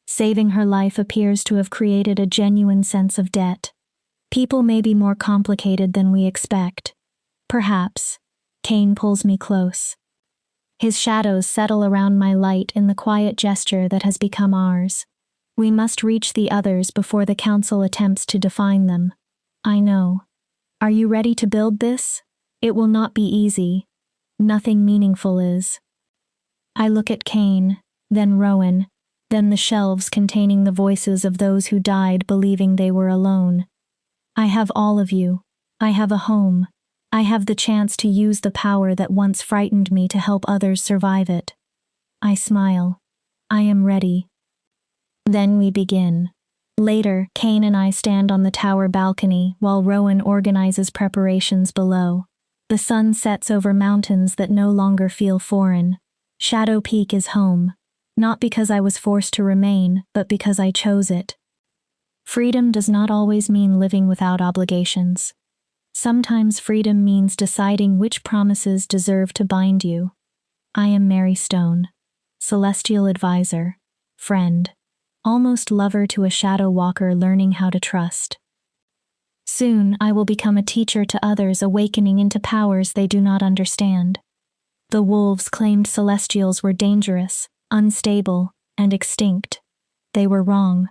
Saving her life appears to have created a genuine sense of debt. People may be more complicated than we expect. Perhaps. Kane pulls me close. His shadows settle around my light in the quiet gesture that has become ours. We must reach the others before the council attempts to define them. I know. Are you ready to build this? It will not be easy. Nothing meaningful is. I look at Kane, then Rowan, then the shelves containing the voices of those who died believing they were alone. I have all of you. I have a home. I have the chance to use the power that once frightened me to help others survive it. I smile. I am ready. Then we begin. Later, Kane and I stand on the tower balcony while Rowan organizes preparations below. The sun sets over mountains that no longer feel foreign. Shadow Peak is home, not because I was forced to remain, but because I chose it. Freedom does not always mean living without obligations. Sometimes freedom means deciding which promises deserve to bind you. I am Mary Stone, celestial advisor, friend, almost lover to a shadow walker learning how to trust. Soon I will become a teacher to others awakening into powers they do not understand. The wolves claimed celestials were dangerous, unstable, and extinct. They were wrong.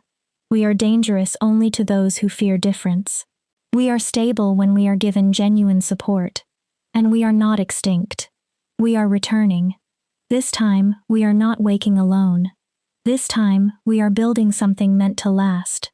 We are dangerous only to those who fear difference. We are stable when we are given genuine support. And we are not extinct. We are returning. This time, we are not waking alone. This time, we are building something meant to last.